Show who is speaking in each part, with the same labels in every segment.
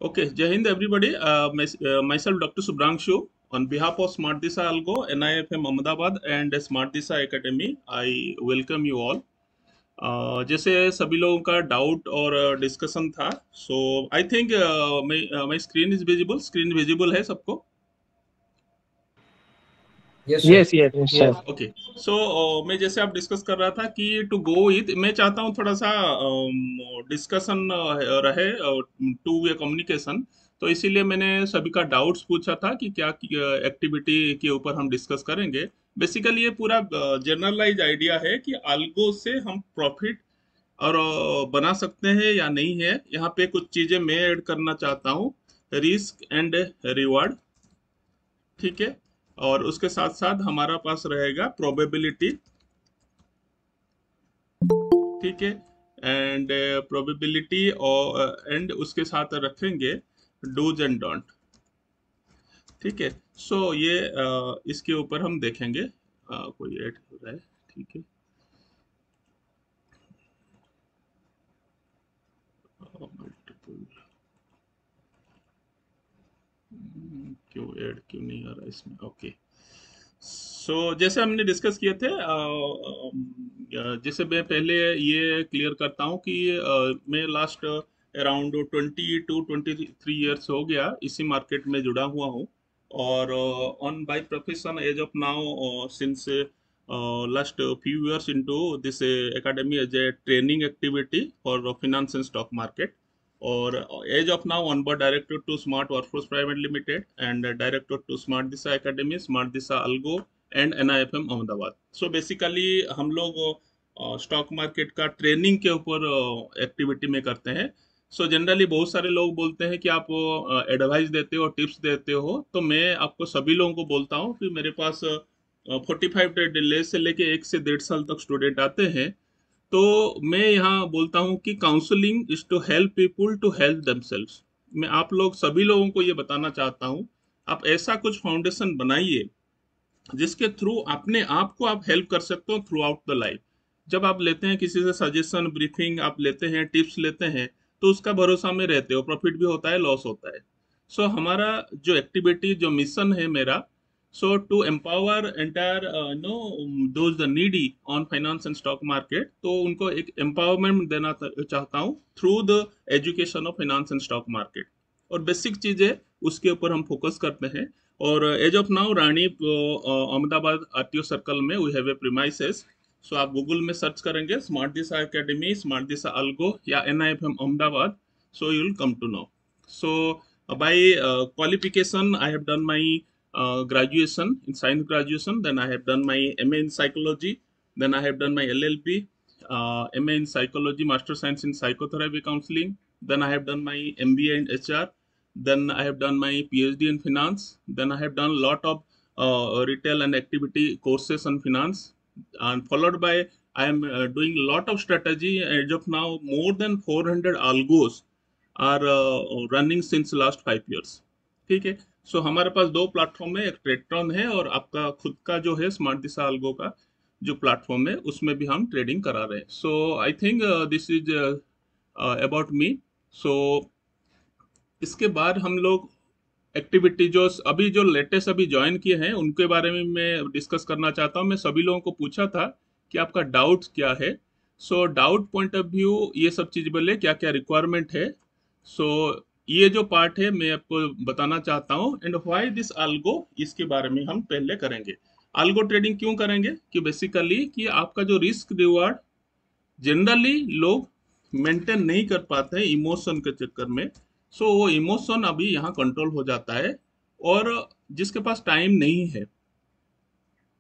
Speaker 1: Okay, Jai Hind, everybody. Myself, Dr. Subhranshu, on behalf of Smart Disha Algo, NIFM Ahmedabad, and Smart Disha Academy, I welcome you all. जैसे सभी लोगों का doubt और discussion था, so I think my screen is visible, screen visible है सबको?
Speaker 2: Yes, sir.
Speaker 3: Yes, yes,
Speaker 1: yes,
Speaker 3: yes.
Speaker 1: Okay. So मैं जैसे आप डिस्कस कर रहा था कि टू गो विथ, मैं चाहता हूँ थोड़ा सा डिस्कशन रहे, टू वे कम्युनिकेशन। तो इसीलिए मैंने सभी का डाउट्स पूछा था कि क्या एक्टिविटी के ऊपर हम डिस्कस करेंगे। बेसिकली ये पूरा जनरलाइज आइडिया है कि अल्गो से हम प्रॉफिट और बना सकते हैं या नहीं है। यहाँ पे कुछ चीजें मैं ऐड करना चाहता हूँ, रिस्क एंड रिवार्ड, ठीक है। और उसके साथ साथ हमारा पास रहेगा प्रोबेबिलिटी, ठीक है। एंड प्रोबेबिलिटी और एंड उसके साथ रखेंगे डूज एंड डोंट, ठीक है। सो ये इसके ऊपर हम देखेंगे। कोई ऐड हो रहा है, ठीक है। मल्टीपल, क्यों ऐड क्यों नहीं आ रहा इसमें? ओके। सो जैसे हमने डिस्कस किए थे, जैसे मैं पहले ये क्लियर करता हूँ कि मैं लास्ट अराउंड 20 to 23 ईयर्स हो गया इसी मार्केट में जुड़ा हुआ हूँ। और on by profession as of now, since last few years into this academy as a training activity for finance and stock market. और as of now on board director to smart workforce private limited and director to smart Disha academy, smart Disha algo and NIFM Ahmedabad. So basically हम लोग stock market का training के ऊपर activity में करते हैं। So generally बहुत सारे लोग बोलते हैं कि आप एडवाइस देते हो, टिप्स देते हो, तो मैं आपको सभी लोगों को बोलता हूँ कि मेरे पास 45 डेज से लेके 1 से 1.5 साल तक स्टूडेंट आते हैं। तो मैं यहाँ बोलता हूँ कि counselling is to help people to help themselves. मैं आप लोग सभी लोगों को ये बताना चाहता हूँ, आप ऐसा कुछ फाउंडेशन बनाइए जिसके थ्रू अपने आप को आप हेल्प कर सकते हो थ्रू आउट द लाइफ। जब आप लेते हैं किसी से सजेशन, ब्रीफिंग आप लेते हैं, टिप्स लेते हैं, तो उसका भरोसा में रहते हो, प्रॉफिट भी होता है, लॉस होता है। सो हमारा जो एक्टिविटी, जो मिशन है मेरा, so to empower entire no those the needy on finance and stock market, तो उनको एक एम्पावरमेंट देना चाहता हूँ through the education of finance and stock market. और बेसिक चीजें उसके ऊपर हम फोकस करते हैं। और as of now Rani Ahmedabad RTO circle में we have a premises. So आप गूगल में सर्च करेंगे smart Disha academy, smart Disha algo या NIFM Ahmedabad, so you will come to know. So by qualification I have done my graduation in science graduation, then I have done my MA in psychology, then I have done my LLB, MA in psychology, master science in psychotherapy counseling, then I have done my MBA in HR, then I have done my PhD in finance, then I have done a lot of retail and activity courses on finance, and followed by I am doing a lot of strategy. As of now more than 400 algos are running since last 5 years, ठीक है। सो हमारे पास दो platform है, एक ट्रेडट्रॉन है और आपका खुद का जो है स्मार्ट दिशा अल्गो का जो प्लेटफॉर्म है, उसमें भी हम ट्रेडिंग करा रहे हैं। So I think this is about me. So इसके बाद हम लोग एक्टिविटी जो अभी जो लेटेस्ट अभी ज्वाइन किए हैं उनके बारे में मैं डिस्कस करना चाहता हूँ। मैं सभी लोगों को पूछा था कि आपका डाउट क्या है। सो डाउट पॉइंट ऑफ व्यू ये सब चीज बोले क्या क्या रिक्वायरमेंट है। सो ये जो पार्ट है मैं आपको बताना चाहता हूँ, एंड व्हाई दिस अल्गो, इसके बारे में हम पहले करेंगे। अल्गो ट्रेडिंग क्यों करेंगे कि बेसिकली कि आपका जो रिस्क रिवार्ड जनरली लोग मेंटेन नहीं कर पाते हैं इमोशन के चक्कर में। सो वो इमोशन अभी यहाँ कंट्रोल हो जाता है। और जिसके पास टाइम नहीं है,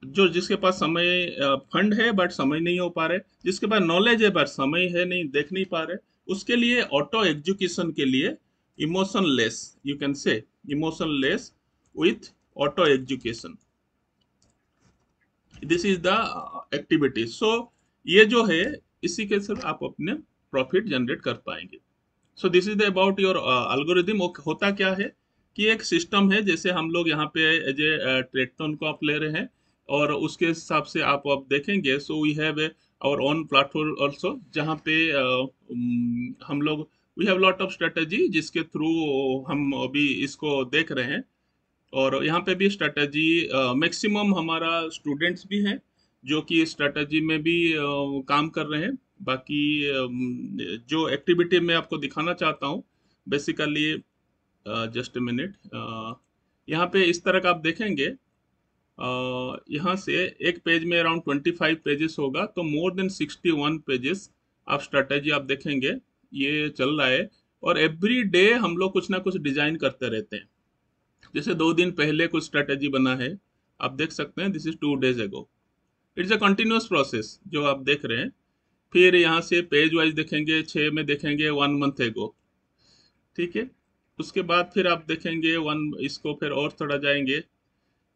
Speaker 1: जो जिसके पास समय फंड है बट समय नहीं हो पा रहे, जिसके पास नॉलेज है बट समय है नहीं, देख नहीं पा रहे, उसके लिए ऑटो एजुकेशन के लिए emotionless, you can say emotionless with auto education, this is the activity. So ये जो है इसी के सिर्फ आप अपने प्रॉफिट जनरेट कर पाएंगे। सो this is about your algorithm. होता क्या है कि एक सिस्टम है, जैसे हम लोग यहाँ पे एज ए ट्रेडटोन को आप ले रहे हैं और उसके हिसाब से आप अब देखेंगे। So we have our own platform also, जहाँ पे हम लोग we have lot of strategy जिसके थ्रू हम अभी इसको देख रहे हैं। और यहाँ पे भी स्ट्रेटजी मैक्सिमम हमारा स्टूडेंट्स भी हैं जो कि स्ट्रेटजी में भी काम कर रहे हैं। बाकी जो एक्टिविटी मैं आपको दिखाना चाहता हूँ बेसिकली, जस्ट ए मिनट, यहाँ पे इस तरह का आप देखेंगे। यहाँ से एक पेज में अराउंड 25 पेजेस होगा, तो मोर देन 61 पेजेस आप स्ट्रेटेजी आप देखेंगे ये चल रहा है। और एवरी डे हम लोग कुछ ना कुछ डिजाइन करते रहते हैं। जैसे 2 दिन पहले कुछ स्ट्रेटेजी बना है, आप देख सकते हैं, this is 2 days ago। It's a continuous process जो आप देख रहे हैं। फिर यहाँ से पेज वाइज देखेंगे, 6 में देखेंगे 1 month ago, ठीक है। उसके बाद फिर आप देखेंगे इसको फिर और थोड़ा जाएंगे,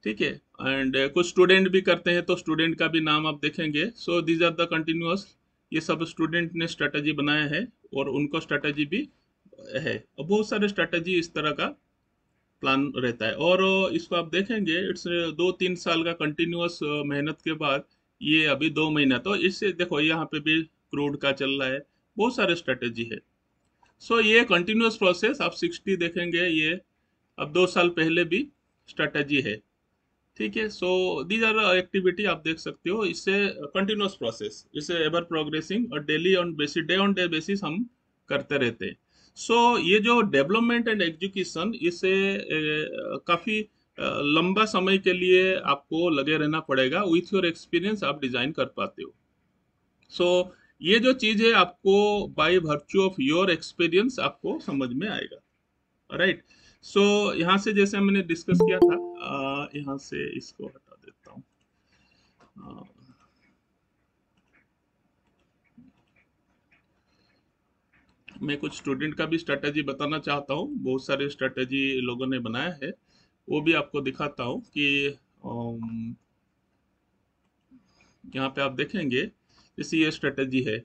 Speaker 1: ठीक है। एंड कुछ स्टूडेंट भी करते हैं तो स्टूडेंट का भी नाम आप देखेंगे। So these are the continuous, ये सब स्टूडेंट ने स्ट्रेटेजी बनाया है और उनको स्ट्रेटेजी भी है। और बहुत सारे स्ट्रेटेजी इस तरह का प्लान रहता है। और इसको आप देखेंगे, इट्स 2-3 साल का कंटिन्यूअस मेहनत के बाद ये अभी 2 महीना, तो इससे देखो यहाँ पे भी क्रूड का चल रहा है, बहुत सारे स्ट्रेटेजी है। सो ये कंटिन्यूअस प्रोसेस आप 60 देखेंगे, ये अब 2 साल पहले भी स्ट्रेटेजी है, ठीक है। सो दीज आर एक्टिविटी आप देख सकते हो, इससे कंटिन्यूअस प्रोसेस, इससे एवर प्रोग्रेसिंग और daily on basis, day on day basis हम करते रहते हैं। सो ये जो डेवलपमेंट एंड एजुकेशन, इसे काफी लंबा समय के लिए आपको लगे रहना पड़ेगा। विथ योर एक्सपीरियंस आप डिजाइन कर पाते हो। सो ये जो चीज है आपको by virtue of your experience आपको समझ में आएगा, राइट। सो यहाँ से जैसे मैंने डिस्कस किया था, यहाँ से इसको हटा देता हूँ। मैं कुछ स्टूडेंट का भी स्ट्रेटेजी बताना चाहता हूँ, बहुत सारे स्ट्रेटेजी लोगों ने बनाया है, वो भी आपको दिखाता हूँ कि यहाँ पे आप देखेंगे जैसे ये स्ट्रेटेजी है।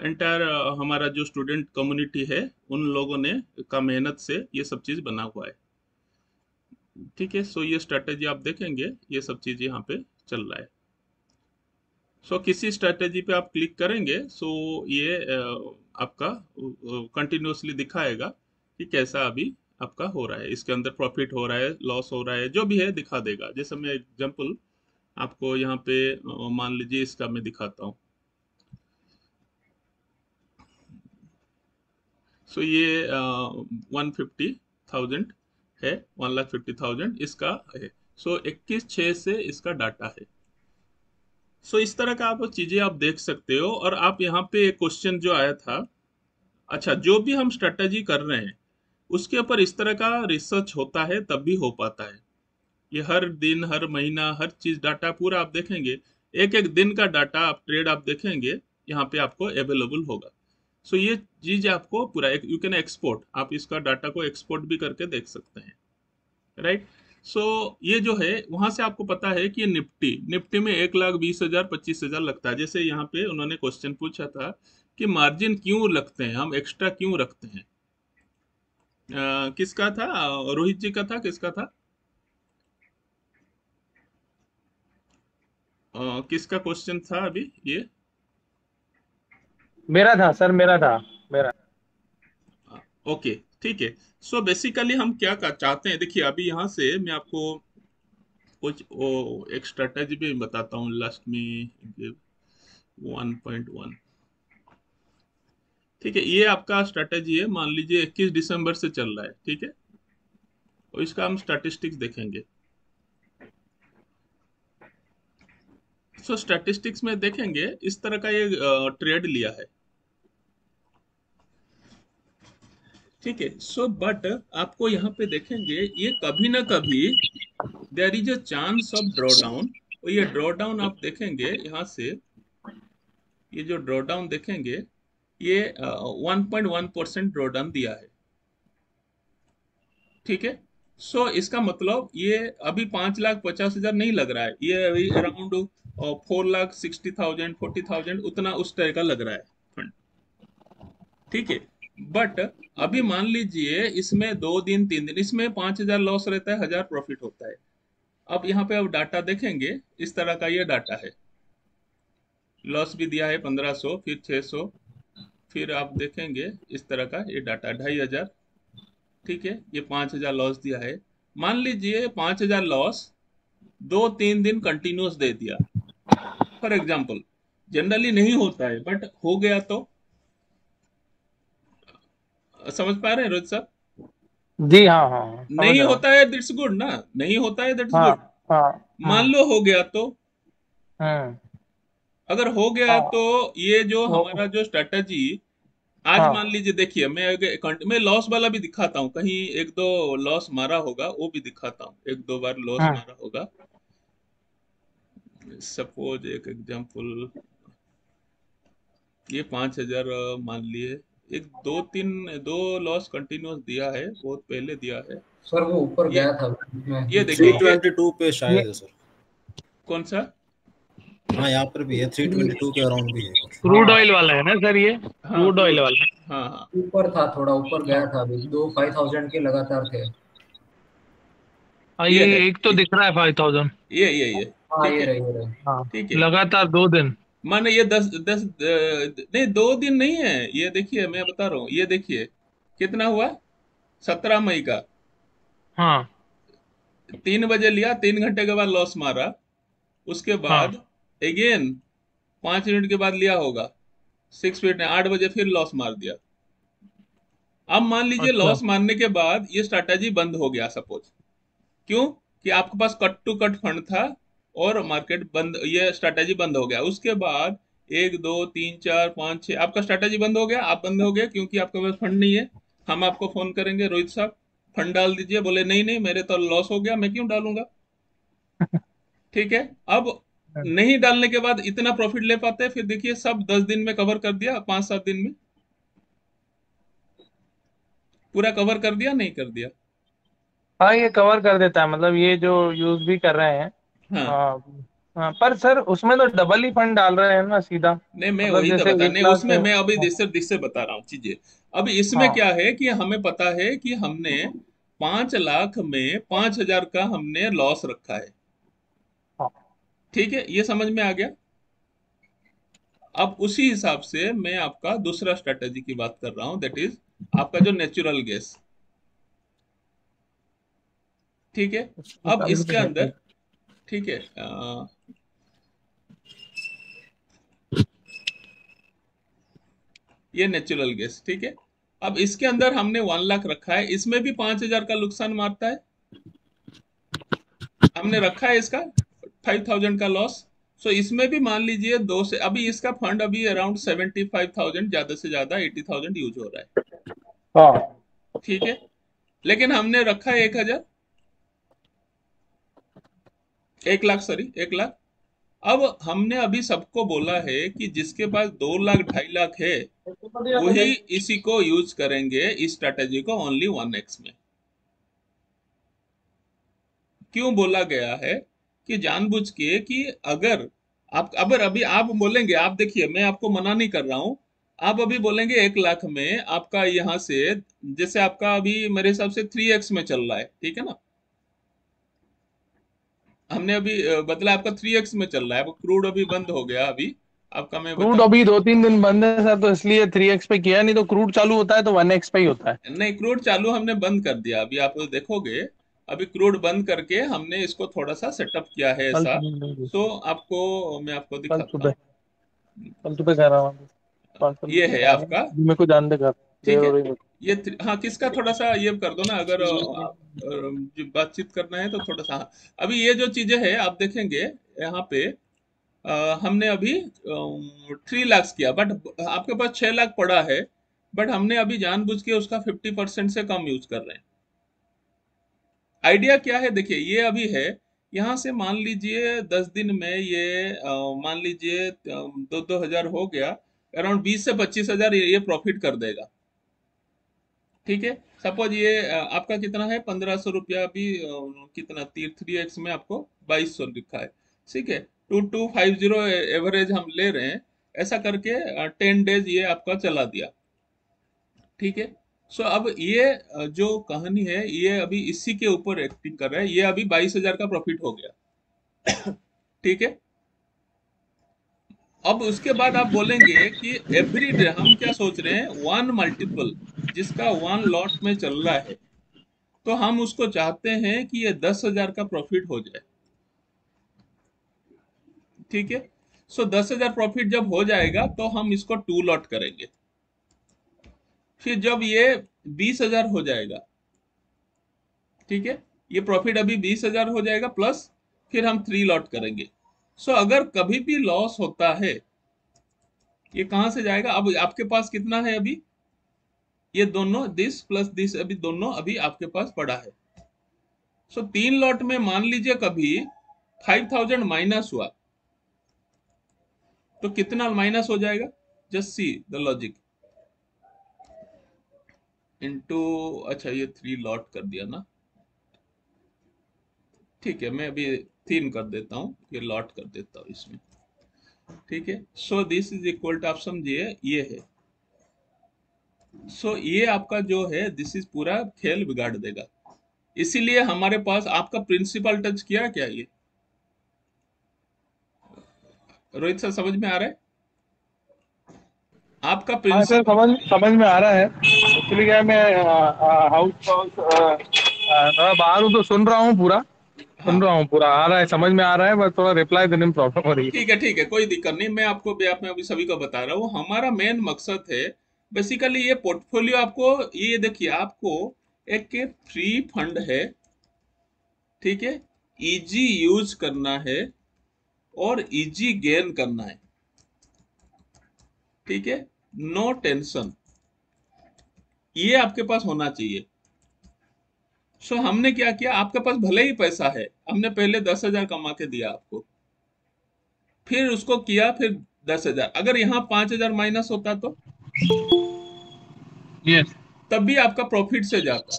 Speaker 1: एंटायर हमारा जो स्टूडेंट कम्युनिटी है, उन लोगों ने का मेहनत से ये सब चीज़ बना हुआ है, ठीक है। सो ये स्ट्रेटेजी आप देखेंगे, ये सब चीज़ यहाँ पे चल रहा है। सो किसी स्ट्रेटेजी पे आप क्लिक करेंगे, सो ये आपका कंटिन्यूअसली दिखाएगा कि कैसा अभी आपका हो रहा है, इसके अंदर प्रॉफिट हो रहा है, लॉस हो रहा है, जो भी है दिखा देगा। जैसे मैं एग्जांपल आपको यहाँ पे मान लीजिए इसका मैं दिखाता हूँ। सो ये 150,000 है, 1,50,000 इसका है। सो 21/6 से इसका डाटा है। सो इस तरह का आप चीजें आप देख सकते हो। और आप यहाँ पे एक क्वेश्चन जो आया था, अच्छा, जो भी हम स्ट्रेटजी कर रहे हैं उसके ऊपर इस तरह का रिसर्च होता है तब भी हो पाता है। ये हर दिन, हर महीना, हर चीज डाटा पूरा आप देखेंगे, एक एक दिन का डाटा आप ट्रेड आप देखेंगे, यहाँ पे आपको अवेलेबल होगा। सो ये चीज आपको पूरा एक, यू कैन एक्सपोर्ट, आप इसका डाटा को एक्सपोर्ट भी करके देख सकते हैं, राइट। सो ये जो है वहां से आपको पता है कि निफ्टी निफ्टी में 1,20,000 25,000 लगता है। जैसे यहाँ पे उन्होंने क्वेश्चन पूछा था कि मार्जिन क्यों लगते हैं, हम एक्स्ट्रा क्यों रखते हैं। किसका था, रोहित जी का था, किसका था, किसका क्वेश्चन था अभी ये।
Speaker 2: मेरा था सर, मेरा था। मेरा।
Speaker 1: ओके, ठीक है। सो बेसिकली हम क्या चाहते हैं, देखिए अभी यहाँ से मैं आपको कुछ एक स्ट्रेटेजी भी बताता हूँ। लास्ट में 1.1, ठीक है। ये आपका स्ट्रेटेजी है, मान लीजिए 21 दिसंबर से चल रहा है, ठीक है। और इसका हम स्टैटिस्टिक्स देखेंगे। सो स्टैटिस्टिक्स में देखेंगे इस तरह का ये ट्रेड लिया है, ठीक है। सो बट आपको यहाँ पे देखेंगे ये कभी ना कभी there is a chance of draw down. और ये ड्रॉ डाउन आप देखेंगे यहाँ से, ये जो ड्रॉ डाउन देखेंगे, ये 1.1% ड्रॉ डाउन दिया है, ठीक है। सो इसका मतलब ये अभी 5,50,000 नहीं लग रहा है, ये अभी अराउंड 4,60,000 40,000 उतना उस तरह का लग रहा है फंड, ठीक है। बट अभी मान लीजिए इसमें 2 दिन 3 दिन इसमें 5,000 लॉस रहता है, 1,000 प्रॉफिट होता है। अब यहाँ पे अब डाटा देखेंगे, इस तरह का ये डाटा है। लॉस भी दिया है 1,500, फिर 600, फिर आप देखेंगे इस तरह का ये डाटा 2,500, ठीक है, ये 5,000 लॉस दिया है। मान लीजिए 5,000 लॉस 2-3 दिन कंटिन्यूस दे दिया, फॉर एग्जाम्पल। जनरली नहीं होता है, बट हो गया तो समझ पा रहे हैं रोहित साहब?
Speaker 2: जी हाँ हाँ हाँ, समझ
Speaker 1: नहीं
Speaker 2: रहा हूँ।
Speaker 1: होता है दैट्स गुड ना, नहीं होता है दैट्स
Speaker 2: हाँ
Speaker 1: गुड।
Speaker 2: हाँ।
Speaker 1: मान लो हो गया तो,
Speaker 2: हम्म।
Speaker 1: अगर हो गया
Speaker 2: हाँ
Speaker 1: तो ये जो हमारा
Speaker 2: वो।
Speaker 1: जो स्ट्रेटजी, आज मान
Speaker 2: हाँ
Speaker 1: लीजिए, देखिए मैं मैं लॉस वाला भी दिखाता हूँ, कहीं एक दो लॉस मारा होगा वो भी दिखाता हूँ, एक दो बार लॉस
Speaker 2: हाँ।
Speaker 1: मारा होगा। सपोज एक एग्जांपल, ये 5,000 मान लिए, एक दो तीन, दो लॉस कंटिन्यूस दिया है, बहुत पहले दिया है।
Speaker 3: सर वो ऊपर
Speaker 1: ये
Speaker 3: गया था
Speaker 1: ये
Speaker 3: में
Speaker 1: देखिए,
Speaker 3: थ्री
Speaker 1: ये
Speaker 4: 322 पे
Speaker 2: ये
Speaker 4: शायद है सर।
Speaker 1: कौन सा?
Speaker 4: हाँ यहाँ पर भी है, 322 के अराउंड भी है कुछ।
Speaker 2: क्रूड
Speaker 3: हाँ
Speaker 2: ऑयल वाला है ना सर, ये
Speaker 1: हाँ,
Speaker 2: क्रूड ऑयल
Speaker 1: क्रूड।
Speaker 2: वाला है।
Speaker 1: हाँ हाँ,
Speaker 3: ऊपर था, थोड़ा ऊपर गया
Speaker 2: हाँ
Speaker 3: था, अभी दो 5,000 के लगातार थे।
Speaker 2: हाँ,
Speaker 1: ये
Speaker 2: ये
Speaker 1: है,
Speaker 2: एक तो दिख रहा है 5,000।
Speaker 1: ये
Speaker 3: हाँ
Speaker 1: ठीक
Speaker 3: ये
Speaker 1: है,
Speaker 3: रही ये रही।
Speaker 2: हाँ,
Speaker 1: ठीक है।
Speaker 2: लगातार 2 दिन।
Speaker 1: माने ये 10 10 नहीं, 2 दिन नहीं है, ये देखिए मैं बता रहा हूँ, ये देखिए कितना हुआ, 17 मई का।
Speaker 2: हाँ
Speaker 1: 3 बजे लिया, 3 घंटे के बाद लॉस मारा, उसके
Speaker 2: हाँ।
Speaker 1: बाद अगेन 5 मिनट के बाद लिया होगा, 6 मिनट ने 8 बजे फिर लॉस मार दिया। अब मान लीजिए
Speaker 2: अच्छा।
Speaker 1: लॉस मारने के बाद ये स्ट्रैटेजी बंद हो गया, सपोज। क्यों? कि आपके पास कट टू कट फंड था और मार्केट बंद, ये स्ट्रैटेजी बंद हो गया। उसके बाद 1 2 3 4 5 6 आपका स्ट्रैटेजी बंद हो गया, आप बंद हो गए क्योंकि आपके पास फंड नहीं है। हम आपको फोन करेंगे, रोहित साहब फंड डाल दीजिए, बोले नहीं नहीं मेरे तो लॉस हो गया, मैं क्यों डालूंगा? ठीक है। अब नहीं डालने के बाद इतना प्रॉफिट ले पाते हैं? फिर देखिए सब 10 दिन में कवर कर दिया, 5 7 दिन में पूरा कवर कर दिया, नहीं कर दिया?
Speaker 2: हाँ, ये कवर कर देता है, मतलब ये जो यूज भी कर रहे हैं।
Speaker 1: हाँ,
Speaker 2: हाँ हाँ, पर सर उसमें तो डबल ही फंड डाल रहे हैं ना सीधा।
Speaker 1: नहीं मैं
Speaker 2: मतलब
Speaker 1: वही तो
Speaker 2: जैसे
Speaker 1: बता, नहीं
Speaker 2: 1 लाख
Speaker 1: उसमें
Speaker 2: है।
Speaker 1: मैं अभी
Speaker 2: हाँ
Speaker 1: दिससे बता रहा हूँ चीजें। अब इसमें क्या
Speaker 2: हाँ
Speaker 1: है कि हमें पता है कि हमने 5 लाख में 5,000 का हमने लॉस रखा है,
Speaker 2: हाँ।
Speaker 1: ठीक है, ये समझ में आ गया। अब उसी हिसाब से मैं आपका दूसरा स्ट्रेटेजी की बात कर रहा हूँ, दैट इज आपका जो नेचुरल गैस, ठीक है। अब इसके अंदर, ठीक है, ये नेचुरल गैस, ठीक है। अब इसके अंदर हमने 1 लाख रखा है, इसमें भी 5,000 का नुकसान मारता है, हमने रखा है इसका 5,000 का लॉस। सो इसमें भी मान लीजिए दो से, अभी इसका फंड अभी अराउंड 75,000, ज्यादा से ज्यादा 80,000 यूज हो रहा है,
Speaker 2: हाँ।
Speaker 1: ठीक है। लेकिन हमने रखा है 1,000, 1 लाख, सॉरी 1 लाख। अब हमने अभी सबको बोला है कि जिसके पास 2 लाख 2.5 लाख है वही इसी को यूज करेंगे, इस स्ट्रैटेजी को ओनली 1x में। क्यों बोला गया है? कि जानबूझ के, कि अगर आप, अगर अभी आप बोलेंगे, आप देखिए मैं आपको मना नहीं कर रहा हूं, आप अभी बोलेंगे 1 लाख में आपका यहां से, जैसे आपका अभी मेरे हिसाब से 3x में चल रहा है, ठीक है ना, हमने अभी बदला आपका 3x में चल रहा है, अब क्रूड अभी बंद हो गया अभी, आपका मैं
Speaker 2: क्रूड
Speaker 1: बताऊं।
Speaker 2: अभी 2-3 दिन बंद है सर, तो इसलिए 3x पे किया, नहीं तो क्रूड चालू होता है तो 1x पे ही होता है।
Speaker 1: नहीं, क्रूड चालू हमने बंद कर दिया, अभी आप देखोगे, अभी क्रूड बंद करके हमने इसको थोड़ा सा सेटअप किया है
Speaker 2: कल
Speaker 1: ऐसा।
Speaker 2: सुबह।
Speaker 1: सो आपको मैं आपको
Speaker 2: कल
Speaker 1: दिखाता
Speaker 2: सुबह।
Speaker 1: हूँ।
Speaker 2: कल सुबह कह रहा हूँ। कल
Speaker 1: ये
Speaker 2: सुबह
Speaker 1: है
Speaker 2: कह रहा हूँ,
Speaker 1: आपका,
Speaker 2: मेरे को जानते कर
Speaker 1: ठीक
Speaker 2: देर
Speaker 1: है।
Speaker 2: हो रही
Speaker 1: ये हाँ, किसका थोड़ा सा ये कर दो ना, अगर जो बातचीत करना है तो थोड़ा सा, हाँ। अभी ये जो चीजें हैं आप देखेंगे यहाँ पे, हमने अभी 3 लाख किया, बट आपके पास 6 लाख पड़ा है, बट हमने अभी जानबूझ के उसका 50% से कम यूज कर रहे हैं। आइडिया क्या है? देखिए ये अभी है, यहाँ से मान लीजिए 10 दिन में ये मान लीजिए 2-2 हजार हो गया, अराउंड 20 से 25 हजार ये प्रॉफिट कर देगा, ठीक है। सपोज ये आपका कितना है, 1,500 रुपया अभी, कितना 3x में आपको 2,200 लिखा है, ठीक है। 2,250 एवरेज हम ले रहे हैं, ऐसा करके 10 डेज ये आपका चला दिया, ठीक है। सो अब ये जो कहानी है ये अभी इसी के ऊपर एक्टिंग कर रहा है, ये अभी 22,000 का प्रॉफिट हो गया, ठीक है। अब उसके बाद आप बोलेंगे कि एवरी डे हम क्या सोच रहे हैं, वन मल्टीपल जिसका वन लॉट में चल रहा है, तो हम उसको चाहते हैं कि ये 10,000 का प्रॉफिट हो जाए। ठीक है, सो 10,000 प्रॉफिट जब हो जाएगा तो हम इसको टू लॉट करेंगे। फिर जब ये 20,000 हो जाएगा, ठीक है, ये प्रॉफिट अभी 20,000 हो जाएगा प्लस, फिर हम थ्री लॉट करेंगे। सो अगर कभी भी लॉस होता है, ये कहां से जाएगा? अब आपके पास कितना है अभी? ये दोनों दिस प्लस दिस, अभी दोनों अभी आपके पास पड़ा है। सो तीन लॉट में मान लीजिए कभी 5,000 माइनस हुआ तो कितना माइनस हो जाएगा? Just see the logic into, अच्छा ये थ्री लॉट कर दिया ना, ठीक है, मैं अभी तीन कर देता हूँ, ये लॉट कर देता हूँ इसमें। ठीक है, so this is equal to, आप समझिए ये है, सो ये आपका जो है दिस इज पूरा खेल बिगाड़ देगा। इसीलिए हमारे पास आपका प्रिंसिपल टच किया क्या ये? रोहित सर समझ में आ रहा है आपका
Speaker 2: हाँ सर,
Speaker 1: प्रिंसिपल?
Speaker 2: समझ समझ में आ रहा है। एक्चुअली क्या है, मैं थोड़ा बाहर हूँ तो सुन रहा हूँ पूरा,
Speaker 1: हाँ,
Speaker 2: आ रहा है, समझ में आ रहा है, बस थोड़ा रिप्लाई देने में प्रॉब्लम हो रही है।
Speaker 1: ठीक है ठीक है, कोई दिक्कत नहीं, मैं आपको आप में अभी सभी को बता रहा हूँ। हमारा मेन मकसद है बेसिकली ये पोर्टफोलियो आपको, ये देखिए आपको एक फ्री फंड है, ठीक है, इजी यूज करना है और इजी गेन करना है, ठीक है, नो टेंशन, ये आपके पास होना चाहिए। सो हमने क्या किया, आपके पास भले ही पैसा है, हमने पहले 10,000 कमा के दिया आपको, फिर उसको किया, फिर 10,000, अगर यहाँ 5,000 माइनस होता तो
Speaker 2: यस।
Speaker 1: तब भी आपका प्रॉफिट से जाता।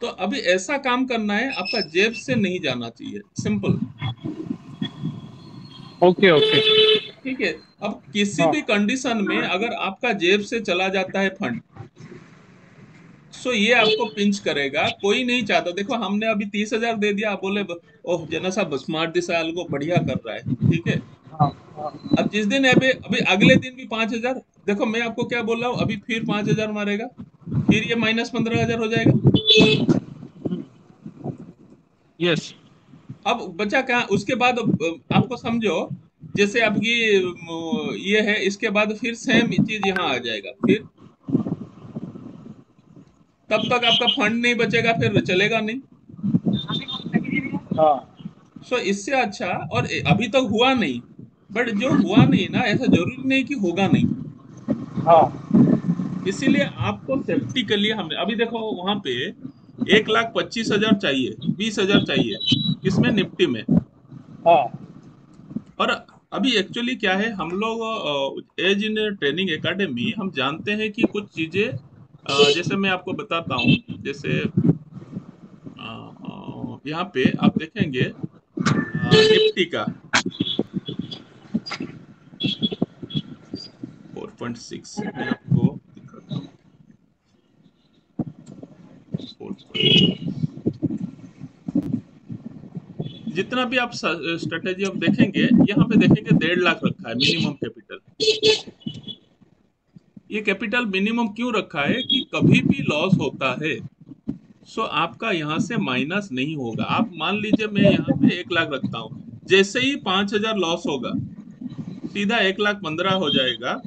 Speaker 1: तो अभी ऐसा काम करना है, आपका जेब से नहीं जाना चाहिए, सिंपल।
Speaker 2: Okay okay.
Speaker 1: ठीक है, अब किसी
Speaker 2: हाँ
Speaker 1: भी कंडीशन में अगर आपका जेब से चला जाता है फंड, सो ये आपको पिंच करेगा, कोई नहीं चाहता। देखो हमने अभी 30,000 दे दिया, आप बोले ओह जना साहब स्मार्ट दिस साल को बढ़िया कर रहा है, ठीक है।
Speaker 2: हाँ हाँ।
Speaker 1: अब जिस दिन अभी अभी अगले दिन भी 5,000, देखो मैं आपको क्या बोल रहा हूँ, अभी फिर 5,000 मारेगा, फिर ये माइनस 15,000 हो जाएगा।
Speaker 2: यस।
Speaker 1: अब बचा क्या उसके बाद? आपको समझो, जैसे आपकी ये है, इसके बाद फिर सेम चीज यहाँ आ जाएगा, फिर तब तक आपका फंड नहीं बचेगा, फिर चलेगा नहीं।
Speaker 2: हाँ
Speaker 1: सो इससे अच्छा, और अभी तक हुआ नहीं, बट जो हुआ नहीं ना, ऐसा जरूरी नहीं कि होगा नहीं।
Speaker 2: हाँ।
Speaker 1: इसीलिए आपको सेफ्टी के लिए हमने अभी देखो वहां पे 1,25,000 चाहिए, 20,000 चाहिए, किसमें? निफ्टी में।
Speaker 2: हाँ
Speaker 1: और अभी एक्चुअली क्या है, हम लोग एज इन ट्रेनिंग एकेडमी हम जानते हैं कि कुछ चीजें, जैसे मैं आपको बताता हूँ, जैसे यहाँ पे आप देखेंगे निफ्टी का 4.6 मैं आपको दिखाता हूँ, 4.6 जितना भी आप स्ट्रेटेजी आप देखेंगे, यहाँ पे देखेंगे 1.5 लाख रखा है मिनिमम कैपिटल। ये कैपिटल मिनिमम क्यों रखा है कि कभी भी लॉस होता है, सो आपका यहाँ से माइनस नहीं होगा। आप मान लीजिए मैं यहाँ पे 1 लाख रखता हूँ, जैसे ही 5,000 लॉस होगा, सीधा 1,15,000 हो जाएगा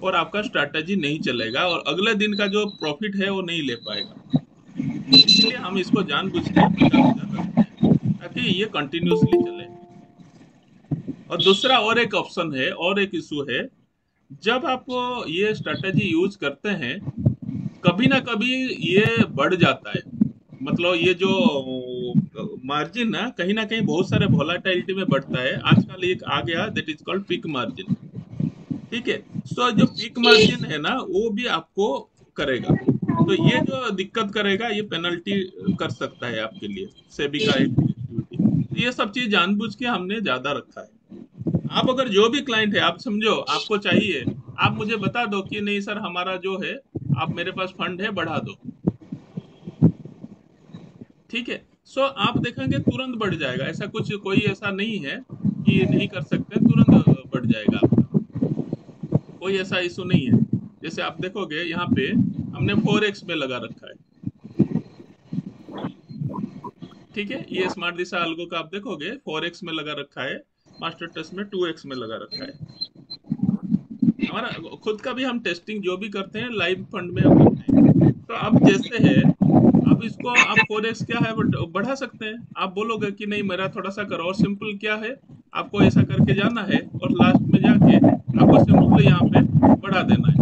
Speaker 1: और आपका स्ट्रैटेजी नहीं चलेगा और अगले दिन का जो प्रॉफिट है वो नहीं ले पाएगा। इसीलिए हम इसको जानबूझ के 50,000 रखते हैं ताकि ये कंटिन्यूसली चले। और दूसरा और एक ऑप्शन है, और एक इशू है, जब आप ये स्ट्रैटेजी यूज करते हैं, कभी ना कभी ये बढ़ जाता है, मतलब ये जो मार्जिन ना कहीं बहुत सारे वोलाटिलिटी में बढ़ता है। आजकल एक आ गया that is called peak margin, ठीक है। सो जो पीक मार्जिन है ना, वो भी आपको करेगा, तो ये जो दिक्कत करेगा, ये पेनल्टी कर सकता है आपके लिए, सेबी का एक एक्टिविटी। तो ये सब चीज जानबूझ के हमने ज्यादा रखा है। आप अगर जो भी क्लाइंट है, आप समझो आपको चाहिए, आप मुझे बता दो कि नहीं सर हमारा जो है, आप मेरे पास फंड है बढ़ा दो, ठीक है। सो आप देखेंगे तुरंत बढ़ जाएगा, ऐसा कुछ कोई ऐसा नहीं है कि नहीं कर सकते, तुरंत बढ़ बढ़ जाएगा आपका, कोई ऐसा इशू नहीं है। जैसे आप देखोगे यहाँ पे हमने 4x में लगा रखा है, ठीक है। ये स्मार्ट दिशा अलगो का आप देखोगे 4x में लगा रखा है, मास्टर ट्रस्ट में 2x में लगा रखा है। हमारा खुद का भी हम टेस्टिंग जो भी करते हैं लाइव फंड में हम करते हैं। तो अब जैसे है, अब इसको आप 4x क्या है बढ़ा सकते हैं। आप बोलोगे कि नहीं मेरा थोड़ा सा करो, और सिंपल क्या है, आपको ऐसा करके जाना है और लास्ट में जाके आपको सिंपल यहाँ पे बढ़ा देना है।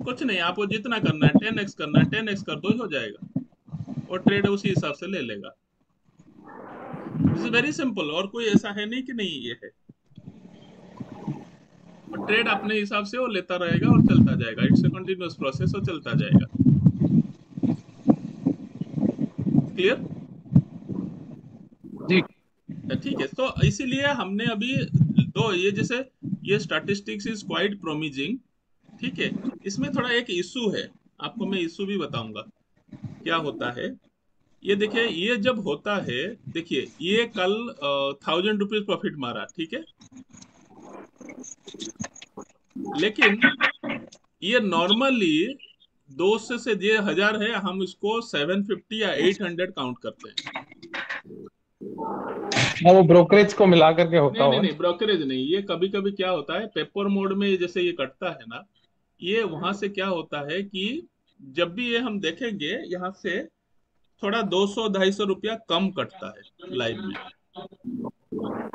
Speaker 1: कुछ नहीं, आपको जितना करना है 10x करना है 10x कर दो, हो जाएगा, और ट्रेड उसी हिसाब से ले लेगा। दिस इज वेरी सिंपल, और कोई ऐसा है नहीं कि नहीं ये है। और ट्रेड अपने हिसाब से वो लेता रहेगा और चलता जाएगा। इट्स ए कंटिन्यूअस प्रोसेस, और चलता जाएगा। क्लियर?
Speaker 2: जी।
Speaker 1: ठीक है। तो इसीलिए हमने अभी दो ये जैसे ये स्टैटिस्टिक्स इज क्वाइट प्रोमिजिंग, ठीक है। इसमें थोड़ा एक इशू है, आपको मैं इशू भी बताऊंगा क्या होता है। ये देखिए, ये जब होता है, देखिए ये कल 1000 रुपीज प्रॉफिट मारा, ठीक है। लेकिन ये नॉर्मली 200 से ये 1000 है, हम इसको 750 या 800 काउंट करते हैं।
Speaker 2: वो ब्रोकरेज को मिला करके होता
Speaker 1: नहीं नहीं
Speaker 2: होगा।
Speaker 1: नहीं, ब्रोकरेज नहीं। ये कभी कभी क्या होता है, पेपर मोड में जैसे ये कटता है ना, ये वहां से क्या होता है कि जब भी ये हम देखेंगे यहाँ से थोड़ा 200-250 रुपया कम कटता है लाइव में,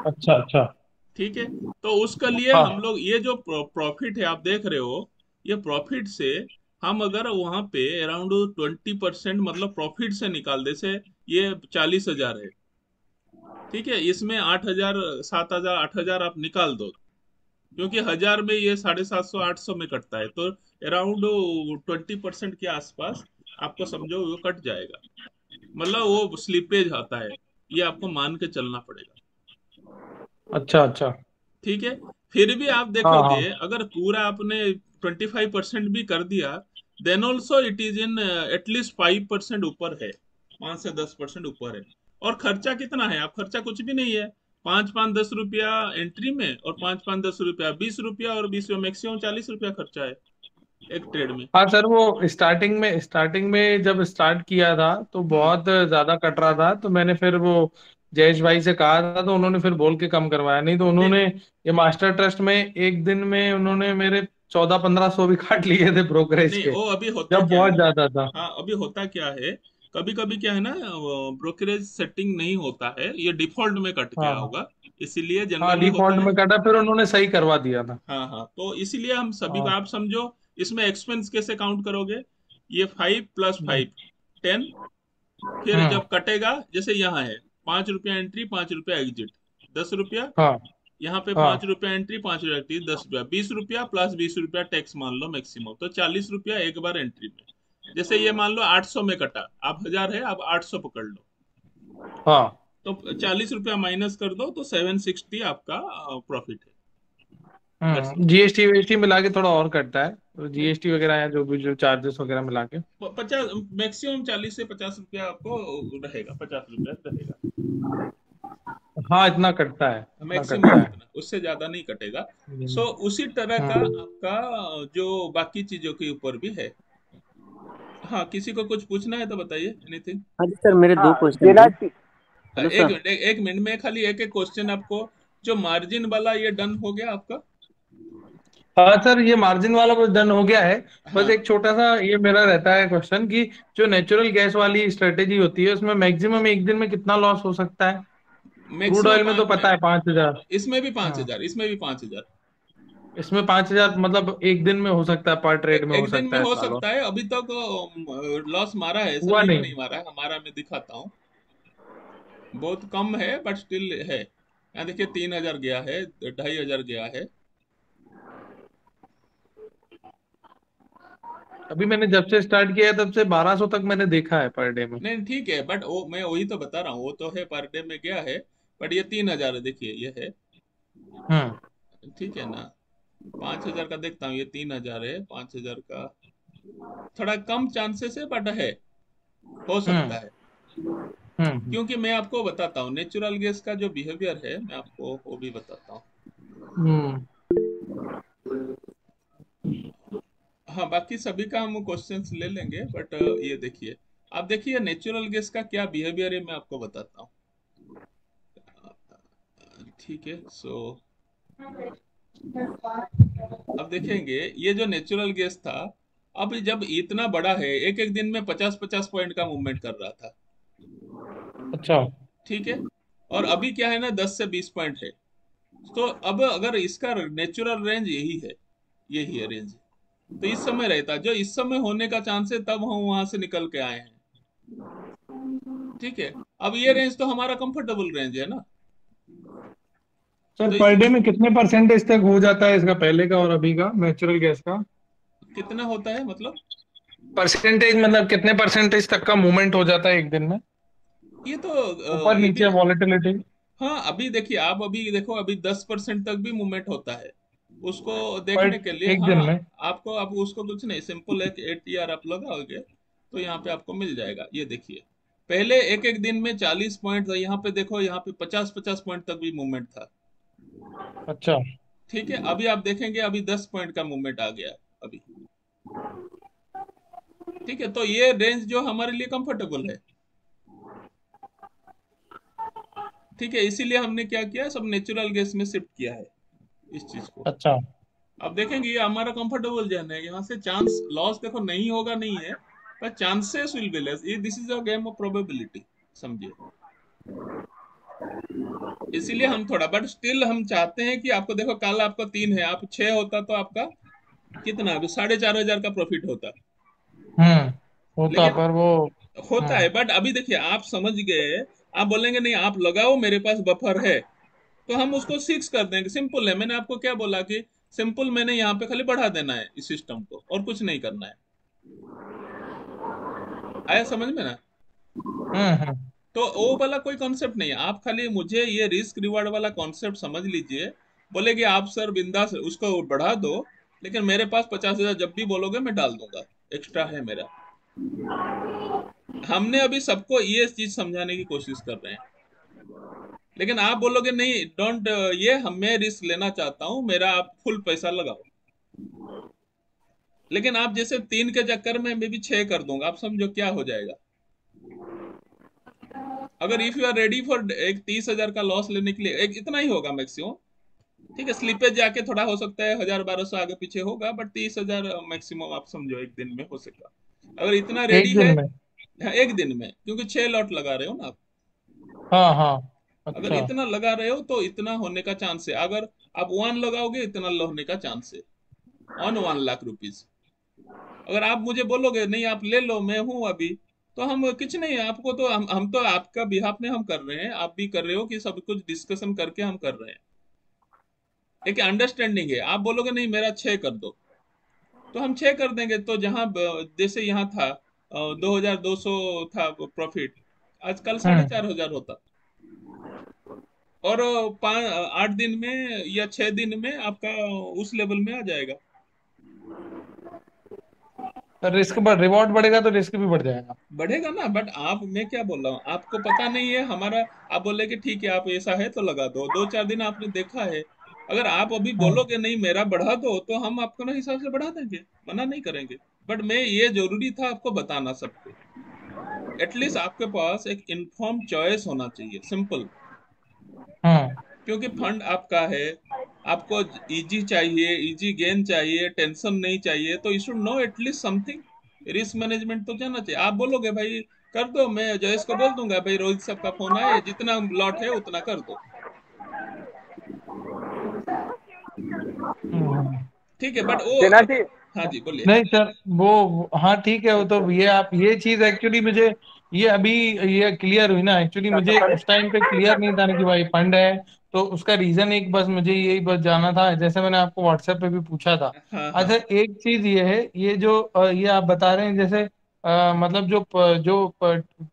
Speaker 2: अच्छा अच्छा।
Speaker 1: ठीक है। तो उसके लिए
Speaker 2: हाँ।
Speaker 1: हम लोग ये जो प्रॉफिट है आप देख रहे हो, ये प्रॉफिट से हम अगर वहां पे अराउंड 20% मतलब प्रॉफिट से निकाल दे, से ये 40,000 है, ठीक है। इसमें 8,000 7,000 8,000 आप निकाल दो, क्योंकि 1000 में ये 750 800 में कटता है, तो अराउंड 20% के आसपास आपको समझो वो कट जाएगा। मतलब वो स्लिपेज आता है, ये आपको मान के चलना पड़ेगा,
Speaker 2: अच्छा अच्छा।
Speaker 1: ठीक है। फिर भी आप
Speaker 2: हाँ
Speaker 1: देखोगे,
Speaker 2: हाँ।
Speaker 1: अगर पूरा आपने 25% भी कर दिया, then also it is in at least 5% ऊपर है, 5 से 10% ऊपर है। और खर्चा कितना है, आप खर्चा कुछ भी नहीं है, 5-5-10 रुपया एंट्री में, और 5-5-10 रुपया 20 रुपया, और 20 मैक्सिमम 40 रुपया खर्चा है एक ट्रेड में।
Speaker 2: हाँ सर, वो स्टार्टिंग में जब स्टार्ट किया था तो
Speaker 1: हम्म।
Speaker 2: बहुत ज्यादा कट रहा था, तो मैंने फिर वो जयेश भाई से कहा था, तो उन्होंने फिर बोल के कम करवाया। नहीं तो
Speaker 1: नहीं
Speaker 2: उन्होंने ये मास्टर ट्रस्ट में एक दिन में उन्होंने मेरे 1400-1500 भी काट लिए थे ब्रोकरेज
Speaker 1: नहीं,
Speaker 2: के,
Speaker 1: वो अभी होता
Speaker 2: जब
Speaker 1: क्या
Speaker 2: बहुत
Speaker 1: है,
Speaker 2: ज्यादा था।
Speaker 1: हाँ अभी होता क्या है, कभी कभी क्या है ना, ब्रोकरेज सेटिंग नहीं होता है, ये डिफॉल्ट में कट
Speaker 2: हाँ
Speaker 1: गया
Speaker 2: हाँ।
Speaker 1: होगा, इसीलिए
Speaker 2: हाँ
Speaker 1: जनरली होता
Speaker 2: डिफॉल्ट
Speaker 1: है।
Speaker 2: में काटा, फिर उन्होंने सही करवा दिया था।
Speaker 1: हाँ हाँ, तो इसीलिए हम सभी,
Speaker 2: हाँ।
Speaker 1: आप समझो इसमें एक्सपेंस कैसे काउंट करोगे, ये 5 + 5 10, फिर
Speaker 2: हम्म।
Speaker 1: जब कटेगा जैसे यहाँ है 5 रुपया एंट्री 5 रुपया एग्जिट, 10 रुपया,
Speaker 2: हाँ
Speaker 1: यहाँ पे
Speaker 2: हाँ।
Speaker 1: 5 रुपया एंट्री 5 रुपया एग्जिट, 10 रुपया, 20 रुपया प्लस 20 रुपया टैक्स मान लो मैक्सिमम, तो 40 रुपया एक बार एंट्री में। जैसे ये मान लो 800 में कटा, आप 1000 है, आप 800 पकड़ लो,
Speaker 2: हाँ।
Speaker 1: तो 40 रुपया माइनस कर दो, तो 760 आपका प्रॉफिट है। That's all.
Speaker 2: जीएसटी वीएसटी मिला के थोड़ा और कटता है, तो जीएसटी वगैरह है जो भी, जो चार्जेस वगैरह मिला के।
Speaker 1: 50 मैक्सिमम 40 से 50 रुपया आपको रहेगा, 50 रुपया रहेगा,
Speaker 2: हाँ इतना कटता है, इतना
Speaker 1: मैक्सिमम
Speaker 2: कटता है।
Speaker 1: इतना, उससे ज्यादा नहीं कटेगा।
Speaker 2: हम्म।
Speaker 1: सो उसी तरह का
Speaker 2: हम्म।
Speaker 1: आपका जो बाकी चीजों के ऊपर भी है। हाँ, किसी को कुछ पूछना है तो बताइए, एनीथिंग।
Speaker 5: हाँ जी सर, मेरे दो
Speaker 6: हाँ
Speaker 5: क्वेश्चन थे।
Speaker 6: जेलाटी
Speaker 5: हेलो
Speaker 1: एक
Speaker 5: सर।
Speaker 1: मिनट, एक मिनट में खाली एक एक क्वेश्चन आपको, जो मार्जिन वाला ये डन हो गया आपका।
Speaker 2: हाँ सर, ये मार्जिन वाला कुछ डन हो गया है। बस
Speaker 1: हाँ,
Speaker 2: एक छोटा सा ये मेरा रहता है क्वेश्चन कि जो नेचुरल गैस वाली स्ट्रेटेजी होती है उसमें मैक्सिमम एक दिन में कितना लॉस हो सकता है? क्रूड
Speaker 1: मैक्सिमम
Speaker 2: ऑयल में तो पता है 5,000।
Speaker 1: इसमें भी पांच
Speaker 2: हाँ,
Speaker 1: हजार इसमें भी 5,000
Speaker 2: इसमें 5,000 मतलब एक दिन में हो सकता है, पर ट्रेड में हो
Speaker 1: एक दिन में
Speaker 2: सकता है
Speaker 1: हो
Speaker 2: इतना लॉस।
Speaker 1: सकता है। अभी तक लॉस मारा है, ऐसा
Speaker 2: हुआ
Speaker 1: नहीं कि
Speaker 2: नहीं।
Speaker 1: नहीं मारा है, हमारा मैं दिखाता हूँ, बहुत कम है बट स्टिल है। यहाँ देखिए 3,000 गया है, 2,500 गया है।
Speaker 2: अभी मैंने जब से स्टार्ट किया है तब से 1,200 तक मैंने देखा है पर डे में।
Speaker 1: नहीं ठीक है, बट वो मैं वही तो बता रहा हूँ, वो तो है पर डे में गया है, बट ये 3,000 है, देखिए ये है,
Speaker 2: हम्म।
Speaker 1: ठीक है ना। 5,000 का देखता हूँ, ये 3,000 है, 5,000 का थोड़ा कम चांसेस है, बट है, हो
Speaker 2: हम्म।
Speaker 1: सकता है। क्योंकि मैं आपको बताता हूँ नेचुरल गैस का जो बिहेवियर है, मैं आपको वो भी बताता हूँ।
Speaker 2: हम्म।
Speaker 1: हाँ, बाकी सभी का हम क्वेश्चंस ले लेंगे, बट ये देखिए, आप देखिए नेचुरल गैस का क्या बिहेवियर है, मैं आपको बताता हूँ। ठीक है, सो अब देखेंगे ये जो नेचुरल गैस था, अब जब इतना बड़ा है, एक एक दिन में 50-50 पॉइंट का मूवमेंट कर रहा था।
Speaker 2: अच्छा।
Speaker 1: ठीक है, और अभी क्या है ना, 10 से 20 पॉइंट है। तो अब अगर इसका नेचुरल रेंज यही है, यही है रेंज, तो इस समय रहता, जो इस समय होने का चांस है, तब हम वहां से निकल के आए हैं। ठीक है, अब ये रेंज तो हमारा कंफर्टेबल रेंज है ना।
Speaker 2: सर
Speaker 1: तो
Speaker 2: पर डे
Speaker 1: इसीलिए
Speaker 2: में कितने परसेंटेज तक हो जाता है इसका, पहले का और अभी का नेचुरल गैस का?
Speaker 1: कितना होता है मतलब?
Speaker 2: परसेंटेज मतलब कितने परसेंटेज तक का मूवमेंट हो जाता है एक दिन में,
Speaker 1: ये तो
Speaker 2: ऊपर
Speaker 1: ये भी,
Speaker 2: नीचे वॉलेटिलिटी?
Speaker 1: हाँ अभी देखिए, आप अभी देखो, अभी 10% तक भी मूवमेंट होता है। उसको
Speaker 2: पर
Speaker 1: देखने के लिए,
Speaker 2: एक दिन
Speaker 1: हाँ,
Speaker 2: में?
Speaker 1: आपको आप उसको कुछ नहीं, सिंपल है कि ATR आप लगाओगे तो यहाँ पे आपको मिल जाएगा। ये देखिए, पहले एक एक दिन में 40 पॉइंट था, यहाँ पे देखो, यहाँ पे 50-50 पॉइंट तक भी मूवमेंट था।
Speaker 2: अच्छा।
Speaker 1: ठीक है, अभी आप देखेंगे, अभी 10 पॉइंट का मूवमेंट आ गया अभी। ठीक है, तो ये रेंज जो हमारे लिए कंफर्टेबल है। ठीक है, इसीलिए हमने क्या किया, सब नेचुरल गैस में शिफ्ट किया है इस चीज को।
Speaker 2: अच्छा।
Speaker 1: अब देखेंगे, ये हमारा कंफर्टेबल जोन है, यहाँ से चांस लॉस देखो नहीं होगा, नहीं है, पर चांसेस विल बी लेस। ये this is a game of probability, समझिए। इसीलिए हम थोड़ा, बट स्टिल हम चाहते हैं कि आपको देखो, कल आपका 3 है, आप 6 होता तो आपका कितना, अभी 4,500 का प्रॉफिट होता।
Speaker 2: हम्म। होता
Speaker 1: लेकिन
Speaker 2: पर वो।
Speaker 1: होता है,
Speaker 2: हम्म।
Speaker 1: बट अभी देखिए, आप समझ गए, आप बोलेंगे नहीं आप लगाओ, मेरे पास बफर है, तो हम उसको 6 कर देंगे। सिंपल है, मैंने आपको क्या बोला कि सिंपल, मैंने यहाँ पे खाली बढ़ा देना है इस सिस्टम को, और कुछ नहीं करना है। आया समझ में ना?
Speaker 2: हम्म।
Speaker 1: तो वो वाला कोई कॉन्सेप्ट नहीं है, आप खाली मुझे ये रिस्क रिवार्ड वाला कॉन्सेप्ट समझ लीजिए। बोलेगे आप सर बिंदास उसको बढ़ा दो, लेकिन मेरे पास 50,000 जब भी बोलोगे मैं डाल दूंगा, एक्स्ट्रा है मेरा। हमने अभी सबको ये चीज समझाने की कोशिश कर रहे हैं। लेकिन आप बोलोगे नहीं, डोंट, ये हम, मैं रिस्क लेना चाहता हूँ, मेरा आप फुल पैसा लगाओ। लेकिन आप जैसे 3 के चक्कर में मैं भी 6 कर दूंगा, आप समझो क्या हो जाएगा। अगर if you are ready for एक 30,000 का लॉस लेने के लिए, एक इतना ही होगा मैक्सिमम। ठीक है, स्लीपेज जाके थोड़ा हो सकता है, 1,000-1,200 आगे पीछे होगा, बट 30,000 मैक्सिमम आप समझो एक दिन में हो सकेगा। अगर इतना रेडी
Speaker 2: एक
Speaker 1: है,
Speaker 2: दिन में?
Speaker 1: हाँ, एक दिन में, क्योंकि 6 लॉट लगा रहे हो ना आप।
Speaker 2: हाँ हाँ।
Speaker 1: अगर
Speaker 2: अच्छा।
Speaker 1: इतना लगा रहे हो तो इतना होने का चांस है। अगर आप 1 लगाओगे, इतना होने का चांस है, ऑन 1 लाख रुपीज। अगर आप मुझे बोलोगे नहीं आप ले लो, मैं हूं अभी, तो हम कुछ नहीं है, आपको तो हम तो आपका बिहाफ में हम कर रहे हैं, आप भी कर रहे हो, कि सब कुछ डिस्कशन करके हम कर रहे हैं। एक अंडरस्टैंडिंग है, आप बोलोगे नहीं मेरा 6 कर दो, तो हम 6 कर देंगे। तो जहां जैसे यहाँ था 2,200 था प्रॉफिट, आजकल साढ़े
Speaker 2: हम्म।
Speaker 1: चार हजार होता। और 8 दिन में या 6 दिन में आपका उस लेवल में आ जाएगा।
Speaker 2: रिस्क बढ़, रिवॉर्ड बढ़ेगा तो रिस्क भी बढ़ जाएगा।
Speaker 1: बढ़ेगा ना, बट आप, मैं क्या बोल रहा हूँ, आपको पता नहीं है हमारा। आप बोले कि ठीक है, आप ऐसा है तो लगा दो, 2-4 दिन आपने देखा है। अगर आप अभी
Speaker 2: हम्म।
Speaker 1: बोलोगे नहीं मेरा बढ़ा दो, तो हम आपको ना हिसाब से बढ़ा देंगे, मना नहीं करेंगे। बट मैं, ये जरूरी था आपको बताना सबको, एटलीस्ट आपके पास एक इन्फॉर्म चॉइस होना चाहिए, सिंपल।
Speaker 2: हम्म।
Speaker 1: क्योंकि फंड आपका है, आपको इजी चाहिए, इजी गेन चाहिए, टेंशन नहीं चाहिए, तो you should know at least something. Risk management तो जाना चाहिए। आप बोलोगे भाई कर दो, मैं जयेश को बोल दूंगा भाई रोहित साहब का फोन आए, जितना लॉट है उतना कर दो।
Speaker 2: हम्म।
Speaker 1: ठीक है, बट वो
Speaker 5: देना
Speaker 1: अब,
Speaker 5: चाहिए।
Speaker 1: हाँ जी बोलिए।
Speaker 2: नहीं सर, वो हाँ ठीक है, वो तो ये आप ये चीज एक्चुअली मुझे ये अभी ये क्लियर हुई ना। एक्चुअली मुझे उस टाइम पे क्लियर नहीं था ना कि भाई फंड है, तो उसका रीजन एक बस मुझे यही बस जाना था, जैसे मैंने आपको व्हाट्सएप पे भी पूछा था।
Speaker 1: हाँ हाँ
Speaker 2: अच्छा, एक चीज ये है, ये जो ये आप बता रहे हैं जैसे मतलब जो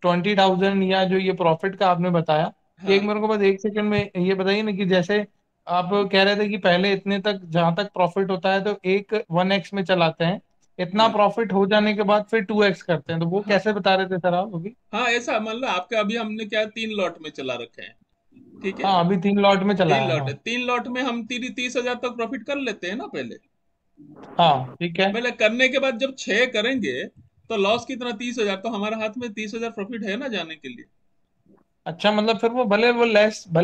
Speaker 2: 20,000 या जो ये प्रॉफिट का आपने बताया, एक
Speaker 1: हाँ
Speaker 2: मेरे को बस एक सेकंड में ये बताइए ना कि जैसे आप कह रहे थे कि पहले इतने तक जहां तक प्रॉफिट होता है तो एक 1x में चलाते हैं, इतना
Speaker 1: हाँ
Speaker 2: प्रॉफिट हो जाने के बाद फिर 2x करते हैं, तो वो
Speaker 1: हाँ
Speaker 2: कैसे बता रहे थे सर आप अभी?
Speaker 1: हाँ, ऐसा मान लो आपका अभी हमने क्या 3 लॉट में चला रखे हैं, ठीक है।
Speaker 2: हाँ, अभी 3 लॉट में चला
Speaker 1: तीन
Speaker 2: है।
Speaker 1: लॉट
Speaker 2: हाँ
Speaker 1: है, 3 लॉट में हम 30,000 तक प्रॉफिट कर लेते हैं ना पहले।
Speaker 2: हाँ ठीक है।
Speaker 1: पहले करने के बाद जब 6 करेंगे तो लॉस कितना, 30,000, तो हमारे हाथ में 30,000 प्रॉफिट है ना जाने के लिए।
Speaker 2: अच्छा, मतलब फिर वो भले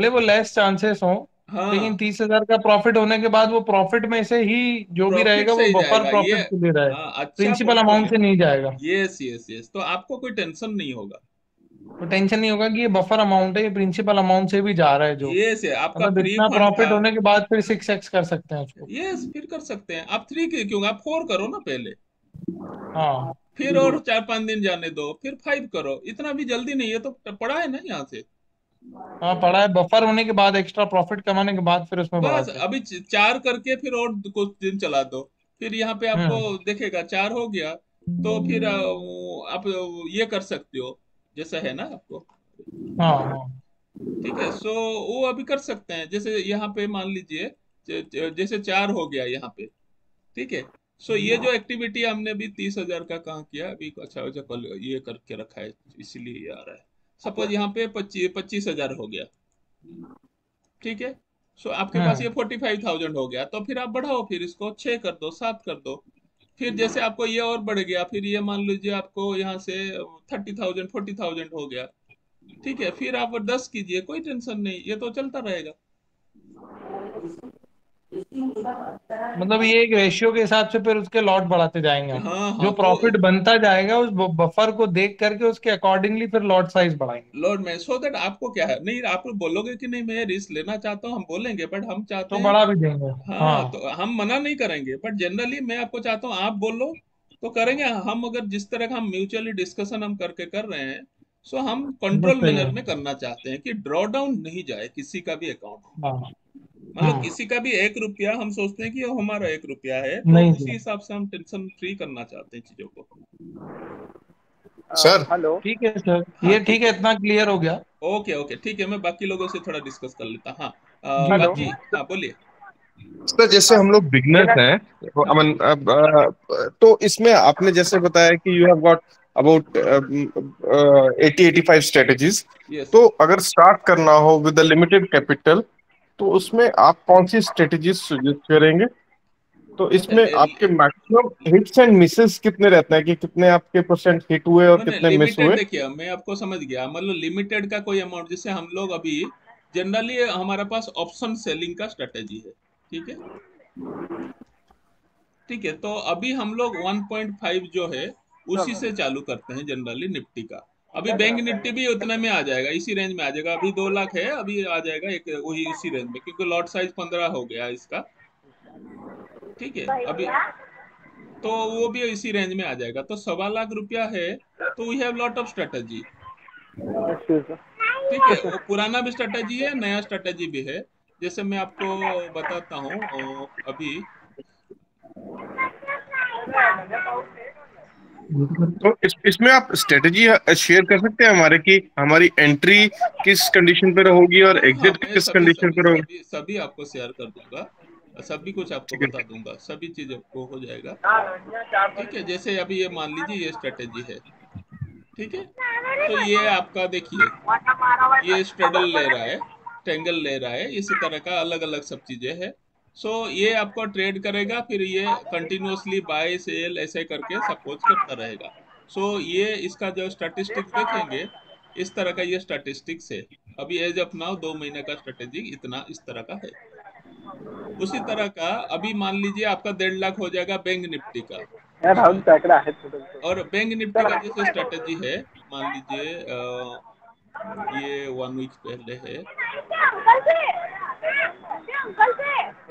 Speaker 2: वो लेस चांसेस हो, लेकिन
Speaker 1: हाँ,
Speaker 2: 30,000 का प्रॉफिट होने के बाद वो प्रॉफिट में से ही जो भी
Speaker 1: प्रॉफिट
Speaker 2: रहेगा
Speaker 1: से
Speaker 2: वो
Speaker 1: ही
Speaker 2: बफर
Speaker 1: जाएगा ये।
Speaker 2: प्रॉफिट के लिए रहेगा,
Speaker 1: हाँ, अच्छा
Speaker 2: प्रिंसिपल अमाउंट
Speaker 1: पोर्टफोलियो।
Speaker 2: से नहीं जाएगा।
Speaker 1: यस यस यस, तो आपको कोई टेंशन नहीं होगा।
Speaker 2: तो टेंशन नहीं होगा कि ये बफर अमाउंट है, ये प्रिंसिपल अमाउंट से भी जा रहा है जो,
Speaker 1: ये से आपका
Speaker 2: मतलब
Speaker 1: फ्री
Speaker 2: इतना
Speaker 1: फंड था।
Speaker 2: प्रॉफिट होने के बाद फिर 6x कर सकते हैं उसको।
Speaker 1: यस, फिर कर सकते हैं आप। 3 के क्यों, आप 4 करो ना पहले,
Speaker 2: हाँ
Speaker 1: फिर और 4-5 दिन जाने दो, फिर 5 करो। इतना भी जल्दी नहीं है, तो पड़ा है ना यहाँ से।
Speaker 2: हाँ, पड़ा है, बफर होने के बाद एक्स्ट्रा प्रॉफिट कमाने के बाद फिर उसमें
Speaker 1: बस
Speaker 2: बढ़ाते हैं।
Speaker 1: अभी 4 करके फिर और कुछ दिन चला दो, फिर यहाँ पे आपको
Speaker 2: हम्म।
Speaker 1: देखेगा 4 हो गया, तो फिर आप ये कर सकते हो, जैसा है ना आपको।
Speaker 2: हाँ हाँ।
Speaker 1: ठीक है, सो वो अभी कर सकते हैं। जैसे यहाँ पे मान लीजिए जैसे 4 हो गया यहाँ पे, ठीक है। सो ये जो एक्टिविटी हमने अभी 30,000 का कहाँ किया अभी, अच्छा अच्छा कल ये करके रखा है, इसीलिए ये आ रहा है। सपोज यहाँ पे 25,000 हो गया, ठीक है। सो आपके पास ये
Speaker 2: हम्म।
Speaker 1: 45,000 हो गया, तो फिर आप बढ़ाओ, फिर इसको 6 कर दो, 7 कर दो। फिर जैसे आपको ये और बढ़ गया, फिर ये मान लीजिए आपको यहाँ से 30,000 40,000 हो गया, ठीक है। फिर आप 10 कीजिए, कोई टेंशन नहीं, ये तो चलता रहेगा।
Speaker 2: मतलब ये एक रेशियो के हिसाब से फिर उसके लॉट बढ़ाते जाएंगे हम,
Speaker 1: हाँ
Speaker 2: जो
Speaker 1: हाँ, तो
Speaker 2: प्रॉफिट बनता जाएगा उस बफर को देख करके उसके अकॉर्डिंगली फिर लॉट साइज बढ़ाएंगे।
Speaker 1: लॉर्ड में सो दैट आपको क्या है, नहीं आप बोलोगे कि नहीं मैं रिस्क लेना चाहता हूँ, हम बोलेंगे, बट हम चाहते
Speaker 2: तो
Speaker 1: हैं।
Speaker 2: बढ़ा भी देंगे।
Speaker 1: हाँ,
Speaker 2: हाँ
Speaker 1: तो हम मना नहीं करेंगे, बट जनरली मैं आपको चाहता हूँ आप बोलो तो करेंगे हम। अगर जिस तरह का हम म्यूचुअली डिस्कशन हम करके कर रहे हैं, सो हम
Speaker 2: वो
Speaker 1: कंट्रोल
Speaker 2: सही
Speaker 1: मैनर
Speaker 2: है।
Speaker 1: में करना चाहते हैं कि ड्रॉ डाउन नहीं जाए किसी का भी अकाउंट।
Speaker 2: हाँ।
Speaker 1: मतलब किसी का भी 1 रुपया हम सोचते हैं कि वो हमारा 1 रुपया है, तो
Speaker 2: नहीं
Speaker 1: उसी
Speaker 2: सर।
Speaker 1: हिसाब से हम टेंशन फ्री करना चाहते हैं चीजों को।
Speaker 5: Sir
Speaker 6: hello.
Speaker 2: ठीक है सर,
Speaker 1: हाँ
Speaker 2: ये ठीक
Speaker 1: ठीक
Speaker 2: है,
Speaker 1: है।
Speaker 2: इतना क्लियर हो गया।
Speaker 1: ओके ओके, ठीक है, मैं बाकी लोगों से थोड़ा डिस्कस कर लेता। हाँ,
Speaker 2: जी
Speaker 6: हेलो।
Speaker 1: बाकी हाँ बोलिए।
Speaker 5: सर जैसे
Speaker 6: हाँ,
Speaker 5: हम लोग बिगनर्स
Speaker 6: जेना
Speaker 5: हैं, तो
Speaker 1: हाँ,
Speaker 5: अमन तो इसमें आपने जैसे बताया कि you have got about 80-85 strategies.
Speaker 1: Yes.
Speaker 5: तो अगर स्टार्ट करना हो विद द लिमिटेड कैपिटल, तो उसमें आप कौन सी स्ट्रेटजीज सजेस्ट करेंगे? तो इसमें आपके मैक्सिमम हिट्स एंड मिसेस कितने रहते हैं, कि कितने आपके परसेंट हिट हुए और
Speaker 1: मैंने
Speaker 5: कितने मिस
Speaker 1: लिमिटेड,
Speaker 5: हुए?
Speaker 1: देखिए मैं आपको समझ गया, मतलब लिमिटेड का कोई अमाउंट, जैसे हम लोग अभी जनरली हमारे पास ऑप्शन सेलिंग का स्ट्रेटेजी है, ठीक है। ठीक है, तो अभी हम लोग 1.5 जो है उसी से चालू करते हैं जनरली निफ्टी का। अभी बैंक निफ्टी भी उतने में आ जाएगा, इसी रेंज में आ जाएगा। अभी 2 लाख है, अभी आ जाएगा एक वही उसी रेंज में, क्योंकि लॉट साइज 15 हो गया है इसका, ठीक है। अभी तो वो भी इसी रेंज में आ जाएगा, तो 1.25 लाख है। तो we have lot of strategy, ठीक है। वो पुराना भी स्ट्रेटेजी है, नया स्ट्रेटेजी भी है। जैसे मैं आपको बताता हूँ अभी।
Speaker 5: तो इसमें आप स्ट्रेटजी शेयर कर सकते हैं हमारे, की हमारी एंट्री किस कंडीशन पे होगी और
Speaker 1: हाँ हाँ,
Speaker 5: एग्जिट
Speaker 1: मैं
Speaker 5: किस
Speaker 1: सभी
Speaker 5: कंडीशन
Speaker 1: सभी
Speaker 5: पे होगी?
Speaker 1: सभी सभी आपको शेयर कर दूंगा, सभी कुछ आपको
Speaker 5: ठीक है।
Speaker 1: बता दूंगा, सभी चीज आपको हो जाएगा। ठीक है, जैसे अभी ये मान लीजिए ये स्ट्रेटेजी है, ठीक है। तो ये आपका देखिए, ये स्ट्रडल ले रहा है, ट्रेंगल ले रहा है, इसी तरह का अलग अलग सब चीजें हैं। सो ये आपको ट्रेड करेगा, फिर ये कंटिन्यूअसली बाय सेल ऐसे करके सपोज करता रहेगा। सो ये इसका जो स्टैटिस्टिक्स देखेंगे, इस तरह का ये स्टैटिस्टिक्स है। अभी एज ऑफ नाउ 2 महीने का स्ट्रेटेजी इतना इस तरह का है। उसी तरह का अभी मान लीजिए आपका 1.5 लाख हो जाएगा बैंक निफ्टी का,
Speaker 6: यार
Speaker 1: ठीक
Speaker 6: हम
Speaker 1: है।
Speaker 6: तकड़ा है तो
Speaker 1: और बैंक निफ्टी का जैसे स्ट्रेटेजी है, मान लीजिए ये 1 वीक पहले है।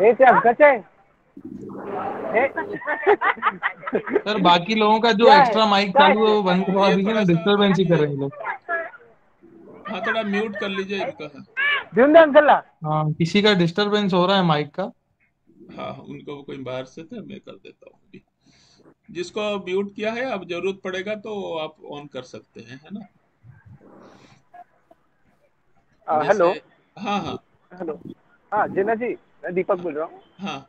Speaker 6: ए से अंकल से ए
Speaker 2: सर बाकी लोगों का जो
Speaker 6: क्या है
Speaker 2: एक्स्ट्रा माइक
Speaker 6: क्या
Speaker 2: चालू है
Speaker 6: है
Speaker 2: वो बंद करवा
Speaker 1: ये
Speaker 2: दीजिए
Speaker 1: थोड़ा
Speaker 2: ना,
Speaker 1: सा मान
Speaker 2: डिस्टरबेंस ही
Speaker 1: लीजिए,
Speaker 2: करेंगे लोग।
Speaker 1: हाँ थोड़ा म्यूट कर लीजिए इनका।
Speaker 6: जिंदा अंकल ला
Speaker 2: हाँ, किसी का डिस्टरबेंस हो रहा है माइक का।
Speaker 1: हाँ, उनको कोई बाहर से थे, मैं कर देता हूँ अभी। जिसको म्यूट किया है, अब जरूरत पड़ेगा तो आप ऑन कर सकते हैं, है ना।
Speaker 6: हेलो
Speaker 1: जैसे हाँ हाँ
Speaker 6: हेलो। हाँ जेना जी, मैं दीपक बोल रहा हूँ।
Speaker 1: हाँ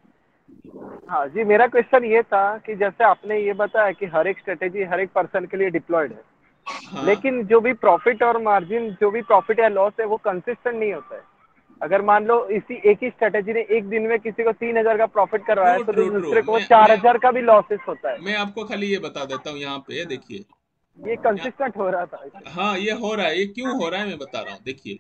Speaker 6: हाँ जी, मेरा क्वेश्चन ये था कि जैसे आपने ये बताया कि हर एक स्ट्रेटेजी हर एक पर्सन के लिए डिप्लॉयड है,
Speaker 1: हाँ
Speaker 6: लेकिन जो भी प्रॉफिट और मार्जिन, जो भी प्रॉफिट या लॉस है वो कंसिस्टेंट नहीं होता है। अगर मान लो इसी एक ही स्ट्रेटेजी ने एक दिन में किसी को 3,000 का प्रॉफिट करवाया
Speaker 1: ट्रू
Speaker 6: है, तो
Speaker 1: ट्रू ट्रू
Speaker 6: दूसरे को
Speaker 1: मैं
Speaker 6: 4,000 का भी लॉसेस होता है।
Speaker 1: मैं आपको खाली ये बता देता हूँ यहाँ पे देखिए।
Speaker 6: ये
Speaker 1: यहाँ
Speaker 6: कंसिस्टेंट हो रहा था।
Speaker 1: हाँ ये हो रहा है, ये क्यों हो रहा है मैं बता रहा हूँ देखिए।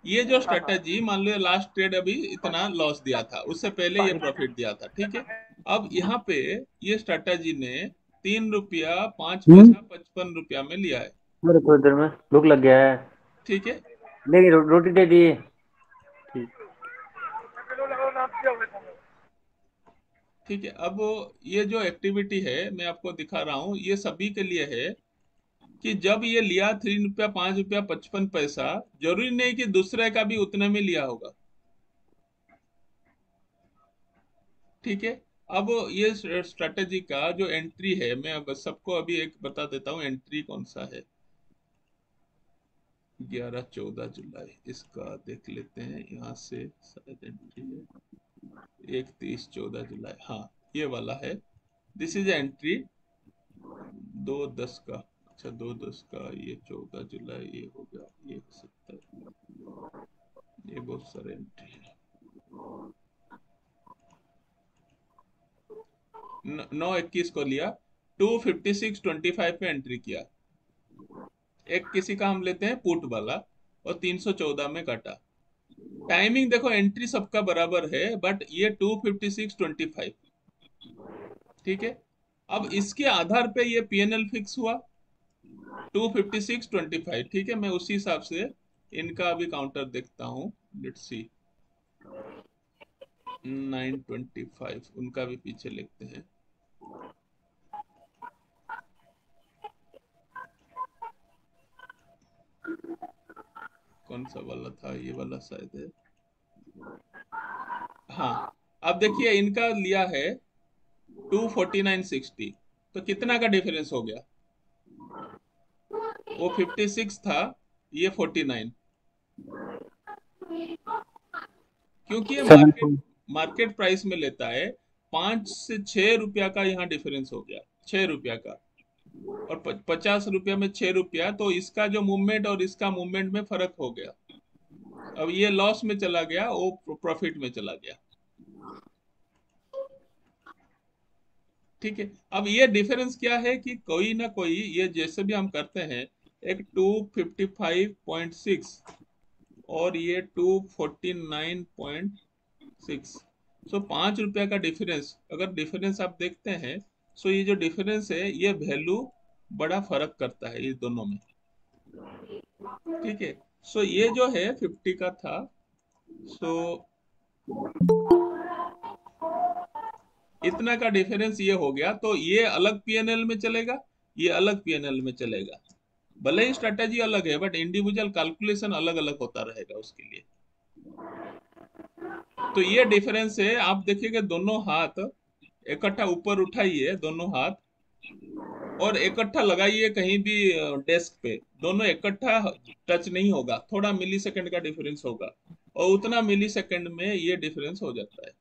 Speaker 1: ये जो
Speaker 6: हाँ हाँ।
Speaker 1: स्ट्रेटेजी मान लो लास्ट ट्रेड अभी इतना लॉस दिया था, उससे पहले ये प्रॉफिट दिया था, ठीक है। अब यहाँ पे ये स्ट्रेटेजी ने 3 रुपया 5 पैसा 55 रुपया में लिया है,
Speaker 7: मेरे को इधर में भूख लग गया है।
Speaker 1: ठीक है।
Speaker 7: नहीं, रोटी दे दी। ठीक।
Speaker 1: ठीक है, अब ये जो एक्टिविटी है मैं आपको दिखा रहा हूँ, ये सभी के लिए है कि जब ये लिया 3 रुपया 5 रुपया 55 पैसा, जरूरी नहीं कि दूसरे का भी उतने में लिया होगा, ठीक है। अब ये स्ट्रेटेजी का जो एंट्री है, मैं अब सबको अभी एक बता देता हूँ एंट्री कौन सा है। 11-14 जुलाई इसका देख लेते हैं, यहाँ से शायद एंट्री है 1-30-14 जुलाई, हाँ ये वाला है। दिस इज एंट्री 2-10 का, अच्छा 2-10 का, ये 14 जुलाई, ये हो गया, ये 70, ये बहुत सारे एंट्री है। 9-21 को लिया, 256.25 पे एंट्री किया। एक किसी का हम लेते हैं पुट वाला, और 314 में काटा। टाइमिंग देखो एंट्री सबका बराबर है, बट ये 256.25, ठीक है। अब इसके आधार पे ये पीएनएल फिक्स हुआ 256.25, ठीक है। मैं उसी हिसाब से इनका अभी काउंटर देखता हूँ, लेट्स सी 925 उनका भी पीछे लिखते हैं। कौन सा वाला था, ये वाला शायद है, हाँ। अब देखिए इनका लिया है 249.60, तो कितना का डिफरेंस हो गया, वो 56 था, ये 49, क्योंकि ये मार्केट प्राइस में लेता है। 5 से 6 रुपया का यहाँ डिफरेंस हो गया, 6 रुपया का, और 50 रुपया में 6 रुपया, तो इसका जो मूवमेंट और इसका मूवमेंट में फर्क हो गया। अब ये लॉस में चला गया, वो प्रॉफिट में चला गया, ठीक है। अब ये डिफरेंस क्या है कि कोई ना कोई, ये जैसे भी हम करते हैं, एक 255.6 और ये 249.6, सो 5 रुपया का डिफरेंस, अगर डिफरेंस आप देखते हैं, सो ये जो डिफरेंस है ये वैल्यू बड़ा फर्क करता है इस दोनों में, ठीक है। सो ये जो है 50 का था, सो इतना का डिफरेंस ये हो गया, तो ये अलग पीएनएल में चलेगा, ये अलग पीएनएल में चलेगा। भले ही स्ट्रेटेजी अलग है, बट इंडिविजुअल कैलकुलेशन अलग अलग होता रहेगा उसके लिए। तो ये डिफरेंस है, आप देखिएगा दोनों हाथ इकट्ठा ऊपर उठाइए, दोनों हाथ, और इकट्ठा लगाइए कहीं भी डेस्क पे, दोनों इकट्ठा टच नहीं होगा, थोड़ा मिली सेकेंड का डिफरेंस होगा, और उतना मिली सेकेंड में ये डिफरेंस हो जाता है।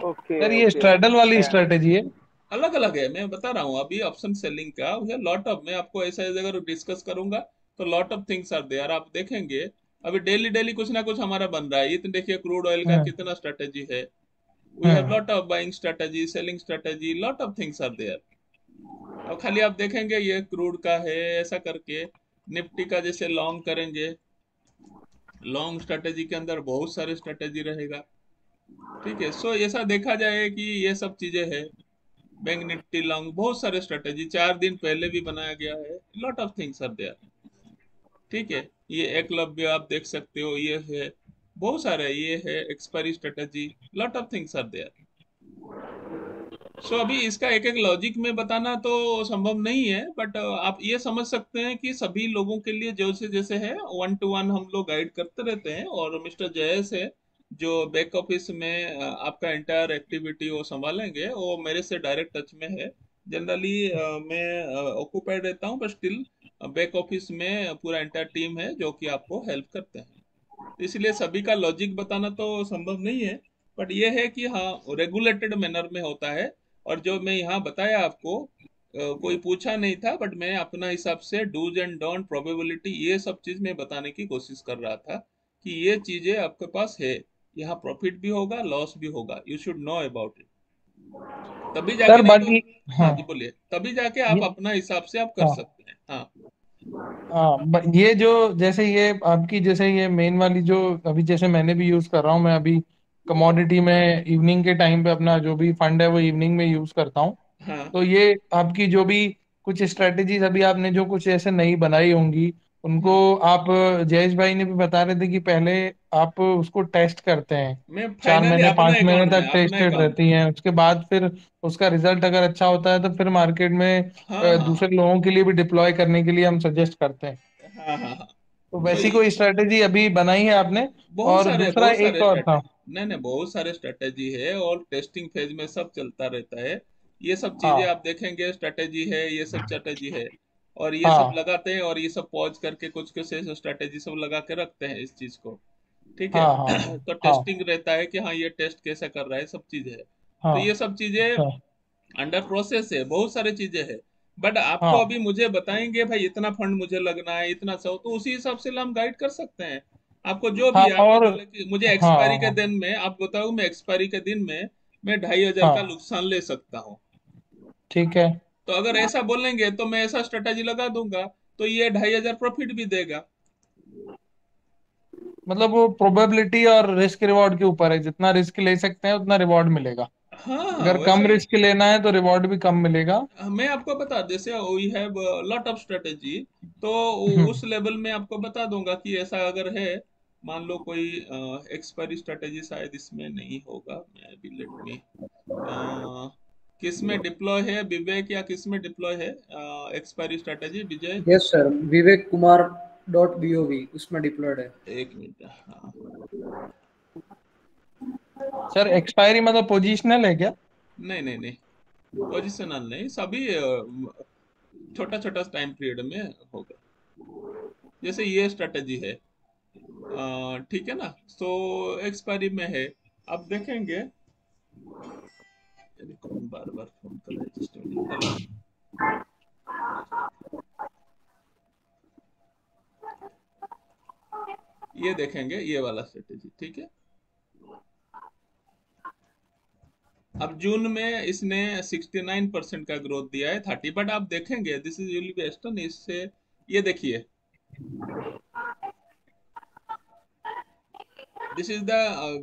Speaker 6: ओके
Speaker 2: सर ये स्ट्रैडल वाली स्ट्रेटेजी है?
Speaker 1: अलग अलग है, मैं बता रहा हूँ अभी ऑप्शन सेलिंग का लॉट ऑफ, मैं आपको ऐसा अगर डिस्कस करूंगा तो lot of things are there, आप देखेंगे अभी डेली डेली कुछ ना कुछ हमारा बन रहा है। ये तो देखिए क्रूड ऑयल का कितना स्ट्रेटेजी है, we have lot of buying strategy, selling strategy, lot of things are there. अब खाली आप देखेंगे ये क्रूड का है, ऐसा करके निफ्टी का जैसे लॉन्ग करेंगे, लॉन्ग स्ट्रेटेजी के अंदर बहुत सारे स्ट्रेटेजी रहेगा, ठीक है। सो ऐसा देखा जाए कि ये सब चीजें है, बैंक निफ्टी लॉन्ग बहुत सारे स्ट्रेटेजी 4 दिन पहले भी बनाया गया है, lot of things are there, ठीक है। ये एकलव्य आप देख सकते हो, ये है बहुत सारे, ये है expiry strategy, lot of things are there. So अभी इसका एक एक लॉजिक में बताना तो संभव नहीं है, बट आप ये समझ सकते हैं कि सभी लोगों के लिए जैसे जैसे है 1-to-1 हम लोग गाइड करते रहते हैं, और मिस्टर जयेश है जो बैक ऑफिस में आपका एंटायर एक्टिविटी वो संभालेंगे, वो मेरे से डायरेक्ट टच में है। जनरली मैं ऑक्यूपाइड रहता हूँ, बट स्टिल बैक ऑफिस में पूरा एंटायर टीम है जो कि आपको हेल्प करते हैं। इसलिए सभी का लॉजिक बताना तो संभव नहीं है, बट ये है कि हाँ रेगुलेटेड मैनर में होता है। और जो मैं यहाँ बताया आपको, कोई पूछा नहीं था, बट मैं अपना हिसाब से डूज एंड डोंट, प्रोबेबिलिटी, ये सब चीज मैं बताने की कोशिश कर रहा था कि ये चीजें आपके पास है, यहाँ प्रॉफिट भी होगा, लॉस भी होगा, you should know about it. तभी जाके,
Speaker 2: सर
Speaker 1: नहीं तो
Speaker 2: बाकी
Speaker 1: हाँ
Speaker 2: हाँ
Speaker 1: जी बोलिए, तभी जाके आप
Speaker 2: ये
Speaker 1: अपना हिसाब से आप कर
Speaker 2: हाँ
Speaker 1: सकते हैं। हाँ
Speaker 2: हाँ ये जो जैसे ये आपकी जैसे ये मेन वाली जो अभी जैसे मैंने भी यूज कर रहा हूँ, मैं अभी कमोडिटी में इवनिंग के टाइम पे अपना जो भी फंड है वो इवनिंग में यूज करता हूँ।
Speaker 1: हाँ
Speaker 2: तो ये आपकी जो भी कुछ स्ट्रेटेजीज अभी आपने जो कुछ ऐसे नई बनाई होंगी उनको
Speaker 1: हम्म।
Speaker 2: आप, जयेश भाई ने भी बता रहे थे कि पहले आप उसको टेस्ट करते हैं,
Speaker 1: मैं
Speaker 2: 4
Speaker 1: फाइनली
Speaker 2: महीने
Speaker 1: अपना
Speaker 2: 5 महीने
Speaker 1: अकाउंट में,
Speaker 2: तक
Speaker 1: अपना
Speaker 2: टेस्टेड
Speaker 1: अकाउंट,
Speaker 2: रहती हैं, उसके बाद फिर उसका रिजल्ट अगर अच्छा होता है तो फिर मार्केट में
Speaker 1: हाँ हाँ
Speaker 2: दूसरे लोगों के लिए भी डिप्लॉय करने के लिए हम सजेस्ट करते हैं।
Speaker 1: हाँ हाँ हाँ।
Speaker 2: तो
Speaker 1: तो
Speaker 2: वैसी कोई स्ट्रेटेजी अभी बनाई है आपने? और दूसरा
Speaker 1: बहुत
Speaker 2: एक
Speaker 1: सारे
Speaker 2: और था।
Speaker 1: स्ट्रेटेजी, नहीं नहीं, बहुत सारे स्ट्रेटेजी है, और टेस्टिंग फेज में सब चलता रहता है। ये सब चीजें
Speaker 2: हाँ
Speaker 1: आप देखेंगे, स्ट्रेटेजी है, ये सब स्ट्रेटेजी है, और ये सब
Speaker 2: हाँ
Speaker 1: लगाते हैं, और ये सब पॉज करके कुछ कुछ स्ट्रेटेजी सब लगा के रखते हैं इस चीज को। ठीक है।
Speaker 2: हाँ हाँ
Speaker 1: तो
Speaker 2: हाँ
Speaker 1: टेस्टिंग रहता है कि हाँ ये टेस्ट कैसे कर रहा है, सब चीज है। तो
Speaker 2: हाँ
Speaker 1: ये सब चीजें
Speaker 2: हाँ
Speaker 1: अंडर प्रोसेस है, बहुत सारी चीजें हैं। बट आपको
Speaker 2: हाँ
Speaker 1: अभी मुझे बताएंगे भाई इतना फंड मुझे लगना है, इतना सौ, तो उसी हिसाब से हम गाइड कर सकते हैं आपको। जो
Speaker 2: हाँ
Speaker 1: भी आपको
Speaker 2: और
Speaker 1: बोले कि मुझे
Speaker 2: हाँ
Speaker 1: एक्सपायरी के
Speaker 2: हाँ
Speaker 1: दिन में, आप बताओ, मैं एक्सपायरी के दिन में मैं 2,500 का
Speaker 2: हाँ
Speaker 1: नुकसान ले सकता हूँ।
Speaker 2: ठीक है।
Speaker 1: तो अगर ऐसा बोलेंगे तो मैं ऐसा स्ट्रेटेजी लगा दूंगा, तो ये 2,500 प्रॉफिट भी देगा।
Speaker 2: मतलब वो प्रोबेबिलिटी और रिस्क रिवॉर्ड के ऊपर है, जितना रिस्क ले सकते हैं उतना रिवॉर्ड मिलेगा।
Speaker 1: हाँ हाँ
Speaker 2: अगर
Speaker 1: वैसा
Speaker 2: कम
Speaker 1: ही।
Speaker 2: रिस्क लेना है तो रिवॉर्ड भी कम मिलेगा।
Speaker 1: मैं आपको बता, जैसे we have lot of strategy, तो
Speaker 2: हम्म,
Speaker 1: उस लेवल में आपको बता दूंगा कि ऐसा अगर है, मान लो कोई एक्सपायरी स्ट्रेटेजी शायद इसमें नहीं होगा, मैं अभी लेट मी, किस में डिप्लॉय है विवेक, या किस में डिप्लॉय है एक्सपायरी स्ट्रेटेजी विजय?
Speaker 3: Yes sir, Vivek Kumar .gov उसमें डिप्लॉयड है।
Speaker 1: एक मिनट, हाँ।
Speaker 2: सर एक्सपायरी मतलब पोजिशनल है क्या?
Speaker 1: नहीं नहीं नहीं, पोजिशनल नहीं, सभी छोटा छोटा टाइम पीरियड में होगा। जैसे ये स्ट्रेटेजी है, ठीक है ना, तो एक्सपायरी में है, आप देखेंगे। अरे कौन बार बार फोन कर रहा है, जस्ट मिनट, हेलो। ये देखेंगे, ये वाला स्ट्रेटेजी, ठीक है। अब जून में इसने 69% का ग्रोथ दिया है, 30, बट आप देखेंगे दिस इज रियली बेस्ट, इससे ये देखिए, this is the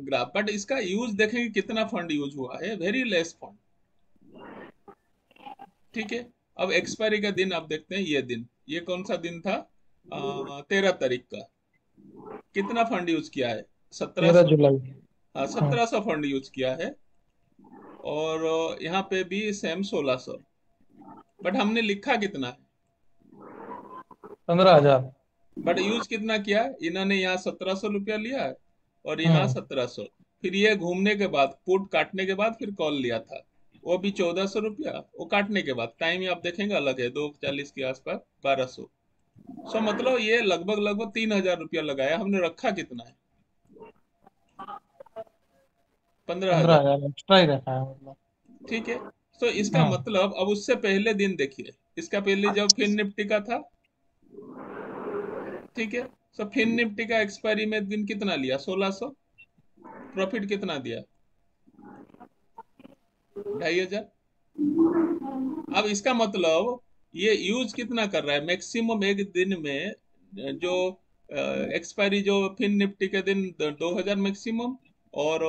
Speaker 1: graph, but इसका यूज देखेंगे कितना फंड यूज हुआ है, वेरी लेस फंड। ठीक है। अब एक्सपायरी का दिन आप देखते हैं, ये दिन, ये कौन सा दिन था, 13 तारीख का। कितना फंड यूज किया है?
Speaker 2: 13
Speaker 1: 1700।
Speaker 2: जुलाई
Speaker 1: हाँ,
Speaker 2: हाँ
Speaker 1: 1700 फंड यूज किया है, और यहाँ पे भी सेम 1600, बट हमने लिखा कितना है,
Speaker 2: 15,000।
Speaker 1: बट यूज कितना किया है? इन्होंने यहाँ 1700 रुपया लिया है, और यहाँ
Speaker 2: हम्म
Speaker 1: 1700, फिर ये घूमने के बाद, पुट काटने के बाद फिर कॉल लिया था, वो भी 1400 रुपया, वो काटने के बाद टाइम ही आप देखेंगे अलग है, 2:40 के आसपास 1200। सो मतलब ये लगभग लगभग 3,000 रुपया लगाया, हमने रखा कितना है? 15,000।
Speaker 2: 15,000 एक्स्ट्रा ही रखा है मतलब।
Speaker 1: ठीक है। तो इसका
Speaker 2: हाँ
Speaker 1: मतलब अब उससे पहले दिन देखिए, इसका पहले जब फिन निफ्टी का था, ठीक है, तो फिन निफ्टी का एक्सपायरी में दिन कितना लिया? 1600, प्रॉफिट कितना दिया? 2,500। अब इसका मतलब ये यूज कितना कर रहा है? मैक्सिमम एक दिन में जो एक्सपायरी, जो फिन निफ्टी के दिन 2,000 मैक्सिमम, और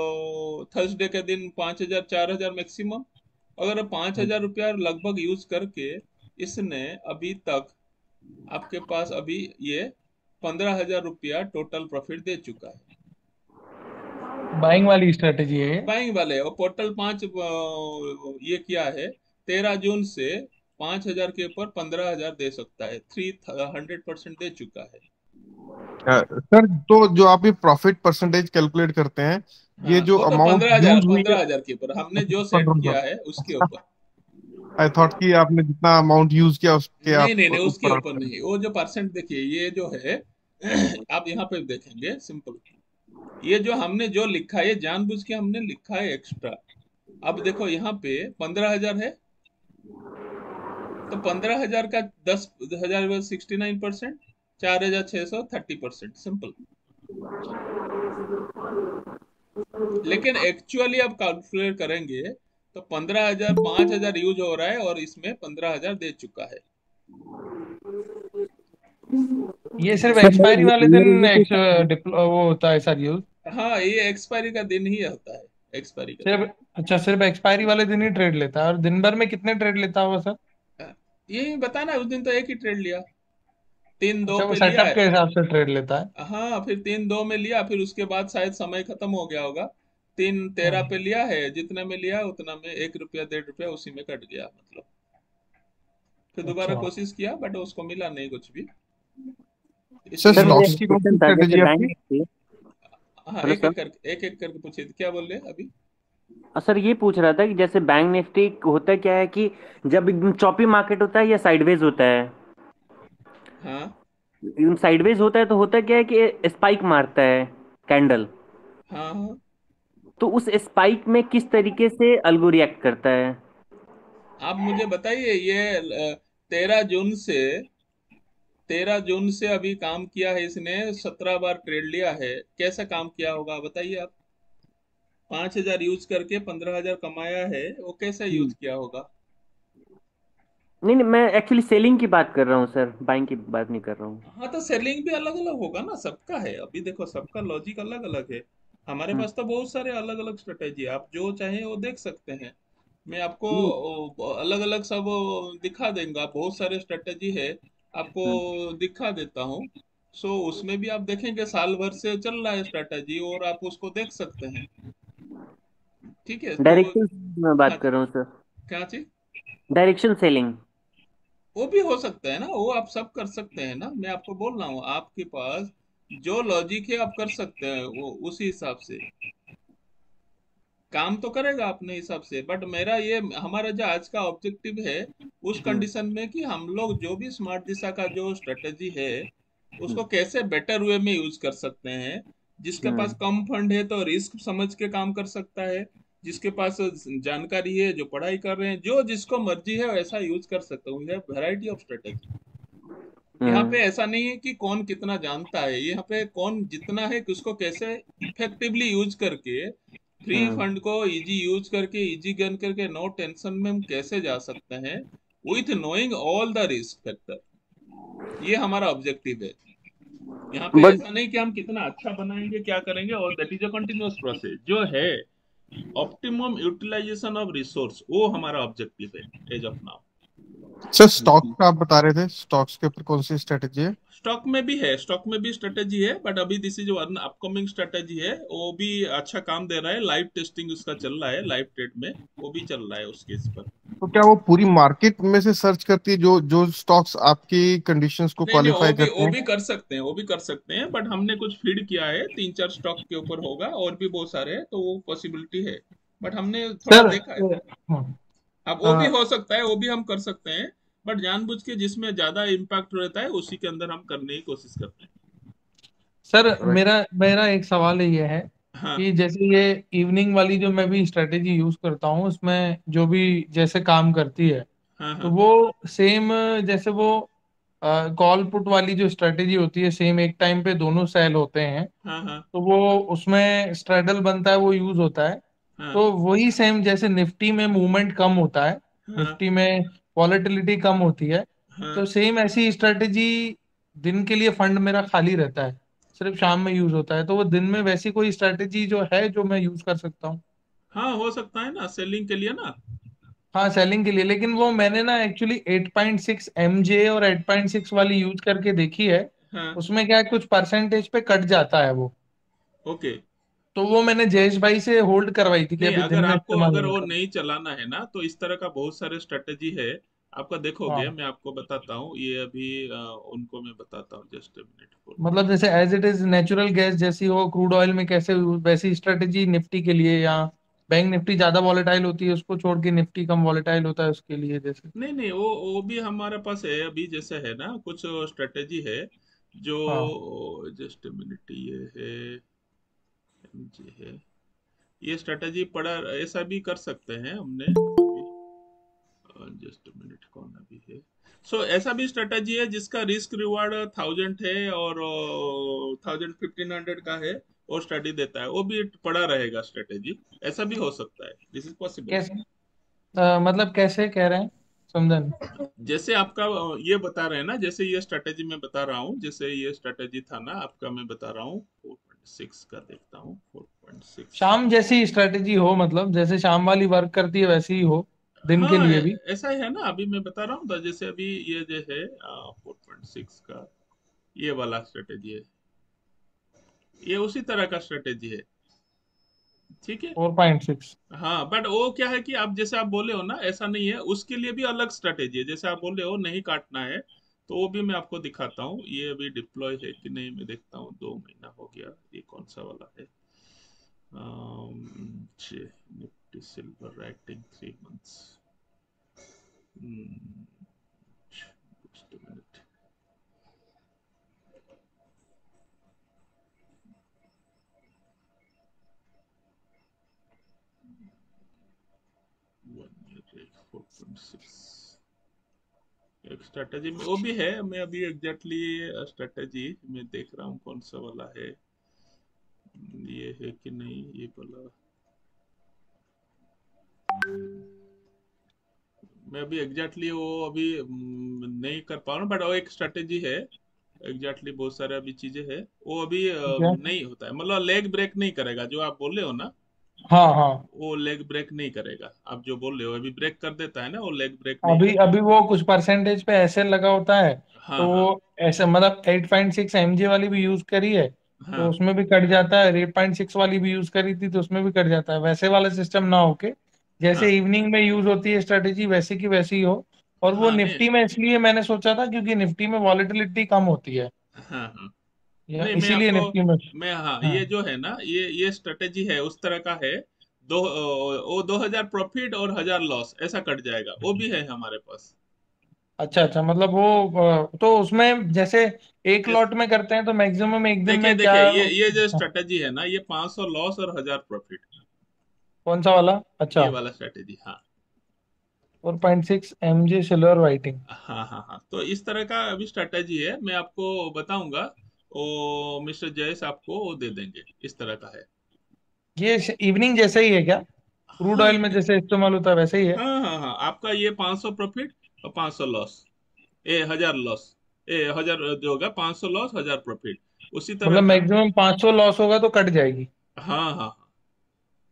Speaker 1: थर्सडे के दिन 5,000 4,000 मैक्सिमम। अगर 5,000 रुपया लगभग यूज करके इसने अभी तक आपके पास अभी ये 15,000 रुपया टोटल प्रॉफिट दे चुका है,
Speaker 2: बाइंग वाली स्ट्रेटेजी है ये।
Speaker 1: बाइंग वाले। और पोर्टल 5 ये किया है, 13 जून से 5,000 के ऊपर 15,000 दे सकता है, 300% दे चुका है।
Speaker 5: सर तो जो आप ये प्रॉफिट परसेंटेज कैलकुलेट करते हैं, ये
Speaker 1: हाँ,
Speaker 5: जो
Speaker 1: वो तो
Speaker 5: अमाउंट
Speaker 1: 15,000,
Speaker 5: यूज हुई है,
Speaker 1: 15,000 के ऊपर हमने जो सेट किया है उसके ऊपर।
Speaker 5: आई थॉट कि आपने जितना अमाउंट यूज किया उसके
Speaker 1: नहीं
Speaker 5: आप
Speaker 1: नहीं नहीं, उसके
Speaker 5: ऊपर
Speaker 1: ऊपर नहीं, वो जो परसेंट देखिए, ये जो है आप यहाँ पे देखेंगे सिंपल, ये जो हमने जो लिखा है, ये जानबूझ के हमने लिखा है एक्स्ट्रा। अब देखो यहाँ पे 15,000 है, तो 15,000 का 10,000 69%, 4,600 30%, सिंपल। लेकिन एक्चुअली आप कैलकुलेट करेंगे तो 15,000 5,000 यूज हो रहा है और इसमें 15,000 दे चुका है।
Speaker 2: ये सिर्फ
Speaker 7: सर
Speaker 2: एक्सपायरी वाले
Speaker 7: मेरे
Speaker 2: दिन
Speaker 7: ये क्वेश्चन
Speaker 2: वो होता है सर यूज?
Speaker 1: हाँ, ये एक्सपायरी का दिन ही होता है, एक्सपायरी का दिन।
Speaker 2: सिर्फ, अच्छा, सिर्फ एक्सपायरी वाले दिन ही ट्रेड लेता है? और दिन भर में कितने ट्रेड लेता होगा सर?
Speaker 1: ये बताना, उस दिन तो एक ही ट्रेड लिया, 3-2
Speaker 2: अच्छा, वो
Speaker 1: पे लिया
Speaker 2: सेटअप
Speaker 1: है।
Speaker 2: के हिसाब से ट्रेड लेता है।
Speaker 1: हाँ, फिर 3-2 में लिया, फिर उसके बाद शायद समय खत्म हो गया होगा, 3-13
Speaker 2: हाँ।
Speaker 1: पे लिया है, जितने में लिया उतना में 1 रुपया 1.5 रुपया उसी में कट गया, मतलब। फिर दोबारा
Speaker 2: अच्छा
Speaker 1: कोशिश किया बट उसको मिला नहीं कुछ भी,
Speaker 5: सर
Speaker 7: सर
Speaker 1: इसलिए।
Speaker 7: मेरा
Speaker 5: स्टॉक्स
Speaker 7: एक
Speaker 5: की कौन सी
Speaker 7: क्वेश्चन था, जैसे
Speaker 5: स्ट्रेटेजी है
Speaker 7: बैंक
Speaker 5: आपकी?
Speaker 7: निफ्टी।
Speaker 1: हाँ,
Speaker 7: हेलो सर।
Speaker 1: एक एक करके पूछिए, क्या बोल रहे हैं अभी?
Speaker 7: सर ये पूछ रहा था कि जैसे बैंक निफ्टी होता क्या है कि जब एकदम चॉपी मार्केट होता है या साइडवेज होता है?
Speaker 1: हाँ
Speaker 7: साइडवेज होता है तो होता क्या है कि स्पाइक मारता है कैंडल।
Speaker 1: हाँ हाँ।
Speaker 7: तो उस स्पाइक में किस तरीके से अल्गो रिएक्ट करता है?
Speaker 1: आप मुझे बताइए, ये 13 जून से 13 जून से अभी काम किया है इसने, 17 बार ट्रेड लिया है, कैसा काम किया होगा बताइए आप? 5,000 यूज करके 15,000 कमाया है, वो कैसे यूज
Speaker 7: हम्म।
Speaker 1: किया होगा?
Speaker 7: नहीं नहीं, मैं एक्चुअली सेलिंग की बात कर रहा हूँ सर, बाइंग की बात नहीं कर रहा हूँ।
Speaker 1: हाँ, तो सेलिंग भी अलग अलग होगा ना, सबका है। अभी देखो, सबका लॉजिक अलग अलग है। हमारे
Speaker 7: हम्म।
Speaker 1: पास तो बहुत सारे अलग अलग स्ट्रेटेजी है, आप जो चाहें वो देख सकते हैं। मैं आपको
Speaker 7: नहीं।
Speaker 1: अलग अलग सब दिखा देंगे, बहुत सारे स्ट्रेटेजी है, आपको
Speaker 7: हम्म।
Speaker 1: दिखा देता हूँ। सो उसमें भी आप देखेंगे साल भर से चल रहा है स्ट्रेटेजी, और आप उसको देख सकते हैं। ठीक है, तो
Speaker 7: डायरेक्शन में
Speaker 1: हाँ
Speaker 7: बात
Speaker 1: जी,
Speaker 7: कर रहा हूँ सर।
Speaker 1: क्या चीज?
Speaker 7: Direction selling.
Speaker 1: वो भी हो सकता है ना, वो आप सब कर सकते हैं ना, मैं आपको बोल रहा हूँ, आपके पास जो लॉजिक है आप कर सकते हैं, वो उसी हिसाब से काम तो करेगा अपने हिसाब से। बट मेरा ये, हमारा जो आज का ऑब्जेक्टिव है, उस
Speaker 7: हम्म।
Speaker 1: कंडीशन में कि हम लोग जो भी स्मार्ट दिशा का जो स्ट्रेटेजी है,
Speaker 7: हम्म।
Speaker 1: उसको कैसे बेटर वे में यूज कर सकते हैं। जिसके पास
Speaker 7: हम्म।
Speaker 1: कम फंड है तो रिस्क समझ के काम कर सकता है, जिसके पास जानकारी है, जो पढ़ाई कर रहे हैं, जो जिसको मर्जी है वैसा यूज कर सकते हैं। We have variety of strategy. यहाँ पे
Speaker 7: हम्म।
Speaker 1: ऐसा नहीं है कि कौन कितना जानता है, यहाँ पे कौन जितना है कि उसको कैसे इफेक्टिवली यूज करके, फ्री
Speaker 7: हम्म।
Speaker 1: फंड को इजी यूज करके, इजी गन करके, नो टेंशन में हम कैसे जा सकते हैं, with knowing all the risk factor. ये हमारा ऑब्जेक्टिव है। यहाँ पे
Speaker 7: बट
Speaker 1: ऐसा नहीं कि हम कितना अच्छा बनाएंगे, क्या करेंगे, और that is a continuous process जो है। ऑप्टिमम यूटिलाइजेशन ऑफ रिसोर्स, वो हमारा ऑब्जेक्टिव है as of now.
Speaker 5: Sir stock का आप बता रहे थे, स्टॉक्स के ऊपर कौन सी स्ट्रेटेजी है?
Speaker 1: स्टॉक में भी है, स्टॉक में भी स्ट्रेटेजी है, बट अभी this is one upcoming strategy है, वो भी अच्छा काम दे रहा है, लाइव टेस्टिंग उसका चल रहा है, लाइव ट्रेड में वो भी चल रहा है उस केस पर।
Speaker 5: तो क्या वो पूरी मार्केट में से सर्च करती है जो जो स्टॉक्स आपकी कंडीशंस को
Speaker 1: नहीं नहीं,
Speaker 5: क्वालिफाई करते
Speaker 1: वो
Speaker 5: हैं?
Speaker 1: भी कर सकते हैं, वो भी कर सकते हैं, बट हमने कुछ फीड किया है, 3-4 स्टॉक के ऊपर होगा, और भी बहुत सारे हैं, तो वो पॉसिबिलिटी है, बट हमने थोड़ा
Speaker 2: सर
Speaker 1: देखा है।
Speaker 2: हाँ,
Speaker 1: अब वो भी
Speaker 2: हाँ,
Speaker 1: हो सकता है, वो भी हम कर सकते हैं, बट जानबूझ के जिसमें ज्यादा इम्पैक्ट रहता है उसी के अंदर हम करने की कोशिश करते हैं।
Speaker 2: Sir
Speaker 5: right.
Speaker 2: मेरा मेरा एक सवाल ये है
Speaker 1: हाँ
Speaker 2: कि जैसे ये इवनिंग वाली जो मैं भी स्ट्रेटेजी यूज करता हूँ, उसमें जो भी जैसे काम करती है,
Speaker 1: हाँ
Speaker 2: तो
Speaker 1: हाँ
Speaker 2: वो सेम, जैसे वो कॉल पुट वाली जो स्ट्रेटेजी होती है, सेम एक टाइम पे दोनों सेल होते हैं,
Speaker 1: हाँ हाँ
Speaker 2: तो वो उसमें स्ट्रेडल बनता है, वो यूज होता है।
Speaker 1: हाँ
Speaker 2: तो वही सेम जैसे निफ्टी में मूवमेंट कम होता है,
Speaker 1: हाँ
Speaker 2: निफ्टी में वॉलेटिलिटी कम होती है,
Speaker 1: हाँ।
Speaker 2: तो सेम ऐसी स्ट्रेटेजी दिन के लिए फंड मेरा खाली रहता है, सिर्फ शाम में यूज होता है, तो वो दिन में वैसी कोई स्ट्रेटेजी जो है जो मैं यूज कर सकता हूँ?
Speaker 1: हाँ, हो सकता है ना, सेलिंग के लिए ना।
Speaker 2: हाँ, सेलिंग के लिए, लेकिन वो मैंने ना एक्चुअली 8.6 MJ और 8.6 वाली यूज करके देखी है।
Speaker 1: हाँ,
Speaker 2: उसमें क्या है, कुछ परसेंटेज पे कट जाता है वो,
Speaker 1: ओके।
Speaker 2: तो वो मैंने जयेश भाई से होल्ड करवाई थी कि
Speaker 1: नहीं,
Speaker 2: अभी दिन
Speaker 1: अगर
Speaker 2: में
Speaker 1: आपको
Speaker 2: इस्तेमाल
Speaker 1: अगर
Speaker 2: नहीं
Speaker 1: वो
Speaker 2: करना।
Speaker 1: नहीं चलाना है ना, तो इस तरह का बहुत सारे स्ट्रेटेजी है, आपका देखोगे,
Speaker 2: हाँ,
Speaker 1: मैं आपको बताता हूँ, ये अभी उनको मैं बताता हूँ, just a minute for me.
Speaker 2: मतलब जैसे as it is natural gas जैसी हो क्रूड ऑयल में, कैसे वैसी स्ट्रेटेजी निफ्टी के लिए, या बैंक निफ्टी ज्यादा वॉलेटाइल होती है उसको छोड़ के निफ्टी कम वॉलेटाइल होता है उसके लिए, जैसे?
Speaker 1: नहीं नहीं, वो भी हमारे पास है, अभी जैसे है ना कुछ स्ट्रेटेजी है जो,
Speaker 2: हाँ,
Speaker 1: जस्ट ए मिनट, ये है, जी है, ये स्ट्रेटेजी पड़ा, ऐसा भी कर सकते हैं हमने। जस्ट मिनट, कौन अभी है। सो ऐसा भी स्ट्रेटेजी है जिसका रिस्क रिवार्ड 1000 है और 1500 का है, और स्टडी देता है, वो भी पड़ा रहेगा स्ट्रेटेजी। ऐसा भी हो सकता है, दिस इज पॉसिबल।
Speaker 2: कैसे मतलब कैसे कह रहे हैं, समझा नहीं।
Speaker 1: जैसे आपका ये बता रहे हैं ना, जैसे ये स्ट्रेटेजी मैं बता रहा हूँ, जैसे ये स्ट्रेटेजी था ना आपका, मैं बता रहा हूँ 4.6 का देखता हूँ, 4.6।
Speaker 2: शाम जैसी स्ट्रेटेजी हो, मतलब जैसे शाम वाली वर्क करती है वैसी ही हो दिन के
Speaker 1: हाँ
Speaker 2: लिए भी।
Speaker 1: ऐसा ही है ना, अभी मैं बता रहा हूँ तो जैसे अभी ये जो है 4.6 का ये वाला स्ट्रेटेजी है, ये उसी तरह का स्ट्रेटेजी है, ठीक है।
Speaker 2: 4.6।
Speaker 1: हाँ बट वो क्या है कि आप जैसे आप बोले हो ना, ऐसा नहीं है, उसके लिए भी अलग स्ट्रेटेजी है। जैसे आप बोले हो नहीं काटना है, तो वो भी मैं आपको दिखाता हूँ। ये अभी डिप्लॉय है कि नहीं, मैं देखता हूँ, 2 महीना हो गया, ये कौन सा वाला है। Nifty silver writing 3 months। just a minute। One year 4.6 एक स्ट्रेटेजी में वो भी है। मैं अभी एग्जैक्टली स्ट्रेटेजी में देख रहा हूँ कौन सा वाला है, ये है कि नहीं ये वाला। मैं अभी एग्जैक्टली वो अभी नहीं कर पा रहा हूँ, बट वो एक स्ट्रेटेजी है एग्जैक्टली। बहुत सारे अभी चीजें है, वो अभी
Speaker 2: ठीक है।
Speaker 1: नहीं होता है, मतलब लेग ब्रेक नहीं करेगा, जो आप बोल रहे हो ना,
Speaker 2: हाँ हाँ।
Speaker 1: वो लेग ब्रेक नहीं करेगा। आप जो बोल रहे हो अभी ब्रेक कर देता है ना, वो लेग ब्रेक नहीं
Speaker 2: अभी
Speaker 1: करेगा।
Speaker 2: अभी वो कुछ परसेंटेज पे ऐसे लगा होता है,
Speaker 1: हाँ
Speaker 2: तो
Speaker 1: हाँ
Speaker 2: वो ऐसे मतलब 8.6 mg वाली भी यूज करी है तो
Speaker 1: हाँ
Speaker 2: उसमें भी कट जाता है, 8.6 वाली भी यूज करी थी तो उसमें भी कट जाता है। वैसे वाला सिस्टम ना होके जैसे
Speaker 1: हाँ
Speaker 2: इवनिंग में यूज होती है स्ट्रेटेजी वैसी की वैसी हो। और वो
Speaker 1: हाँ नहीं,
Speaker 2: निफ्टी में इसलिए मैंने सोचा था क्योंकि निफ्टी में वॉलेटिलिटी कम होती है,
Speaker 1: हाँ हाँ
Speaker 2: या
Speaker 1: नहीं, मैं
Speaker 2: इसीलिए
Speaker 1: आपको,
Speaker 2: निफ्टी में।
Speaker 1: मैं हाँ,
Speaker 2: हाँ।
Speaker 1: ये जो है ना, ये स्ट्रेटेजी है उस तरह का है। वो 2000 प्रॉफिट और 1000 लॉस ऐसा कट जाएगा, वो भी है हमारे पास।
Speaker 2: अच्छा अच्छा, मतलब वो तो उसमें जैसे एक
Speaker 1: जैसे
Speaker 2: लॉट में करते हैं तो मैक्सिमम एक दिन
Speaker 1: देखिए
Speaker 2: में क्या।
Speaker 1: देखिए, ये जो स्ट्रेटेजी है ना, ये 500 लॉस और 1000 प्रॉफिट,
Speaker 2: कौन सा वाला? अच्छा।
Speaker 1: ये वाला स्ट्रेटेजी। हाँ
Speaker 2: 4.6 mg सिल्वर वाइटिंग।
Speaker 1: हाँ हाँ हाँ, तो इस तरह का अभी स्ट्रेटेजी है, मैं आपको बताऊंगा। वो मिस्टर जयेश आपको वो दे देंगे, इस तरह का है।
Speaker 2: ये इवनिंग जैसे ही है क्या? क्रूड
Speaker 1: हाँ
Speaker 2: ऑयल में जैसे इस्तेमाल होता है वैसे ही है?
Speaker 1: हाँ हाँ हाँ, आपका ये 500 प्रॉफिट और 500 लॉस, 1000 लॉस, 1000 जो होगा, 500 लॉस 1000 प्रॉफिट, उसी तरह
Speaker 2: मतलब
Speaker 1: का।
Speaker 2: मैक्सिमम 500 लॉस होगा तो कट जाएगी।
Speaker 1: हाँ हाँ हाँ,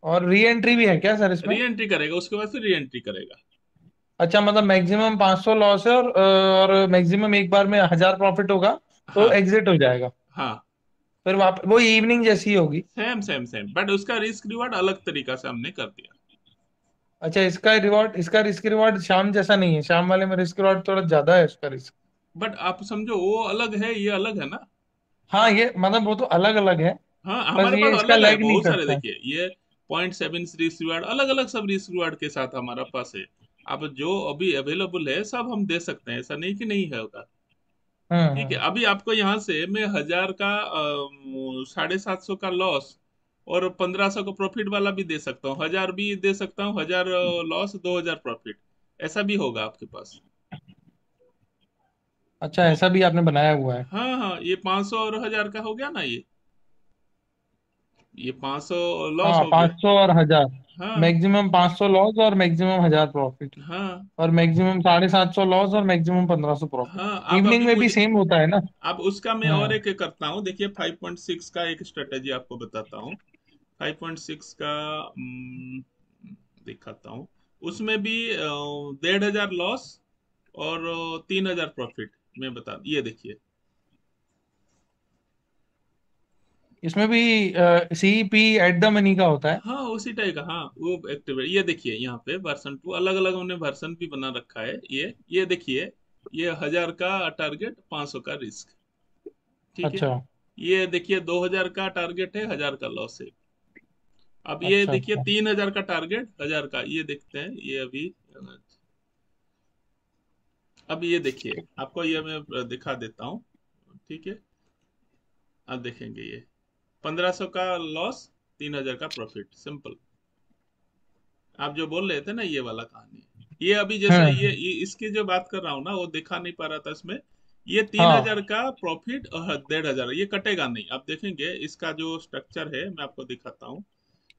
Speaker 2: और री एंट्री भी है क्या सर इसमें?
Speaker 1: री एंट्री करेगा, उसके बाद फिर री एंट्री करेगा।
Speaker 2: अच्छा, मतलब मैक्सिमम 500 लॉस है और मैक्सिमम एक बार में 1000 प्रॉफिट होगा तो
Speaker 1: हाँ
Speaker 2: एग्जिट हो जाएगा।
Speaker 1: हाँ,
Speaker 2: फिर वो इवनिंग जैसी ही होगी।
Speaker 1: सेम सेम सेम, बट उसका रिस्क रिवार्ड अलग तरीका से हमने कर दिया।
Speaker 2: अच्छा, इसका रिस्क रिवॉर्ड शाम जैसा नहीं है, शाम वाले में रिस्क रिवॉर्ड थोड़ा ज्यादा है इसका रिस्क।
Speaker 1: बट आप समझो, वो अलग है, ये अलग है ना।
Speaker 2: हाँ, ये मतलब वो तो अलग अलग है।
Speaker 1: हाँ
Speaker 2: बस
Speaker 1: हमारे
Speaker 2: ये
Speaker 1: पास
Speaker 2: इसका
Speaker 1: अलग है,
Speaker 2: लैग नहीं
Speaker 1: बहुत सारे।
Speaker 2: करता है।
Speaker 1: देखिए ये 0.7 रिस्क रिवार्ड, अलग अलग सब रिस्क रिवार्ड के साथ हमारा पास है। अब जो अभी अवेलेबल है सब हम दे सकते हैं, ऐसा नहीं कि नहीं है होगा। ठीक है,
Speaker 2: हम्म।
Speaker 1: अभी आपको यहाँ से मैं 1000 का 750 का लॉस और 1500 का प्रॉफिट वाला भी दे सकता हूँ, 1000 भी दे सकता हूँ, 1000 लॉस 2000 प्रॉफिट, ऐसा भी होगा आपके पास।
Speaker 2: अच्छा, ऐसा भी आपने बनाया हुआ है?
Speaker 1: हाँ हाँ, ये 500 और 1000 का हो गया ना, ये 500 लॉस
Speaker 2: हाँ,
Speaker 1: हो गया।
Speaker 2: 500 और 1000।
Speaker 1: हाँ
Speaker 2: मैक्सिमम 500 लॉस और मैक्सिमम 1000 प्रॉफिट।
Speaker 1: हाँ
Speaker 2: और मैक्सिमम 750 लॉस और मैक्सिमम 1500 प्रॉफिट।
Speaker 1: हाँ, आप
Speaker 2: इवनिंग
Speaker 1: अभी
Speaker 2: में भी
Speaker 1: मुझे,
Speaker 2: सेम होता है ना?
Speaker 1: अब उसका मैं और
Speaker 2: हाँ।
Speaker 1: एक करता हूँ। देखिए 5.6 का एक स्ट्रेटेजी आपको बताता हूँ। 5.6 का दिखाता हूँ। उसमें भी 1500 लॉस और 3000 प्रॉफिट, मैं बता, ये देखिए।
Speaker 2: इसमें भी CP एट द मनी का होता है?
Speaker 1: हाँ उसी टाइप का, हाँ वो एक्टिव है। ये देखिए यहाँ पे वर्सन 2, अलग अलग हमने वर्सन भी बना रखा है। ये देखिए, ये 1000 का टारगेट, 500 का रिस्क, ठीक है।
Speaker 2: अच्छा
Speaker 1: ये देखिए 2000 का टारगेट है, 1000 का लॉस है। अब ये
Speaker 2: अच्छा
Speaker 1: देखिए
Speaker 2: अच्छा।
Speaker 1: 3000 का टारगेट, 1000 का, ये देखते हैं ये अभी। अब ये देखिए, आपको ये मैं दिखा देता हूँ, ठीक है। अब देखेंगे ये 1500 का लॉस 3000 का प्रॉफिट, सिंपल। आप जो बोल रहे थे ना ये वाला कहानी है। ये अभी जैसे ये इसकी जो बात कर रहा हूँ ना, वो दिखा नहीं पा रहा था इसमें। ये 3000
Speaker 2: हाँ
Speaker 1: का प्रॉफिट और 1500, ये कटेगा नहीं। आप देखेंगे इसका जो स्ट्रक्चर है, मैं आपको दिखाता हूँ।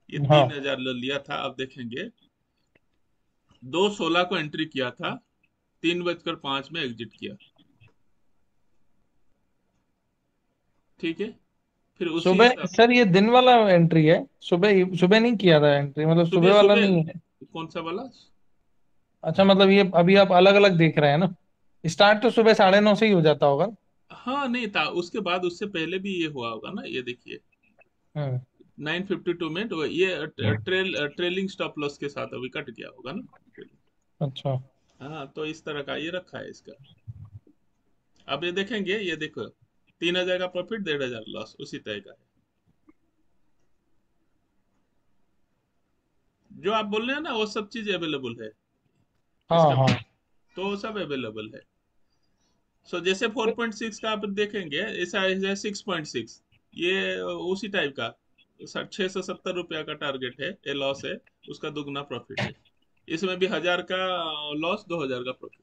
Speaker 1: ये
Speaker 2: हाँ
Speaker 1: 3000 लिया था, आप देखेंगे 2:16 को एंट्री किया था, 3:05 में एग्जिट किया, ठीक है। फिर उसी
Speaker 2: सुबह
Speaker 1: हिसाब,
Speaker 2: सर, ये दिन वाला एंट्री है, सुबह सुबह नहीं किया था एंट्री, मतलब
Speaker 1: सुबह
Speaker 2: सुबह वाला
Speaker 1: सुबह
Speaker 2: नहीं है।
Speaker 1: कौन सा वाला?
Speaker 2: अच्छा, मतलब ये अभी आप अलग अलग देख रहे हैं ना। स्टार्ट तो सुबह 9:30 से ही हो जाता होगा।
Speaker 1: हाँ नहीं था, उसके बाद उससे पहले भी ये हुआ होगा ना, ये देखिए
Speaker 2: हम्म
Speaker 1: 9:52 में तो ये ट्रेलिंग स्टॉप लॉस के साथ अभी कट गया होगा ना।
Speaker 2: अच्छा।
Speaker 1: हाँ, तो इस तरह का ये रखा है इसका। अब ये देखेंगे, ये देखो 3000 का प्रॉफिट, 1500 लॉस, उसी तरह का है जो आप बोल रहे हैं ना, वो सब चीज अवेलेबल है
Speaker 2: हाँ
Speaker 1: इसका,
Speaker 2: हाँ।
Speaker 1: तो सब अवेलेबल है। सो जैसे 4.6 का आप देखेंगे, ऐसा है 6.6, ये उसी टाइप का 670 रुपया का टारगेट है, ये लॉस है, उसका दुगना प्रॉफिट है। इसमें भी 1000 का लॉस, 2000 का प्रॉफिट,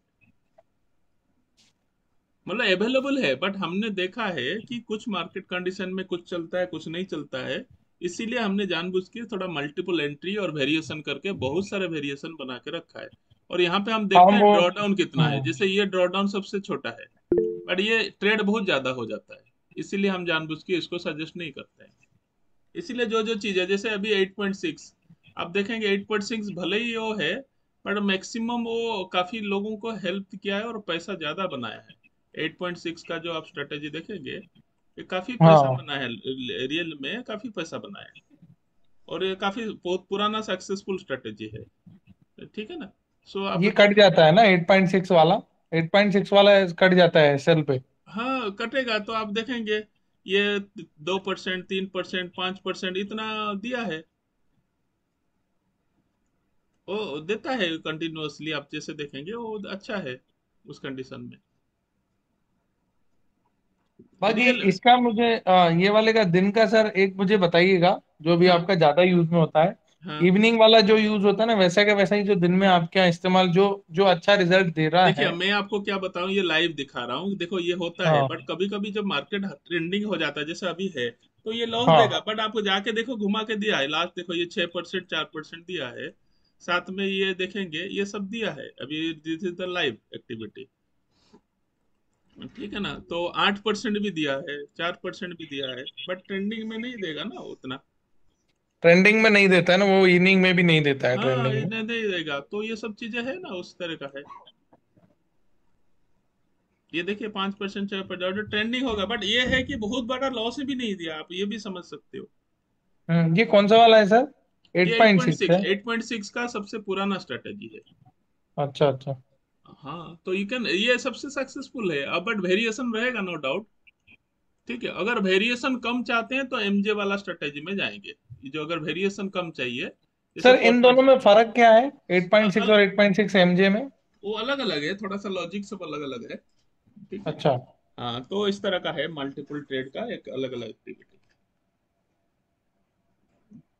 Speaker 1: मतलब अवेलेबल है। बट हमने देखा है कि कुछ मार्केट कंडीशन में कुछ चलता है, कुछ नहीं चलता है, इसीलिए हमने जानबूझ के थोड़ा मल्टीपल एंट्री और वेरिएशन करके बहुत सारे वेरिएशन बना के रखा है। और यहाँ पे हम
Speaker 2: हाँ
Speaker 1: देखते हैं
Speaker 2: वो
Speaker 1: ड्रॉडाउन कितना है,
Speaker 2: हम्म,
Speaker 1: जैसे ये ड्रॉडाउन सबसे छोटा है, बट ये ट्रेड बहुत ज्यादा हो जाता है, इसीलिए हम जानबूझ के इसको सजेस्ट नहीं करते हैं। इसीलिए जो जो चीज है, जैसे अभी 8.6 आप देखेंगे, 8.6 भले ही वो है, बट मैक्सिमम वो काफी लोगों को हेल्प किया है और पैसा ज्यादा बनाया है। 8.6 का जो आप स्ट्रेटेजी देखेंगे, ये काफी पैसा
Speaker 2: हाँ,
Speaker 1: बना है, रियल में काफी पैसा बनाया है। और ये काफी बहुत पुराना सक्सेसफुल स्ट्रेटेजी है, ठीक है ना। सो आप
Speaker 2: ये कट
Speaker 1: देखें,
Speaker 2: जाता है ना 8.6 वाला, 8.6 वाला कट जाता है सेल पे।
Speaker 1: हाँ कटेगा तो आप देखेंगे ये 2%, 3%, 5% इतना दिया है, वो देता है कंटिन्यूअसली। आप जैसे देखेंगे वो अच्छा है उस कंडीशन में,
Speaker 2: बाकी
Speaker 1: रियल।
Speaker 2: इसका मुझे ये वाले का दिन का सर एक मुझे बताइएगा, जो भी
Speaker 1: हाँ
Speaker 2: आपका ज्यादा यूज में होता है।
Speaker 1: हाँ,
Speaker 2: इवनिंग वाला जो यूज होता है ना, वैसा का वैसा ही जो दिन में आपके यहाँ इस्तेमाल जो जो अच्छा रिजल्ट दे रहा
Speaker 1: देखिए
Speaker 2: है।
Speaker 1: मैं आपको क्या बताऊं, ये लाइव दिखा रहा हूँ, देखो ये होता है। बट
Speaker 2: हाँ
Speaker 1: कभी कभी जब मार्केट ट्रेंडिंग हो जाता है, जैसे अभी है, तो ये लॉस देगा।
Speaker 2: हाँ।
Speaker 1: बट आपको जाके देखो, घुमा के दिया है लास्ट, देखो ये 6%, 4% दिया है, साथ में ये देखेंगे ये सब दिया है अभी। This is the live activity, ठीक है ना। तो 8% भी दिया है, 4% भी दिया है, बट ट्रेंडिंग में नहीं देगा ना उतना।
Speaker 2: ट्रेंडिंग में नहीं देता है ना वो, इवनिंग में भी नहीं देता है
Speaker 1: हाँ,
Speaker 2: ट्रेंडिंग में।
Speaker 1: इन्हें नहीं देगा, तो ये सब चीजें है ना उस तरह का है। ये देखिए 5%, 6% ट्रेंडिंग होगा, बट ये है कि बहुत बड़ा लॉस भी नहीं दिया, आप ये भी समझ सकते हो।
Speaker 2: ये कौन सा वाला है सर?
Speaker 1: ये
Speaker 2: 8.6
Speaker 1: 8.6,
Speaker 2: है?
Speaker 1: 8.6 का सबसे पुराना स्ट्रेटेजी है।
Speaker 2: अच्छा अच्छा।
Speaker 1: हाँ, तो यू कैन, ये सबसे सक्सेसफुल है अब, बट वेरिएशन रहेगा नो डाउट, ठीक है। अगर वेरिएशन कम चाहते हैं तो एमजे वाला स्ट्रेटेजी में जाएंगे, जो अगर वेरिएशन कम चाहिए, जैसे
Speaker 2: सर इन
Speaker 1: 4
Speaker 2: दोनों में फर्क क्या है, 8.6 और 8.6 एमजे में?
Speaker 1: वो अलग अलग है, थोड़ा सा लॉजिक सब अलग अलग है, ठीक है।
Speaker 2: अच्छा।
Speaker 1: हाँ, तो इस तरह का है मल्टीपल ट्रेड का एक अलग अलग एक्टिविटी।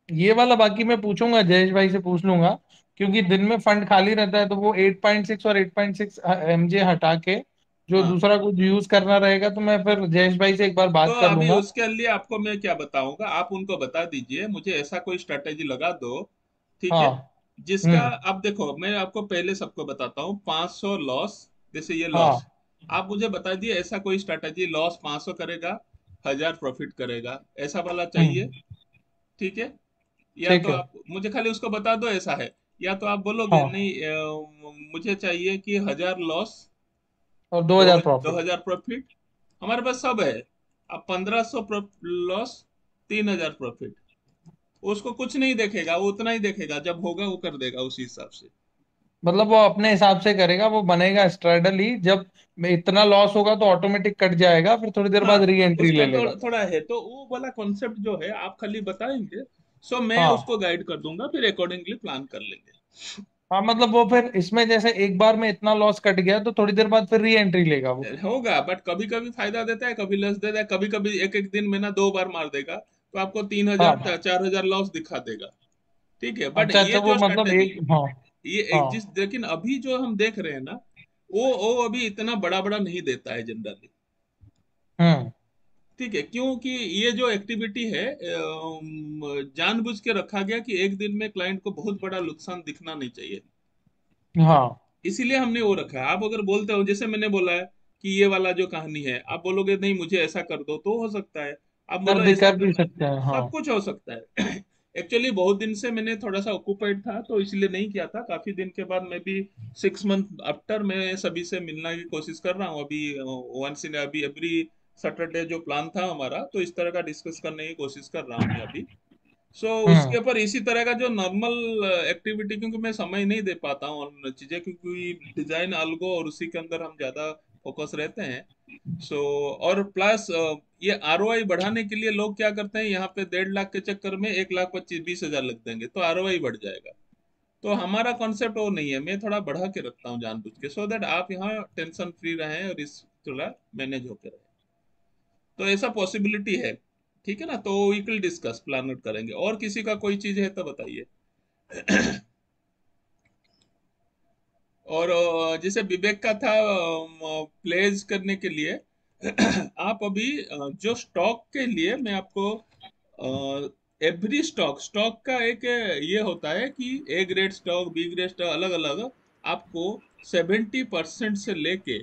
Speaker 2: ये वाला बाकी मैं पूछूंगा, जयेश भाई से पूछ लूंगा, क्योंकि दिन में फंड खाली रहता है तो वो 8.6 और 8.6 एमजे हटा के जो
Speaker 1: हाँ,
Speaker 2: दूसरा कुछ यूज करना रहेगा, तो मैं फिर जयेश भाई से एक बार
Speaker 1: तो
Speaker 2: बात कर
Speaker 1: अभी
Speaker 2: लूंगा।
Speaker 1: उसके लिए आपको मैं क्या बताऊंगा, आप उनको बता दीजिए मुझे ऐसा कोई स्ट्रेटेजी लगा दो, ठीक है।
Speaker 2: हाँ।
Speaker 1: जिसका,
Speaker 2: हम्म।
Speaker 1: अब देखो मैं आपको पहले सबको बताता हूँ, 500 लॉस, जैसे ये लॉस,
Speaker 2: हाँ।
Speaker 1: आप मुझे बता दिए ऐसा कोई स्ट्रेटेजी लॉस 500 करेगा, 1000 प्रॉफिट करेगा, ऐसा वाला चाहिए,
Speaker 2: हम्म।
Speaker 1: ठीक है। या
Speaker 2: ठीक
Speaker 1: तो
Speaker 2: है।
Speaker 1: आप मुझे खाली उसको बता दो ऐसा है, या तो आप बोलोगे
Speaker 2: हाँ,
Speaker 1: नहीं मुझे चाहिए कि 1000 लॉस,
Speaker 2: और
Speaker 1: दो
Speaker 2: 2000
Speaker 1: दो
Speaker 2: प्रॉफिट।
Speaker 1: हजार प्रॉफिट, हमारे पास सब है। अब 1500 लॉस, 3000 प्रॉफिट, उसको कुछ नहीं देखेगा, वो उतना ही देखेगा, जब होगा वो कर देगा उसी हिसाब से।
Speaker 2: मतलब वो अपने हिसाब से करेगा, वो बनेगा स्ट्रेडल ही, जब इतना लॉस होगा तो ऑटोमेटिक कट जाएगा, फिर थोड़ी देर
Speaker 1: हाँ,
Speaker 2: बाद री एंट्री
Speaker 1: उसका
Speaker 2: ले लेगा।
Speaker 1: थोड़ा थोड़ा है, तो वो वाला कॉन्सेप्ट जो है आप खाली बताएंगे, सो मैं
Speaker 2: हाँ
Speaker 1: उसको गाइड कर दूंगा, फिर अकॉर्डिंगली प्लान कर लेंगे।
Speaker 2: हाँ, मतलब वो फिर इसमें जैसे एक बार में इतना लॉस कट गया तो थोड़ी देर बाद फिर री एंट्री लेगा वो।
Speaker 1: होगा, बट कभी कभी फायदा देता है, कभी लॉस देता है, कभी कभी एक एक दिन में ना 2 बार मार देगा, तो आपको 3,000
Speaker 2: हाँ
Speaker 1: 4,000 लॉस दिखा देगा। ठीक है, बट
Speaker 2: अच्छा अच्छा,
Speaker 1: ये
Speaker 2: वो
Speaker 1: जो
Speaker 2: मतलब
Speaker 1: स्ट्रैटेजी,
Speaker 2: एक, हाँ
Speaker 1: ये
Speaker 2: हाँ
Speaker 1: एग्जिस्ट, लेकिन अभी जो हम देख रहे हैं ना, वो अभी इतना बड़ा बड़ा नहीं देता है जनरली।
Speaker 2: हम्म
Speaker 1: ठीक है, क्योंकि ये जो एक्टिविटी है जानबूझ के रखा गया कि एक दिन में क्लाइंट को बहुत बड़ा नुकसान दिखना नहीं चाहिए,
Speaker 2: हाँ,
Speaker 1: इसीलिए हमने वो रखा है। आप अगर बोलते हो, जैसे मैंने बोला है कि ये वाला जो कहानी है, आप बोलोगे नहीं मुझे ऐसा कर दो, तो हो सकता है। आप बोलो ऐसा
Speaker 2: कर भी
Speaker 1: करना है,
Speaker 2: सकते हैं, हाँ।
Speaker 1: सब कुछ हो सकता है। एक्चुअली बहुत दिन से मैंने थोड़ा सा ऑक्यूपाइड था, तो इसलिए नहीं किया था। काफी दिन के बाद मैं भी 6 मंथ आफ्टर मैं सभी से मिलने की कोशिश कर रहा हूँ अभी। वंस इन अभी एवरी सैटरडे जो प्लान था हमारा, तो इस तरह का डिस्कस करने की कोशिश कर रहा हूँ मैं अभी। उसके
Speaker 2: हम्म
Speaker 1: ऊपर इसी तरह का जो नॉर्मल एक्टिविटी, क्योंकि मैं समय नहीं दे पाता हूँ और चीजें, क्योंकि डिजाइन अलगो और उसी के अंदर हम ज्यादा फोकस रहते हैं। सो और प्लस ये आरओआई बढ़ाने के लिए लोग क्या करते हैं, यहाँ पे 1.5 लाख के चक्कर में 1,25,000-20,000 लग देंगे तो आरओआई बढ़ जाएगा। तो हमारा कॉन्सेप्ट वो नहीं है, मैं थोड़ा बढ़ा के रखता हूँ जानबूझ के, सो दैट आप यहाँ टेंशन फ्री रहें और इस थोड़ा मैनेज होकर रहे। तो ऐसा पॉसिबिलिटी है। ठीक है ना, तो we will discuss, plan out करेंगे। और किसी का कोई चीज है तो बताइए। और जैसे विवेक का था प्लेज करने के लिए, आप अभी जो स्टॉक के लिए मैं आपको एवरी स्टॉक स्टॉक का एक ये होता है कि A grade stock, B grade stock, अलग अलग आपको 70% से लेके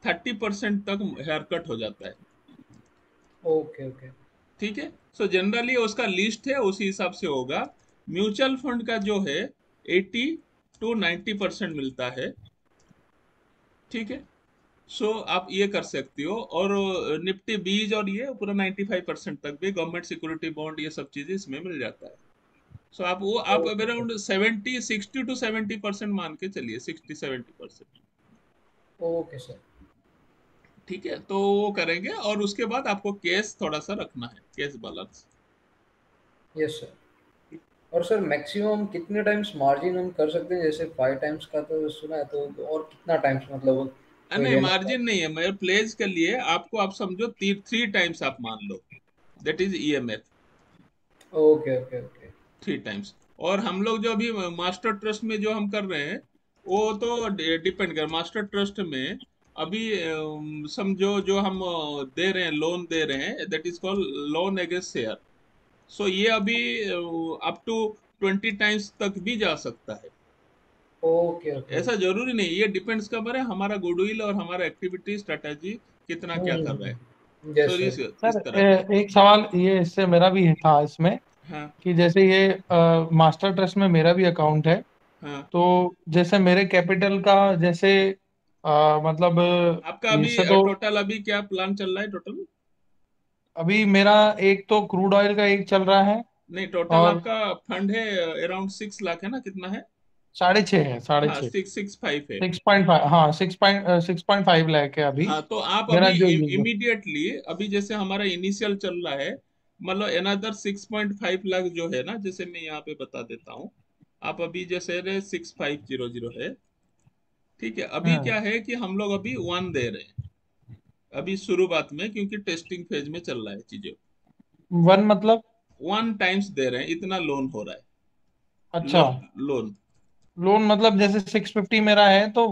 Speaker 1: 30% तक हेयर कट हो जाता है।
Speaker 3: Okay okay.
Speaker 1: ठीक है, सो जनरली उसका लिस्ट है, उसी हिसाब से होगा। म्यूचुअल फंड का जो है 80 to 90% मिलता है। ठीक है, आप ये कर सकती हो। और निफ्टी बीज और ये पूरा 95% तक भी गवर्नमेंट सिक्योरिटी बॉन्ड ये सब चीजें इसमें मिल जाता है। आप
Speaker 3: ओके सर।
Speaker 1: अराउंड 60 to 70% मान के चलिए, 60-70%।
Speaker 3: Okay sir.
Speaker 1: ठीक है, तो वो करेंगे और उसके बाद आपको कैश थोड़ा सा रखना है, कैश बैलेंस।
Speaker 3: Yes sir. और सर मैक्सिमम कितने टाइम्स मार्जिन हम कर सकते हैं? जैसे 5 टाइम्स का तो सुना है, तो और कितना टाइम्स मतलब कोई
Speaker 1: नहीं,
Speaker 3: लेना
Speaker 1: मार्जिन नहीं है, मेरे प्लेज के लिए आपको, आप समझो 3 टाइम्स आप मान लो, that is EMF.
Speaker 3: Okay okay okay.
Speaker 1: 3 times. और हम लोग जो अभी मास्टर ट्रस्ट में जो हम कर रहे हैं, वो तो डिपेंड कर मास्टर ट्रस्ट में। अभी समझो जो हम दे रहे हैं, लोन दे रहे हैं, that is called loan against share. ये अभी अप टू 20 टाइम्स तक भी जा सकता है।
Speaker 3: Okay okay.
Speaker 1: ऐसा जरूरी नहीं, ये डिपेंड्स कर है हमारा गुडविल और हमारा एक्टिविटी स्ट्रेटेजी कितना क्या कर रहा है।
Speaker 3: Yes sir.
Speaker 1: इस
Speaker 2: सर,
Speaker 1: तरह का।
Speaker 2: एक सवाल ये इससे मेरा भी था इसमें,
Speaker 1: हाँ
Speaker 2: कि जैसे ये मास्टर ट्रस्ट में मेरा भी अकाउंट है,
Speaker 1: हाँ।
Speaker 2: तो जैसे मेरे कैपिटल का जैसे मतलब
Speaker 1: आपका अभी
Speaker 2: इससे तो
Speaker 1: टोटल अभी क्या प्लान चल रहा है टोटल?
Speaker 2: अभी मेरा एक तो क्रूड ऑयल का एक चल रहा है,
Speaker 1: नहीं, टोटल
Speaker 2: और
Speaker 1: आपका फंड है अराउंड 6 लाख है ना, कितना है?
Speaker 2: 6.5 है, साढ़े
Speaker 1: हाँ,
Speaker 2: छः
Speaker 1: 665 है।
Speaker 2: 6.5, हाँ 6.5 लाख है अभी
Speaker 1: हाँ, तो आप
Speaker 2: मेरा
Speaker 1: अभी
Speaker 2: जो ये जो।
Speaker 1: इमीडिएटली, अभी जैसे हमारा इनिशियल चल रहा है, मतलब अनदर 6.5 लाख जो है ना, जैसे मैं यहाँ पे बता देता हूँ। आप अभी जैसे 6500 है। ठीक है, अभी
Speaker 2: हम्म
Speaker 1: क्या है कि हम लोग अभी 1 दे रहे हैं अभी शुरुआत में, क्योंकि टेस्टिंग फेज में चल रहा है चीजें।
Speaker 2: वन मतलब?
Speaker 1: 1 टाइम्स दे रहे हैं, इतना लोन हो रहा है।
Speaker 2: अच्छा,
Speaker 1: लोन।
Speaker 2: लोन मतलब जैसे 650 मेरा है, तो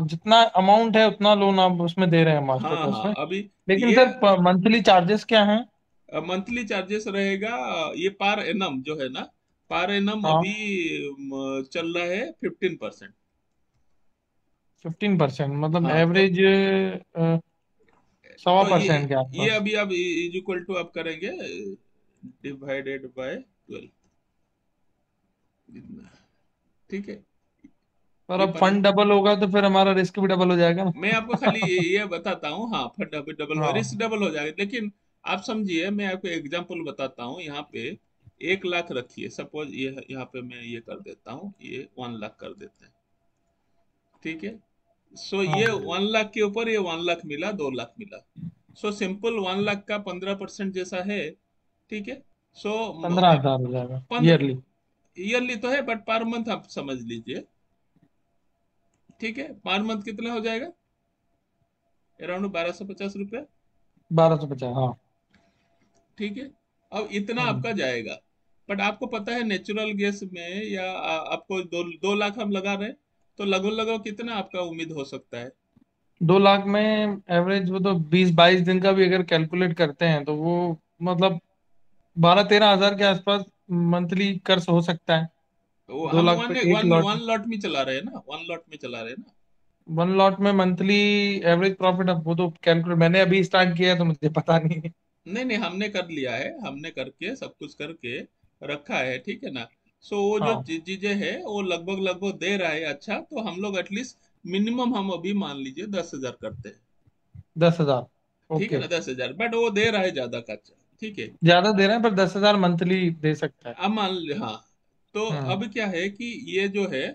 Speaker 2: जितना अमाउंट है उतना लोन आप उसमें दे रहे हैं मास्टर
Speaker 1: हाँ
Speaker 2: ट्रस्ट
Speaker 1: हाँ,
Speaker 2: में।
Speaker 1: अभी
Speaker 2: लेकिन
Speaker 1: ये
Speaker 2: सर मंथली चार्जेस क्या हैं?
Speaker 1: मंथली चार्जेस रहेगा। ये पार एनम जो है ना, पार एनम
Speaker 2: हाँ,
Speaker 1: अभी चल रहा है 15%।
Speaker 2: 15% मतलब
Speaker 1: हाँ,
Speaker 2: एवरेज 1.25% के
Speaker 1: ये
Speaker 2: आसपास।
Speaker 1: अभी आप इज इक्वल टू आप करेंगे डिवाइडेड बाय 12, इतना। ठीक है,
Speaker 2: पर
Speaker 1: ये
Speaker 2: अब
Speaker 1: पर
Speaker 2: फंड डबल होगा तो फिर हमारा रिस्क भी डबल हो जाएगा
Speaker 1: मैं आपको खाली
Speaker 2: ना।
Speaker 1: ये बताता हूँ। हाँ, फंड अभी डबल हो, रिस्क
Speaker 2: हाँ
Speaker 1: डबल हो जाएगा, लेकिन आप समझिए, मैं आपको एग्जांपल बताता हूँ। यहाँ पे 1 लाख रखिए, सपोज ये यहाँ पे मैं ये कर देता हूँ, ये 1 लाख कर देते हैं। ठीक है, ये
Speaker 2: हाँ,
Speaker 1: 1 लाख के ऊपर ये 1 लाख मिला, 2 लाख मिला। सिंपल 1 लाख का 15% जैसा है। ठीक है, सो
Speaker 2: 15,000 हो जाएगा ईयरली।
Speaker 1: ईयरली तो है, बट पर मंथ आप समझ लीजिए। ठीक है, पर मंथ कितना हो जाएगा? अराउंड 1250 रुपये।
Speaker 2: 1250, हाँ।
Speaker 1: ठीक है, अब इतना आपका
Speaker 2: हम्म।
Speaker 1: जाएगा। बट आपको पता है नेचुरल गैस में या आपको 2 लाख हम लगा रहे हैं, तो लगभग लगभग कितना आपका उम्मीद हो सकता है?
Speaker 2: 2 लाख में एवरेज वो तो 20-22 दिन का भी अगर कैलकुलेट करते हैं तो वो मतलब 12-13 हजार के आसपास मंथली कर्ज हो सकता है।
Speaker 1: तो
Speaker 2: दो
Speaker 1: हम
Speaker 2: लाख
Speaker 1: वन
Speaker 2: पे एक
Speaker 1: वन
Speaker 2: लॉट।
Speaker 1: वन लॉट में चला रहे हैं ना, 1 लॉट में चला रहे हैं ना।
Speaker 2: 1 लॉट में मंथली एवरेज प्रॉफिट, अब वो तो कैलकुलेट मैंने अभी स्टार्ट किया है तो मुझे पता नहीं है।
Speaker 1: नहीं नहीं, हमने कर लिया है, हमने करके सब कुछ करके रखा है, ठीक है ना। सो वो जो
Speaker 2: हाँ,
Speaker 1: चीजें है वो लगभग लगभग दे रहा है। अच्छा, तो हम लोग एटलीस्ट मिनिमम हम अभी मान लीजिए 10,000 करते हैं,
Speaker 2: 10 हजार।
Speaker 1: ठीक है
Speaker 2: ओके।
Speaker 1: ना, 10,000, बट वो दे रहा है ज्यादा खर्चा, ठीक है।
Speaker 2: ज्यादा दे रहे हैं पर 10 हजार मंथली दे सकता है।
Speaker 1: अब मान ली, हाँ, तो
Speaker 2: हम्म।
Speaker 1: अब क्या है कि ये जो है,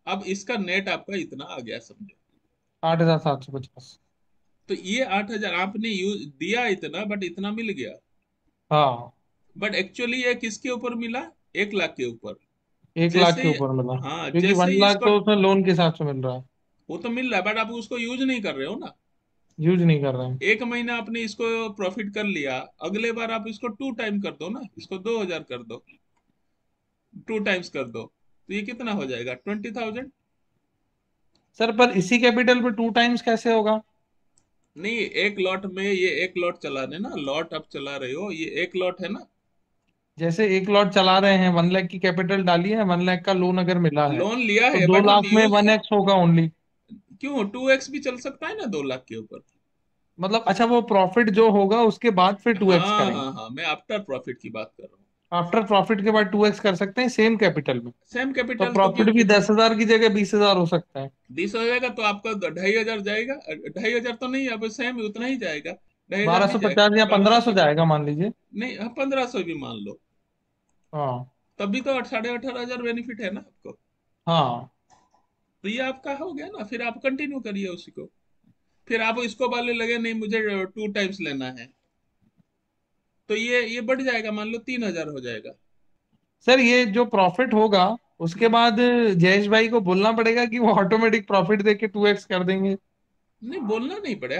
Speaker 1: अब इसका नेट आपका इतना आ गया समझो।
Speaker 2: 8,750।
Speaker 1: तो ये 8,000 आपने यूज दिया इतना, बट इतना मिल गया।
Speaker 2: हाँ,
Speaker 1: बट एक्चुअली ये किसके ऊपर मिला? 1 लाख के ऊपर।
Speaker 2: 1 लाख के
Speaker 1: जैसे,
Speaker 2: ऊपर मिला
Speaker 1: हाँ,
Speaker 2: क्योंकि
Speaker 1: जैसे
Speaker 2: 1 लाख
Speaker 1: इसको,
Speaker 2: तो उसमें लोन के हिसाब से मिल रहा है।
Speaker 1: वो तो मिल रहा है बट आप उसको यूज नहीं कर रहे हो ना।
Speaker 2: यूज नहीं कर रहे हैं।
Speaker 1: 1 महीना आपने इसको प्रॉफिट कर लिया, अगले बार आप इसको 2 टाइम कर दो ना, इसको 2,000 कर दो, 2 टाइम्स कर दो, तो ये कितना हो जाएगा? 20,000।
Speaker 2: सर पर इसी कैपिटल पे 2 टाइम्स कैसे होगा?
Speaker 1: नहीं, एक लॉट में, ये एक लॉट चला रहे ना, लॉट आप चला रहे हो, ये एक लॉट है ना।
Speaker 2: जैसे 1 लॉट चला रहे हैं, 1 लाख की कैपिटल डाली है, 1 लाख का लोन अगर मिला है
Speaker 1: लोन लिया
Speaker 2: तो
Speaker 1: है
Speaker 2: दो
Speaker 1: बट हम
Speaker 2: लाख में
Speaker 1: यूज,
Speaker 2: 1x होगा ओनली।
Speaker 1: क्यों 2x भी चल सकता है ना 2 लाख के ऊपर।
Speaker 2: मतलब अच्छा, वो प्रॉफिट जो होगा उसके बाद फिर 2x
Speaker 1: हाँ
Speaker 2: करेंगे।
Speaker 1: हाँ हाँ, मैं आफ्टर प्रॉफिट की बात कर रहा हूँ।
Speaker 2: आफ्टर प्रॉफिट के बाद 2x कर सकते हैं सेम कैपिटल में।
Speaker 1: सेम
Speaker 2: तो
Speaker 1: कैपिटल तो
Speaker 2: प्रॉफिट भी 10 हजार की जगह 20 हजार हो सकता है।
Speaker 1: 20 हो जाएगा, तो आपका 2,500 जाएगा, 2,500 तो नहीं, अब सेम उतना ही जाएगा, 2,500
Speaker 2: बारह
Speaker 1: नहीं
Speaker 2: सौ
Speaker 1: जाएगा,
Speaker 2: पचास या 1500
Speaker 1: 1250।
Speaker 2: जाएगा मान लीजिए।
Speaker 1: नहीं, हाँ, 1,500 भी मान लो,
Speaker 2: हाँ।
Speaker 1: तब भी तो 18,500 बेनिफिट है ना आपको।
Speaker 2: हाँ।
Speaker 1: तो ये आपका हो गया ना, फिर आप कंटिन्यू करिए उसी को। फिर आप इसको वाले लगे नहीं मुझे 2 टाइम्स लेना है, तो ये बढ़ जाएगा, मान लो 3,000 हो जाएगा।
Speaker 2: सर ये जो प्रॉफिट होगा उसके
Speaker 1: हम्म।
Speaker 2: बाद जयेश भाई को बोलना पड़ेगा कि वो ऑटोमेटिक प्रॉफिट देके 2x कर देंगे।
Speaker 1: नहीं, बोलना नहीं पड़े,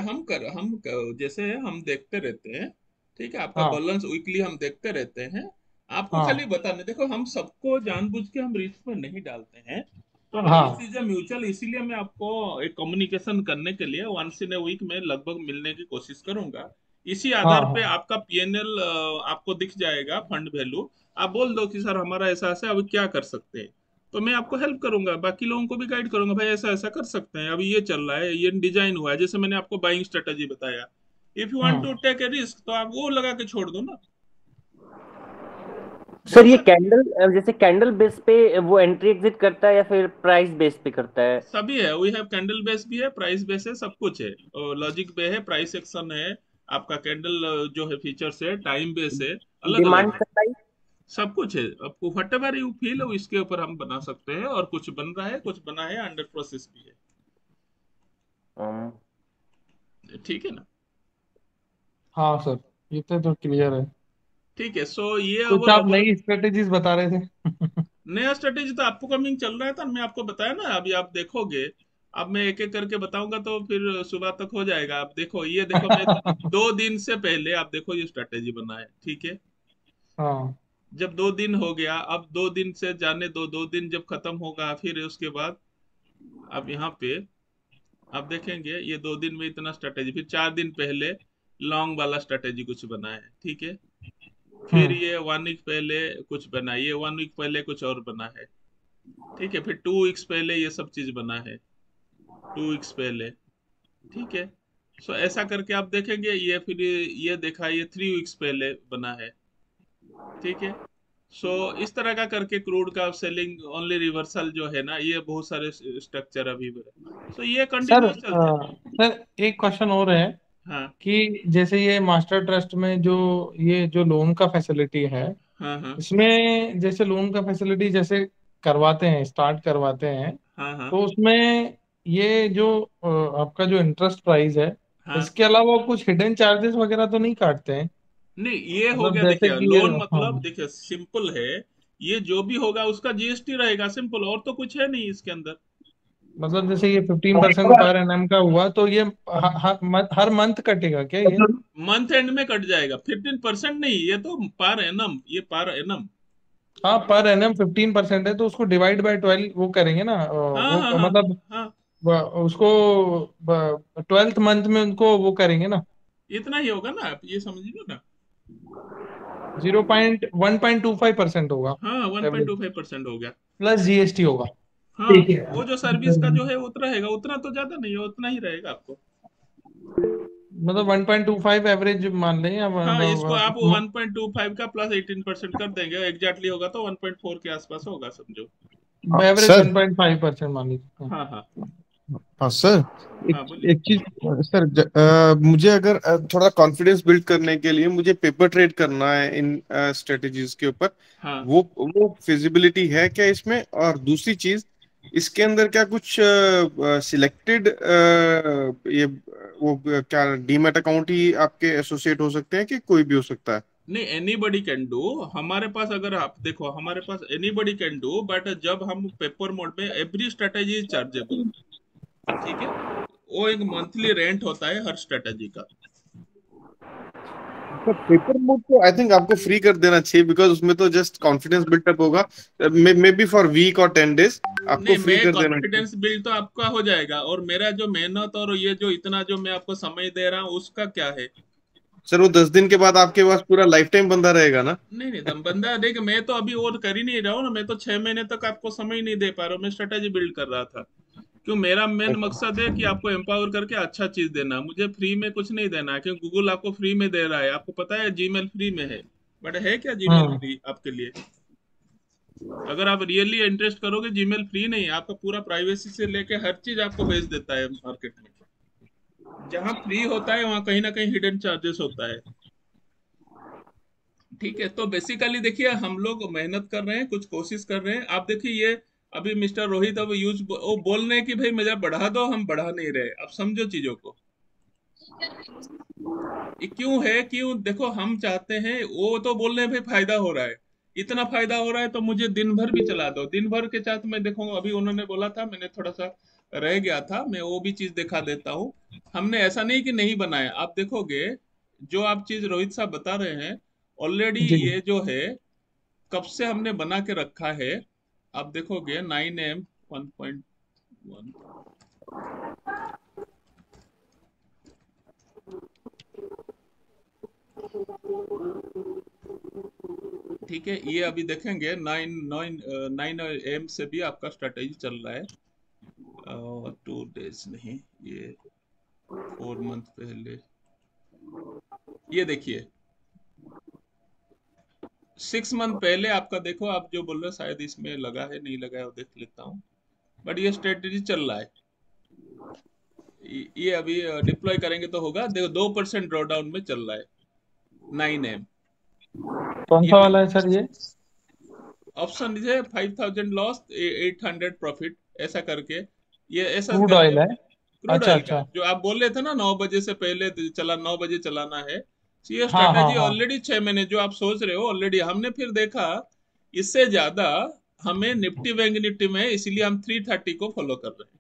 Speaker 1: जैसे हम देखते रहते हैं, ठीक है, आपका
Speaker 2: हाँ।
Speaker 1: बैलेंस वीकली हम देखते रहते हैं। आपको खाली
Speaker 2: हाँ।
Speaker 1: बताने, देखो हम सबको जानबूझ के हम रिस्क में नहीं डालते हैं। तो दिस
Speaker 2: हाँ।
Speaker 1: इज अ म्यूचुअल, इसीलिए मैं आपको एक कम्युनिकेशन करने के लिए वंस इन ए वीक में लगभग मिलने की कोशिश करूंगा। इसी
Speaker 2: हाँ।
Speaker 1: आधार पे
Speaker 2: हाँ।
Speaker 1: आपका पीएनएल आपको दिख जाएगा, फंड वैल्यू। आप बोल दो कि सर हमारा ऐसा ऐसा है, अभी क्या कर सकते हैं, तो मैं आपको हेल्प करूंगा, बाकी लोगों को भी गाइड करूंगा, भाई ऐसा ऐसा कर सकते हैं, अभी ये चल रहा है, ये डिजाइन हुआ है, जैसे मैंने आपको बाइंग स्ट्रेटजी बताया। If you want
Speaker 2: hmm.
Speaker 1: To take a risk, तो आप वो लगा के छोड़ दो ना।
Speaker 7: सर
Speaker 1: बोल
Speaker 7: ये
Speaker 1: सकते,
Speaker 7: कैंडल, जैसे कैंडल बेस पे वो एंट्री एग्जिट करता है या फिर प्राइस बेस पे करता है?
Speaker 1: सभी है, वी हैव कैंडल बेस भी है, प्राइस बेस है, सब कुछ है, लॉजिक पे है, प्राइस एक्शन है, आपका कैंडल जो है फीचर्स है, टाइम बेस है, अलग अलग
Speaker 7: डिमांड
Speaker 1: है,
Speaker 7: सप्लाई?
Speaker 1: सब कुछ है। आपको वट एवर यू फील इसके ऊपर हम बना सकते हैं, और कुछ बन रहा है, कुछ बना है, अंडर प्रोसेस भी है, ठीक है ना।
Speaker 2: हाँ सर, ये तो क्लियर है।
Speaker 1: ठीक है, सो ये
Speaker 2: कुछ आप
Speaker 1: ओवरऑल
Speaker 2: नई स्ट्रेटेजीज बता रहे थे।
Speaker 1: नया स्ट्रेटेजी तो आपको कमिंग चल रहा था, मैं आपको बताया ना, अभी आप देखोगे। अब मैं एक एक करके बताऊंगा तो फिर सुबह तक हो जाएगा। आप देखो, ये देखो, मैं 2 दिन से पहले आप देखो ये स्ट्रेटेजी बना है, ठीक है।
Speaker 2: हाँ।
Speaker 1: जब 2 दिन हो गया, अब 2 दिन से जाने दो, 2 दिन जब खत्म होगा फिर उसके बाद अब यहाँ पे आप देखेंगे, ये 2 दिन में इतना स्ट्रेटेजी, फिर 4 दिन पहले लॉन्ग वाला स्ट्रेटेजी कुछ बना है, ठीक है। फिर
Speaker 2: हम्म।
Speaker 1: ये 1 वीक पहले कुछ बना है, ये 1 वीक पहले कुछ और बना है, ठीक है। फिर 2 वीक्स पहले ये सब चीज बना है, 2 वीक्स पहले, ठीक है। सो ऐसा करके आप देखेंगे, ये फिर ये देखा, ये 3 वीक्स पहले बना है, ठीक है। सो इस तरह का करके क्रूड का सेलिंग ओनली रिवर्सल जो है ना, ये बहुत सारे स्ट्रक्चर अभी सो ये
Speaker 2: सर
Speaker 1: कंटिन्यूअस चलते हैं।
Speaker 2: सर एक क्वेश्चन और है
Speaker 1: हाँ
Speaker 2: कि जैसे ये मास्टर ट्रस्ट में जो ये जो लोन का फैसिलिटी है,
Speaker 1: हाँ हाँ
Speaker 2: इसमें जैसे लोन का फैसिलिटी जैसे करवाते हैं, स्टार्ट करवाते हैं,
Speaker 1: हाँ हाँ
Speaker 2: तो उसमें ये जो आपका जो इंटरेस्ट प्राइस है,
Speaker 1: हाँ।
Speaker 2: इसके अलावा कुछ हिडन चार्जेस वगैरह तो नहीं काटते हैं?
Speaker 1: नहीं, ये हो
Speaker 2: मतलब
Speaker 1: गया,
Speaker 2: जैसे
Speaker 1: देखिए
Speaker 2: कि
Speaker 1: लोन
Speaker 2: हाँ।
Speaker 1: मतलब, देखिए सिंपल है, ये जो भी होगा उसका जीएसटी रहेगा, सिंपल, और तो कुछ है नहीं इसके अंदर।
Speaker 2: मतलब जैसे ये 15% पर एनएम का हुआ तो ये हर मंथ कटेगा क्या ये?
Speaker 1: मंथ एंड में कट जाएगा। 15% नहीं, ये तो पर एनम, ये पर एनम।
Speaker 2: हाँ, पर एनएम 15% है तो उसको डिवाइड बाय 12 वो करेंगे ना,
Speaker 1: हाँ हाँ
Speaker 2: वो
Speaker 1: हाँ
Speaker 2: मतलब
Speaker 1: हाँ,
Speaker 2: उसको 12th मंथ में उनको वो करेंगे ना।
Speaker 1: इतना ही होगा ना, आप ये समझिए ना।
Speaker 2: 1.25% होगा
Speaker 1: हाँ,
Speaker 2: एवरेज,
Speaker 1: 1.25% हो गया।
Speaker 2: प्लस जीएसटी होगा।
Speaker 1: हाँ, वो जो सर्विस का जो है उतना रहेगा, उतना तो ज्यादा नहीं है, उतना ही रहेगा आपको।
Speaker 2: मतलब 1.25 एवरेज मान लें या
Speaker 1: हाँ, इसको आप 1.25 का प्लस 18% कर देंगे, एग्जैक्टली होगा तो 1.4 के आसपास होगा समझो।
Speaker 2: एवरेज
Speaker 5: सर
Speaker 2: 1.5% मान लीजिए।
Speaker 1: हाँ हाँ
Speaker 5: हाँ सर, एक
Speaker 1: हाँ, बोलिए।
Speaker 5: एक चीज सर, मुझे अगर थोड़ा कॉन्फिडेंस बिल्ड करने के लिए मुझे पेपर ट्रेड करना है इन स्ट्रेटजीज के ऊपर,
Speaker 1: हाँ,
Speaker 5: वो फिजिबिलिटी है क्या इसमें? और दूसरी चीज, इसके अंदर क्या कुछ सिलेक्टेड ये क्या डीमैट अकाउंट ही आपके एसोसिएट हो सकते हैं कि कोई भी हो सकता है?
Speaker 1: नहीं, एनीबडी कैन डू। हमारे पास अगर आप देखो, हमारे पास एनीबडी कैन डू, बट जब हम पेपर मोड में, एवरी स्ट्रेटेजी इज चार्जेबल। ठीक है, वो एक मंथली रेंट होता है हर स्ट्रेटेजी का।
Speaker 5: तो पेपर मोड तो आई थिंक आपको फ्री कर देना चाहिए, बिकॉज उसमें तो जस्ट कॉन्फिडेंस बिल्टअप होगा, मे बी फॉर वीक और 10 days आपको
Speaker 1: नहीं,
Speaker 5: फ्री
Speaker 1: मैं
Speaker 5: कर देना चाहिए।
Speaker 1: कॉन्फिडेंस बिल्ड तो आपका हो जाएगा, और मेरा जो मेहनत और ये जो इतना जो मैं आपको समय दे रहा हूँ उसका क्या है?
Speaker 5: सर वो 10 दिन के बाद आपके पास पूरा लाइफ टाइम बंदा रहेगा ना?
Speaker 1: नहीं नहीं, दम बंदा देख, मैं तो अभी और कर ही नहीं रहा हूँ ना, मैं तो 6 महीने तक आपको समय ही नहीं दे पा रहा हूँ, मैं स्ट्रेटेजी बिल्ड कर रहा था। क्यों, मेरा मेन मकसद है कि आपको एम्पावर करके अच्छा चीज देना, मुझे फ्री में कुछ नहीं देना है, क्योंकि गूगल आपको फ्री में दे रहा है, आपको पता है जीमेल फ्री में है, बट है क्या जीमेल
Speaker 2: हम्म।
Speaker 1: फ्री आपके लिए? अगर आप रियली इंटरेस्ट करोगे, जीमेल फ्री नहीं है आपका, पूरा प्राइवेसी से लेके हर चीज आपको भेज देता है मार्केट में। जहां फ्री होता है वहां कहीं ना कहीं हिडन चार्जेस होता है। ठीक है, तो बेसिकली देखिए, हम लोग मेहनत कर रहे हैं, कुछ कोशिश कर रहे हैं। आप देखिए ये अभी मिस्टर रोहित अब वो बोल रहे हैं कि भाई मुझे बढ़ा दो, हम बढ़ा नहीं रहे। अब समझो चीजों को, ये क्यों है, क्यों? देखो, हम चाहते हैं, वो तो बोल रहे हैं भाई फायदा हो रहा है, इतना फायदा हो रहा है तो मुझे दिन भर भी चला दो। दिन भर के साथ मैं देखूंगा, अभी उन्होंने बोला था, मैंने थोड़ा सा रह गया था, मैं वो भी चीज दिखा देता हूँ। हमने ऐसा नहीं कि नहीं बनाया, आप देखोगे जो आप चीज रोहित साहब बता रहे हैं, ऑलरेडी
Speaker 2: जी।
Speaker 1: ये जो है कब से हमने बना के रखा है। आप देखोगे 9M 1.1, ठीक है, ये अभी देखेंगे 9 से भी आपका स्ट्रेटेजी चल रहा है। 2 days नहीं, ये 4 month पहले, ये देखिए 6 month पहले आपका, देखो आप जो बोल रहे हो शायद इसमें लगा है, नहीं लगा है, वो देख लेता हूँ, बट ये स्ट्रेटेजी चल रहा है। ये अभी डिप्लॉय करेंगे तो होगा, देखो 2% ड्रॉडाउन में चल रहा है 9M।
Speaker 2: कौन
Speaker 1: ये
Speaker 2: सा वाला है सर ये?
Speaker 1: ऑप्शन है 5000 लॉस 800 प्रॉफिट, ऐसा करके, ये ऐसा
Speaker 2: क्रूड
Speaker 1: करके।
Speaker 2: ऑयल है?
Speaker 1: क्रूड
Speaker 2: अच्छा
Speaker 1: ऑयल का
Speaker 2: अच्छा।
Speaker 1: जो आप बोल रहे थे ना, 9 बजे से पहले चला, 9 बजे चलाना है, तो ये
Speaker 2: हाँ हाँ
Speaker 1: स्ट्रेटेजी
Speaker 2: हाँ।
Speaker 1: ऑलरेडी 6 महीने जो आप सोच रहे हो, ऑलरेडी हमने फिर देखा इससे ज्यादा हमें निफ्टी बैंक निफ्टी में, इसलिए हम 330 को फॉलो कर रहे हैं।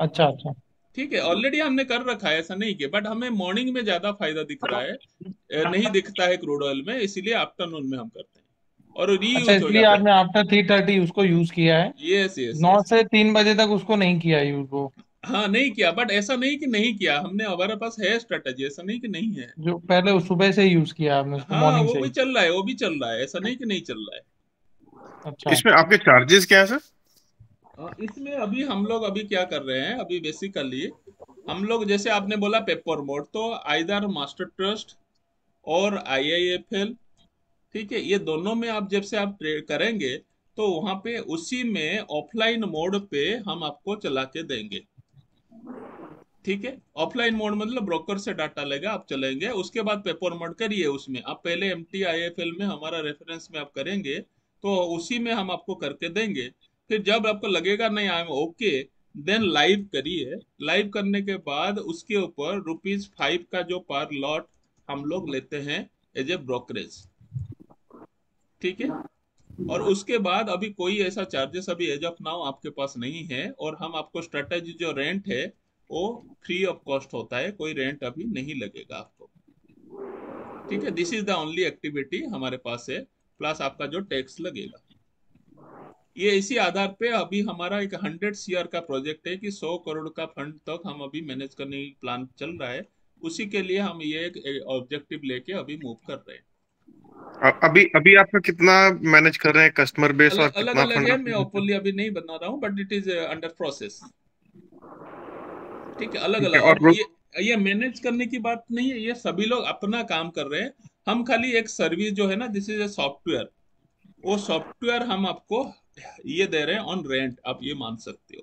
Speaker 2: अच्छा अच्छा।
Speaker 1: ठीक है, ऑलरेडी हमने कर रखा है, ऐसा नहीं कि, बट हमें मॉर्निंग में ज्यादा फायदा दिख रहा है, नहीं दिखता है क्रूड ऑयल में, इसीलिए आफ्टरनून में हम करते हैं, और
Speaker 2: अच्छा,
Speaker 1: रीयूज हो
Speaker 2: इसलिए
Speaker 1: जाता है।
Speaker 2: आपने आफ्टर 3:30 उसको यूज किया है?
Speaker 1: Yes yes
Speaker 2: 9
Speaker 1: yes.
Speaker 2: से 3 बजे तक उसको नहीं किया यूज वो?
Speaker 1: हाँ, नहीं किया, बट ऐसा नहीं कि नहीं किया हमने, हमारे पास है स्ट्रेटेजी, ऐसा नहीं कि नहीं है।
Speaker 2: जो पहले उस सुबह से ही यूज किया आपने उसको,
Speaker 1: हाँ,
Speaker 2: मॉर्निंग
Speaker 1: वो
Speaker 2: से
Speaker 1: भी
Speaker 2: ही?
Speaker 1: चल रहा है, वो भी चल रहा है, ऐसा नहीं कि नहीं चल रहा है।
Speaker 2: अच्छा।
Speaker 5: इसमें आपके चार्जेस क्या है सर?
Speaker 1: इसमें अभी हम लोग अभी क्या कर रहे हैं, अभी बेसिकली हम लोग, जैसे आपने बोला पेपर मोड, तो आइदर मास्टर ट्रस्ट और IIFL, ठीक है, ये दोनों में आप जब से आप ट्रेड करेंगे, तो वहां पे उसी में ऑफलाइन मोड पे हम आपको चला के देंगे। ठीक है, ऑफलाइन मोड मतलब ब्रोकर से डाटा लेगा, आप चलेंगे, उसके बाद पेपर मोड करिए, उसमें आप पहले MT IFL में हमारा रेफरेंस में आप करेंगे, तो उसी में हम आपको करके देंगे। फिर जब आपको लगेगा नहीं I am okay, then live करिए। लाइव करने के बाद उसके ऊपर ₹5 का जो पर लॉट हम लोग लेते हैं एज ए ब्रोकरेज। ठीक है, और उसके बाद अभी कोई ऐसा चार्जेस अभी एज ऑफ नाउ आपके पास नहीं है, और हम आपको स्ट्रेटेजी जो रेंट है वो फ्री ऑफ कॉस्ट होता है, कोई रेंट अभी नहीं लगेगा आपको। ठीक है, this is the only activity हमारे पास है, प्लस आपका जो टैक्स लगेगा। ये इसी आधार पे अभी हमारा एक 100 CR का प्रोजेक्ट है कि 100 करोड़ का फंड तक हम अभी मैनेज करने की प्लान चल रहा है, उसी के लिए हम ये एक ऑब्जेक्टिव लेके अभी मूव कर रहे हैं।
Speaker 5: अभी अभी आपका कितना मैनेज कर रहे हैं कस्टमर बेस और
Speaker 1: अलग
Speaker 5: कितना
Speaker 1: अलग
Speaker 5: फंड
Speaker 1: है, मैं
Speaker 5: आपको?
Speaker 1: ओपनली अभी नहीं बता रहा हूँ, but it is under process. ठीक है, अलग
Speaker 5: ठीक है।
Speaker 1: अलग।
Speaker 5: और
Speaker 1: और ये मैनेज करने की बात नहीं है, ये सभी लोग अपना काम कर रहे हैं। हम खाली एक सर्विस जो है ना, दिस इज ए सॉफ्टवेयर, वो सॉफ्टवेयर हम आपको ये दे रहे हैं ऑन रेंट, आप ये मान सकते हो,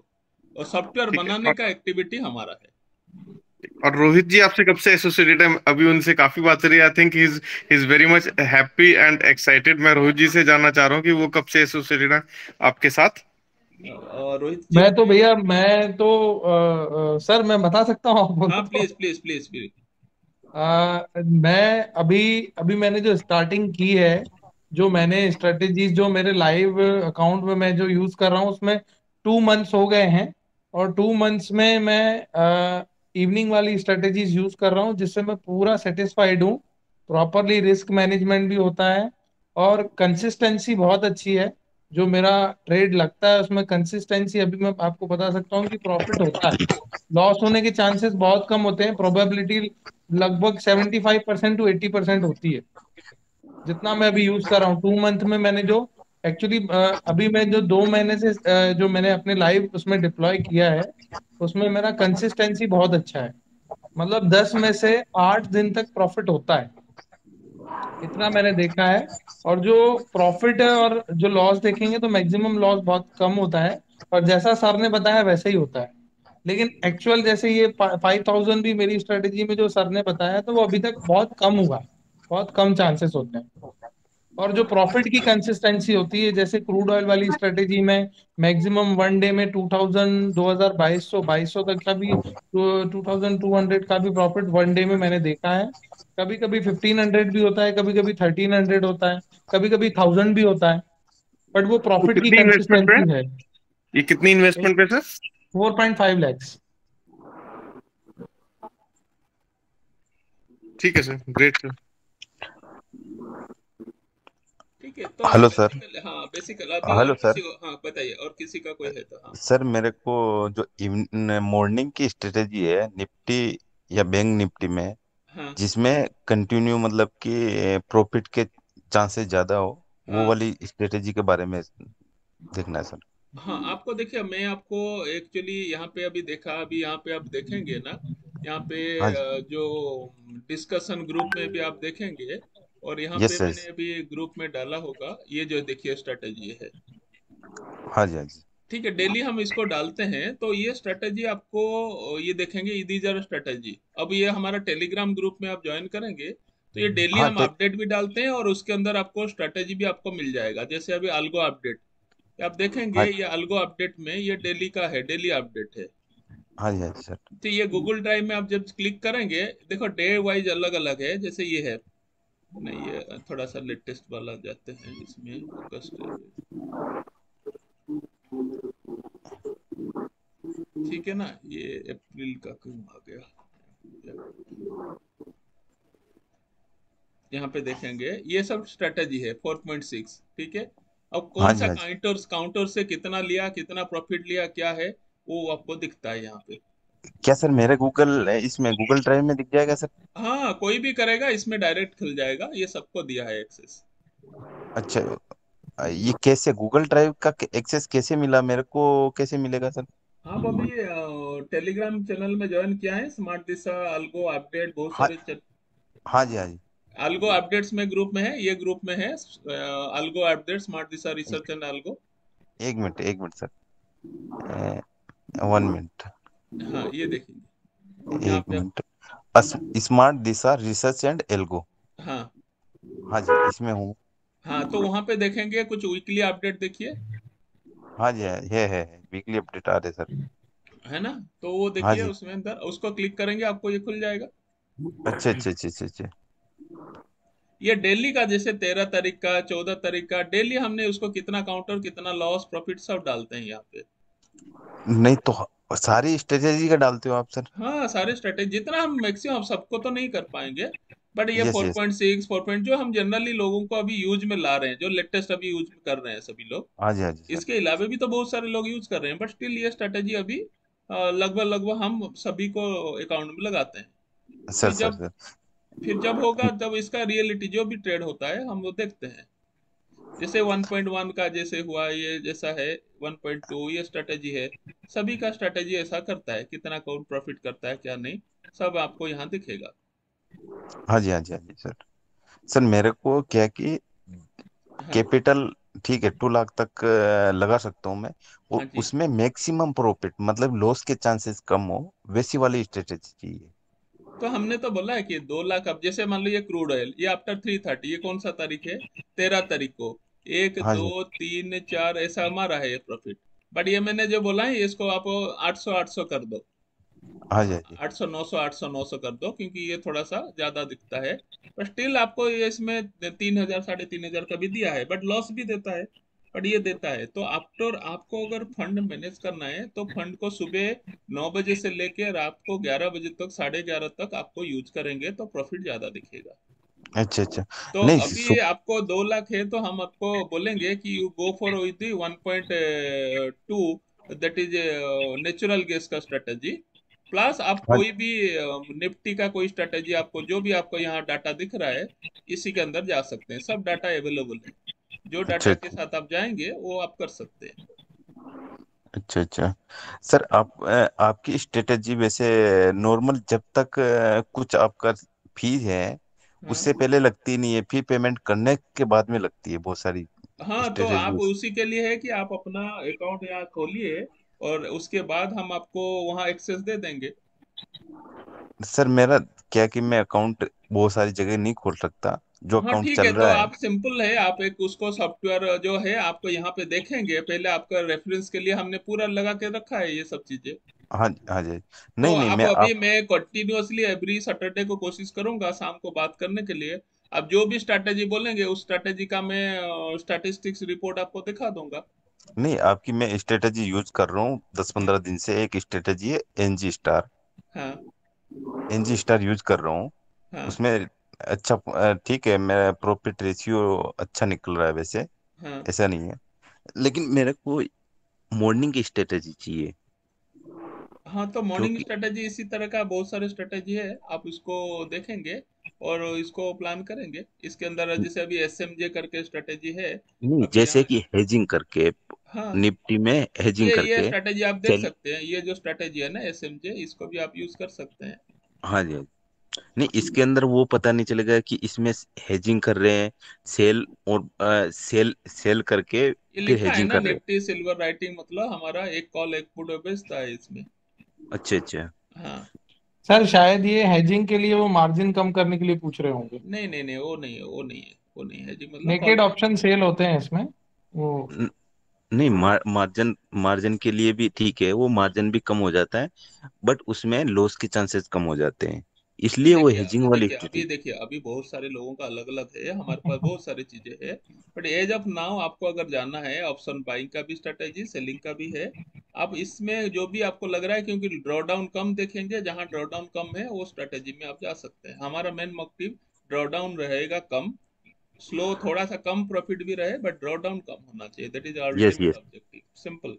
Speaker 1: और सॉफ्टवेयर
Speaker 5: ठीक है।
Speaker 1: बनाने का एक्टिविटी हमारा है।
Speaker 5: और रोहित जी आपसे कब से एसोसिएटेड है? अभी उनसे काफी बात हो रही है। I think he is very much happy and excited. मैं रोहित जी से जानना चाह रहा हूँ कि वो कब से एसोसिएटेड है आपके साथ?
Speaker 1: और रोहित जी
Speaker 2: मैं तो
Speaker 1: ने,
Speaker 2: भैया, मैं तो सर मैं बता सकता हूँ आप
Speaker 1: हाँ
Speaker 2: बोलो तो।
Speaker 1: Please please please please.
Speaker 2: मैं अभी अभी मैंने जो स्टार्टिंग की है, जो मैंने स्ट्रेटेजीज जो मेरे लाइव अकाउंट में मैं जो यूज कर रहा हूँ, उसमें 2 मंथ्स हो गए हैं। और 2 मंथ्स में मैं इवनिंग वाली स्ट्रेटेजीज यूज कर रहा हूँ, जिससे मैं पूरा सेटिस्फाइड हूँ। प्रॉपरली रिस्क मैनेजमेंट भी होता है, और कंसिस्टेंसी बहुत अच्छी है। जो मेरा ट्रेड लगता है उसमें कंसिस्टेंसी, अभी मैं आपको बता सकता हूँ कि प्रॉफिट होता है। लॉस होने के चांसेस बहुत कम होते हैं, प्रोबेबिलिटी लगभग 75% to 80% होती है। जितना मैं अभी यूज कर रहा हूँ 2 मंथ में, मैंने जो एक्चुअली अभी मैं जो 2 महीने से जो मैंने अपने लाइव उसमें डिप्लॉय किया है, उसमें मेरा कंसिस्टेंसी बहुत अच्छा है। मतलब 10 में से 8 दिन तक प्रॉफिट होता है, इतना मैंने देखा है। और जो प्रॉफिट है और जो लॉस देखेंगे तो मैक्सिमम लॉस बहुत कम होता है, और जैसा सर ने बताया वैसे ही होता है। लेकिन एक्चुअल जैसे ये 5,000 भी मेरी स्ट्रेटेजी में जो सर ने बताया, तो वो अभी तक बहुत कम हुआ है, बहुत कम चांसेस होते हैं। और जो प्रॉफिट की कंसिस्टेंसी होती है, जैसे क्रूड ऑयल वाली स्ट्रेटेजी में मैक्सिमम वन डे में 2000, 2200 2200 तक का भी, 2200 का भी प्रॉफिट वन डे में मैंने देखा है। कभी कभी 1500 भी होता है, कभी कभी 1300 होता है, कभी कभी 1000 भी होता है। बट वो
Speaker 5: तो
Speaker 2: प्रॉफिट की
Speaker 5: कितनी इन्वेस्टमेंट पे?
Speaker 2: कंसिस्टेंसी है।
Speaker 5: ये कितनी इन्वेस्टमेंट पे सर?
Speaker 2: 4.5 lakhs।
Speaker 5: ठीक है सर, ग्रेट सर।
Speaker 1: ठीक है, तो
Speaker 8: हेलो सर।
Speaker 1: बेसिकली, हाँ बेसिकली अभी और
Speaker 8: हेलो
Speaker 1: किसी
Speaker 8: सर।
Speaker 1: को, हाँ बताइए, और किसी का कोई है तो हाँ।
Speaker 8: सर मेरे को जो मॉर्निंग की स्ट्रेटेजी है निफ्टी या बैंक निफ्टी में,
Speaker 1: हाँ
Speaker 8: जिसमें कंटिन्यू मतलब कि प्रॉफिट के चांसेस ज्यादा हो, वो
Speaker 1: हाँ
Speaker 8: वाली स्ट्रेटेजी के बारे में देखना है सर।
Speaker 1: हाँ, आपको देखिए, मैं आपको एक्चुअली यहाँ पे अभी देखा, अभी यहाँ पे आप देखेंगे ना, यहाँ पे
Speaker 8: हाँ जी।
Speaker 1: जो डिस्कशन ग्रुप में भी आप देखेंगे, और यहाँ
Speaker 8: यस
Speaker 1: पे
Speaker 8: सर।
Speaker 1: मैंने अभी ग्रुप में डाला होगा, ये जो देखिए स्ट्रेटेजी है।
Speaker 8: हाँ जी हाँ जी।
Speaker 1: ठीक है, डेली हम इसको डालते हैं, तो ये स्ट्रेटेजी आपको, ये देखेंगे दीज आर स्ट्रेटेजी। अब ये हमारा टेलीग्राम ग्रुप में आप ज्वाइन करेंगे, तो ये डेली
Speaker 8: हाँ
Speaker 1: हम
Speaker 8: टेक।
Speaker 1: अपडेट भी डालते हैं, और उसके अंदर आपको स्ट्रेटेजी भी आपको मिल जाएगा। जैसे अभी अल्गो अपडेट, आप देखेंगे
Speaker 8: हाँ
Speaker 1: ये अल्गो अपडेट में ये डेली का है, डेली अपडेट है।
Speaker 8: हाँ जी हाँ जी सर।
Speaker 1: तो ये गूगल ड्राइव में आप जब क्लिक करेंगे, देखो डे वाइज अलग अलग है, जैसे ये है। नहीं, ये थोड़ा सा लेटेस्ट वाला जाते हैं इसमें, अगस्त, ठीक है ना, ये अप्रैल का क्यों आ गया। यहाँ पे देखेंगे ये सब स्ट्रेटेजी है 4.6। ठीक है, अब
Speaker 8: हाँ
Speaker 1: कौन
Speaker 8: जी
Speaker 1: सा
Speaker 8: हाँ जी।
Speaker 1: काउंटर काउंटर से कितना लिया, कितना प्रॉफिट लिया, क्या है, वो आपको दिखता है यहाँ पे।
Speaker 8: क्या सर मेरे गूगल इसमें गूगल ड्राइव में दिख जाएगा सर?
Speaker 1: हाँ, कोई भी करेगा इसमें डायरेक्ट खुल जाएगा, ये सबको दिया है एक्सेस।
Speaker 8: अच्छा। ये कैसे गूगल ड्राइव का एक्सेस कैसे मिला मेरे को, कैसे मिलेगा सर?
Speaker 1: आप अभी टेलीग्राम चैनल में ज्वाइन किया है, स्मार्ट दिशा, अल्गो अपडेट, बहुत
Speaker 8: हाँ
Speaker 1: सारे
Speaker 8: हाँ जी हाँ जी।
Speaker 1: अल्गो अपडेट्स में ग्रुप में है, ये ग्रुप में है algo update, smart Disha research and algo.
Speaker 8: एक मिनट सर। 1 मिनट।
Speaker 1: हाँ, ये देखेंगे यहाँ
Speaker 8: एक
Speaker 1: पे
Speaker 8: minute. Smart Disha research and algo.
Speaker 1: हाँ
Speaker 8: हाँ जी इसमें हूँ।
Speaker 1: हाँ, तो वहां पे देखेंगे कुछ वीकली अपडेट देखिए,
Speaker 8: हाँ जी है वीकली अपडेट आ रहे सर।
Speaker 1: है ना। तो वो
Speaker 8: हाँ
Speaker 1: देखिए,
Speaker 8: जी।
Speaker 1: उसमें अंदर उसको क्लिक करेंगे, आपको ये खुल जाएगा।
Speaker 8: अच्छा अच्छा अच्छा अच्छा अच्छा।
Speaker 1: ये डेली का जैसे 13 तारीख का 14 तारीख का डेली हमने उसको कितना काउंटर कितना लॉस प्रॉफिट सब डालते हैं यहाँ पे।
Speaker 8: नहीं तो सारी स्ट्रेटेजी का डालते हो आप सर?
Speaker 1: हाँ सारे स्ट्रेटेजी जितना हम मैक्सिमम सबको तो नहीं कर पाएंगे, बट ये
Speaker 8: यस यस।
Speaker 1: 4.6 4 जो हम जनरली लोगों को अभी यूज में ला रहे हैं, जो लेटेस्ट अभी यूज कर रहे हैं सभी लोग।
Speaker 8: हाँ जी हाँ जी सर।
Speaker 1: इसके अलावा भी तो बहुत सारे लोग यूज कर रहे हैं, बट स्टिल ये स्ट्रेटेजी अभी लगभग लगभग हम सभी को अकाउंट में लगाते हैं।
Speaker 8: सर
Speaker 1: फिर
Speaker 8: सर
Speaker 1: जब
Speaker 8: सर।
Speaker 1: फिर जब होगा तब इसका रियलिटी जो भी ट्रेड होता है हम वो देखते हैं। जैसे 1.1 का जैसे हुआ ये जैसा है, 1.2 ये स्ट्रेटेजी है। सभी का स्ट्रेटेजी ऐसा करता है, कितना कौन प्रॉफिट करता है क्या नहीं, सब आपको यहाँ दिखेगा।
Speaker 8: हाँ जी हाँ जी हाँ जी सर। सर मेरे को क्या है कि
Speaker 1: हाँ
Speaker 8: कैपिटल ठीक है 2 लाख तक लगा सकता हूँ मैं।
Speaker 1: हाँ
Speaker 8: और
Speaker 1: जी।
Speaker 8: उसमें मैक्सिमम प्रॉफिट मतलब लॉस के चांसेस कम हो, वैसी वाली स्ट्रेटेजी चाहिए।
Speaker 1: तो हमने तो बोला है कि 2 लाख, अब जैसे मान लो ये क्रूड ऑयल ये आफ्टर 330, ये कौन सा तारीख है, 13 तारीख को, एक
Speaker 8: हाँ जी
Speaker 1: दो तीन चार ऐसा हमारा है ये प्रॉफिट। बट ये मैंने जो बोला है इसको आप 800 कर दो,
Speaker 8: हाँ जी हाँ जी।
Speaker 1: 800 900 कर दो, क्योंकि ये थोड़ा सा ज्यादा दिखता है। पर स्टिल आपको ये इसमें 3,000 3,500 का भी दिया है, बट लॉस भी देता है। बट ये देता है तो आफ्टर आपको अगर फंड मैनेज करना है तो फंड को सुबह 9 बजे से लेके रात को 11 बजे तक 11:30 तक आपको यूज करेंगे तो प्रॉफिट ज्यादा दिखेगा।
Speaker 8: अच्छा अच्छा।
Speaker 1: तो
Speaker 8: नहीं
Speaker 1: अभी आपको 2 लाख है तो हम आपको बोलेंगे कि you go for with 1.2, that is natural gas का स्ट्रेटेजी। प्लस आप
Speaker 8: हाँ
Speaker 1: कोई भी निफ्टी का कोई स्ट्रेटेजी आपको जो भी आपको यहाँ डाटा दिख रहा है इसी के अंदर जा सकते हैं, सब डाटा अवेलेबल है। जो
Speaker 8: अच्छा
Speaker 1: डाटा के
Speaker 8: अच्छा
Speaker 1: साथ आप जाएंगे वो आप कर सकते हैं।
Speaker 8: अच्छा अच्छा। सर आप आपकी स्ट्रेटेजी वैसे नॉर्मल जब तक कुछ आपका फी है
Speaker 1: हाँ
Speaker 8: उससे पहले लगती नहीं है, फी पेमेंट करने के बाद में लगती है बहुत सारी
Speaker 1: हाँ, तो आप
Speaker 8: स्ट्रेटेजी।
Speaker 1: उसी के लिए है कि आप अपना अकाउंट यहाँ खोलिए और उसके बाद हम आपको वहाँ एक्सेस दे देंगे।
Speaker 8: सर मेरा क्या कि मैं अकाउंट बहुत सारी जगह नहीं खोल सकता, जो
Speaker 1: हाँ
Speaker 8: अकाउंट
Speaker 1: ठीक है,
Speaker 8: चल
Speaker 1: तो
Speaker 8: रहा है।
Speaker 1: आप सिंपल है, आप एक उसको सॉफ्टवेयर जो है आपको यहाँ पे देखेंगे, पहले आपका रेफरेंस के लिए हमने पूरा लगा के रखा है ये सब चीजें।
Speaker 8: हाँ हाँ जी।
Speaker 1: तो
Speaker 8: नहीं नहीं
Speaker 1: आप
Speaker 8: मैं
Speaker 1: अभी
Speaker 8: आप
Speaker 1: मैं कंटिन्यूअसली एवरी सैटरडे को कोशिश करूंगा शाम को बात करने के लिए। आप जो भी स्ट्रैटेजी बोलेंगे उस स्ट्रैटेजी का मैं स्टैटिस्टिक्स रिपोर्ट आपको दिखा दूंगा।
Speaker 8: नहीं आपकी मैं स्ट्रेटेजी यूज कर रहा हूँ 10-15 दिन से। एक स्ट्रेटेजी है एनजी स्टार,
Speaker 1: हाँ
Speaker 8: एनजी स्टार यूज कर रहा हूँ।
Speaker 1: हाँ
Speaker 8: उसमें अच्छा ठीक है, मेरा प्रॉफिट रेशियो अच्छा निकल रहा है वैसे,
Speaker 1: हाँ
Speaker 8: ऐसा नहीं है। लेकिन मेरे को मॉर्निंग की स्ट्रेटेजी चाहिए,
Speaker 1: हाँ, तो मॉर्निंग
Speaker 8: क्योंकि
Speaker 1: स्ट्रेटेजी इसी तरह का बहुत सारे स्ट्रेटेजी है, आप इसको देखेंगे और इसको प्लान करेंगे। इसके अंदर जैसे अभी एसएमजे करके स्ट्रेटेजी है
Speaker 8: नहीं
Speaker 1: अभी
Speaker 8: जैसे
Speaker 1: यहाँ।
Speaker 8: कि हेजिंग करके,
Speaker 1: हाँ,
Speaker 8: निफ्टी में हेजिंग
Speaker 1: ये
Speaker 8: करके
Speaker 1: स्ट्रेटेजी आप देख
Speaker 8: चल।
Speaker 1: सकते हैं, ये जो स्ट्रेटेजी है ना एसएमजे, इसको भी आप यूज कर सकते हैं।
Speaker 8: हाँ जी हाँ जी। नहीं इसके अंदर वो पता नहीं चलेगा कि इसमें हेजिंग कर रहे हैं, सेल और सेल सेल करके
Speaker 1: ये
Speaker 8: फिर
Speaker 1: लिखा है
Speaker 8: हेजिंग
Speaker 1: ना
Speaker 8: कर रहे हैं।
Speaker 1: निफ्टी सिल्वर राइटिंग, मतलब हमारा एक कॉल एक पुट बेचता है इसमें।
Speaker 8: अच्छा अच्छा।
Speaker 1: हाँ,
Speaker 2: सर शायद ये हेजिंग के लिए वो मार्जिन कम करने के लिए पूछ रहे होंगे।
Speaker 1: नहीं नहीं नहीं, वो नहीं है, वो नहीं है, वो नहीं है जी, मतलब कॉल।
Speaker 2: नेकेड ऑप्शन सेल होते हैं इसमें वो।
Speaker 8: न- नहीं मार्जिन मार्जिन के लिए भी ठीक है, वो मार्जिन भी कम हो जाता है, बट उसमें लॉस के चांसेस कम हो जाते हैं,
Speaker 1: नहीं
Speaker 8: इसलिए वो हेजिंग वाली स्थिति।
Speaker 1: देखिए अभी बहुत सारे लोगों का अलग अलग है, हमारे पास बहुत सारी चीजें हैं। बट एज ऑफ नाउ आपको अगर जानना है ऑप्शन बाइंग का भी स्ट्रेटेजी, सेलिंग का भी है। आप इसमें जो भी आपको लग रहा है, क्योंकि ड्रॉ डाउन कम देखेंगे, जहां ड्रॉ डाउन कम है वो स्ट्रेटेजी में आप जा सकते हैं। हमारा मेन मोटिव ड्रॉ डाउन रहेगा कम, स्लो थोड़ा सा कम प्रॉफिट भी रहे बट ड्रॉ डाउन कम होना चाहिए, that is
Speaker 8: yes
Speaker 1: ultimate
Speaker 8: yes.
Speaker 1: Objective, simple.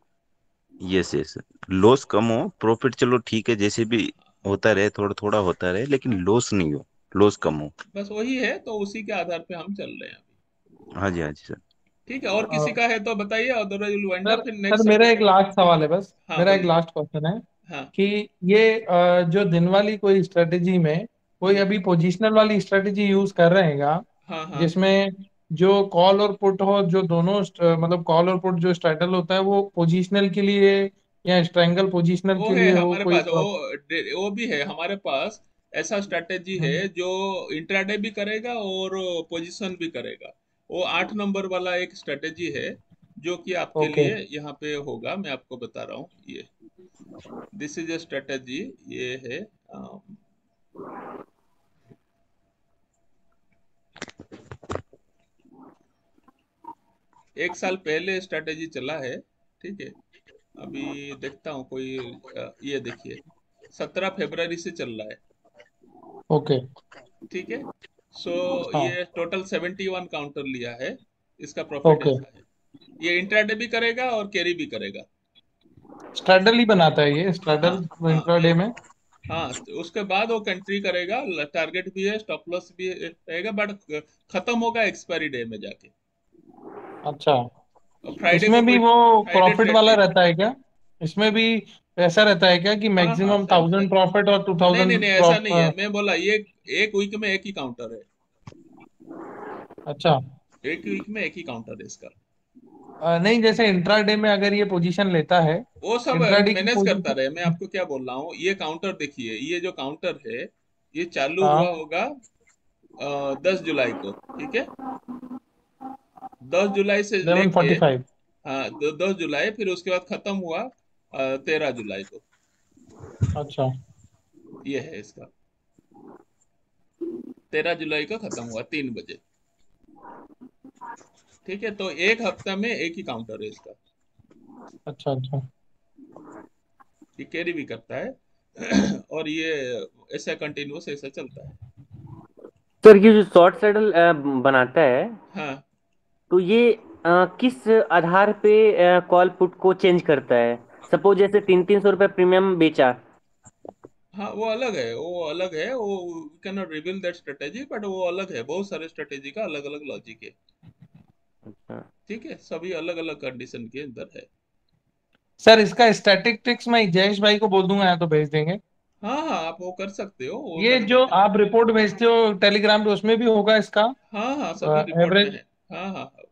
Speaker 8: Yes yes. Loss कम हो, प्रॉफिट चलो ठीक है जैसे भी होता
Speaker 1: हाँ
Speaker 8: रहे, थोड़ा थोड़ा होता रहे, लेकिन
Speaker 1: हाँ,
Speaker 8: लॉस नहीं हो, लॉस कम हो।
Speaker 1: बस वही है, तो उसी के आधार पे हम चल रहे हैं अभी।
Speaker 8: हाँ जी हाँ जी सर।
Speaker 1: ठीक है, और किसी
Speaker 2: अ,
Speaker 1: का है तो बताइए, otherwise will wind
Speaker 2: sir
Speaker 1: up, फिर
Speaker 2: सर
Speaker 1: नेक्स्ट
Speaker 2: मेरा
Speaker 1: संडे
Speaker 2: एक
Speaker 1: को।
Speaker 2: लास्ट सवाल है बस।
Speaker 1: हाँ
Speaker 2: मेरा एक
Speaker 1: बोलिए।
Speaker 2: लास्ट क्वेश्चन है
Speaker 1: हाँ
Speaker 2: कि ये जो दिन वाली कोई स्ट्रेटेजी में कोई
Speaker 1: हम्म,
Speaker 2: अभी पोजिशनल वाली स्ट्रेटेजी यूज कर रहे हैं क्या,
Speaker 1: हाँ हाँ,
Speaker 2: जिसमें जो कॉल और पुट हो, जो दोनों मतलब कॉल और पुट जो स्ट्रेटल होता है वो पोजिशनल के लिए या स्ट्रैंगल पोजिशनल
Speaker 1: वो
Speaker 2: के
Speaker 1: है
Speaker 2: लिए हो
Speaker 1: हमारे
Speaker 2: कोई
Speaker 1: पास, वो भी है हमारे पास। ऐसा स्ट्रैटेजी है
Speaker 2: हम्म,
Speaker 1: जो इंट्राडे भी करेगा और पोजीशन भी करेगा। वो 8 नंबर वाला एक स्ट्रैटेजी है जो कि आपके
Speaker 2: ओके।
Speaker 1: लिए यहाँ पे होगा, मैं आपको बता रहा हूँ ये। दिस इज ए स्ट्रैटेजी, ये है एक साल पहले स्ट्रेटेजी चला है, ठीक है। अभी देखता हूँ कोई ये देखिए 17 फरवरी से चल रहा है,
Speaker 2: ओके।
Speaker 1: ठीक है। सो
Speaker 2: हाँ।
Speaker 1: ये टोटल 71 काउंटर लिया है, इसका प्रॉफिट
Speaker 2: ओके।
Speaker 1: ऐसा है। ये इंट्राडे भी करेगा और कैरी भी करेगा।
Speaker 2: स्ट्रैडल ही बनाता है ये,
Speaker 1: हाँ
Speaker 2: स्ट्रैडल
Speaker 1: हाँ
Speaker 2: इंट्राडे में।
Speaker 1: हाँ, तो उसके बाद वो कंट्री करेगा, टारगेट भी है, स्टॉप लॉस भी रहेगा, बट खत्म होगा एक्सपायरी डे में जाके।
Speaker 2: अच्छा,
Speaker 1: और फ्राइडे को
Speaker 2: इसमें भी
Speaker 1: कोई
Speaker 2: वो
Speaker 1: फ्राइडे
Speaker 2: प्रॉफिट
Speaker 1: ट्रेड
Speaker 2: वाला
Speaker 1: नहीं
Speaker 2: रहता है क्या? इसमें भी ऐसा रहता है क्या कि
Speaker 1: हाँ हाँ,
Speaker 2: मैक्सिमम
Speaker 1: सेम सेम।
Speaker 2: 1000 प्रॉफिट और टू
Speaker 1: नहीं नहीं
Speaker 2: थाउजेंड
Speaker 1: नहीं, ऐसा नहीं है, मैं बोला ये एक वीक में एक ही काउंटर है,
Speaker 2: अच्छा।
Speaker 1: एक वीक में एक ही काउंटर है इसका।
Speaker 2: नहीं, जैसे इंट्राडे में अगर ये पोजीशन लेता है,
Speaker 1: वो सब
Speaker 2: इंट्राडे की
Speaker 1: मैनेज करता रहे, मैं
Speaker 2: पोजीशन।
Speaker 1: आपको क्या बोल रहा हूँ, ये काउंटर देखिए, ये जो काउंटर है ये चालू हुआ
Speaker 2: हाँ,
Speaker 1: होगा 10 जुलाई को, ठीक है। 10 जुलाई से लेके
Speaker 2: 11:45।
Speaker 1: हाँ 10 जुलाई, फिर उसके बाद खत्म हुआ 13 जुलाई को।
Speaker 2: अच्छा।
Speaker 1: ये है इसका, 13 जुलाई को खत्म हुआ 3 बजे, ठीक है। तो एक हफ्ता में एक ही काउंटर है इसका।
Speaker 2: अच्छा। अच्छा।
Speaker 1: ये कैरी भी करता है और ये ऐसा कंटिन्यूस ऐसा चलता है।
Speaker 7: सर ये जो शॉर्ट सैडल बनाता है,
Speaker 1: हाँ
Speaker 7: तो ये किस आधार पे कॉल पुट को चेंज करता है? सपोज जैसे 300-300 रुपये प्रीमियम बेचा।
Speaker 1: हाँ, वो अलग है, वो अलग है, वो can not reveal that strategy, but वो अलग है, बहुत सारे स्ट्रेटेजी का अलग अलग लॉजिक है,
Speaker 7: अच्छा।
Speaker 1: ठीक है, सभी अलग अलग कंडीशन के अंदर है।
Speaker 2: सर, इसका स्टैटिक ट्रिक्स मैं जयेश भाई को बोल दूंगा, या तो भेज देंगे।
Speaker 1: हाँ हाँ, आप वो कर सकते हो, वो
Speaker 2: ये
Speaker 1: कर
Speaker 2: जो
Speaker 1: देंगे।
Speaker 2: आप रिपोर्ट भेजते हो टेलीग्राम पे, उसमें भी होगा इसका
Speaker 1: हाँ हाँ, सभी रिपोर्ट में
Speaker 2: एवरेज?
Speaker 1: है। हाँ हाँ हाँ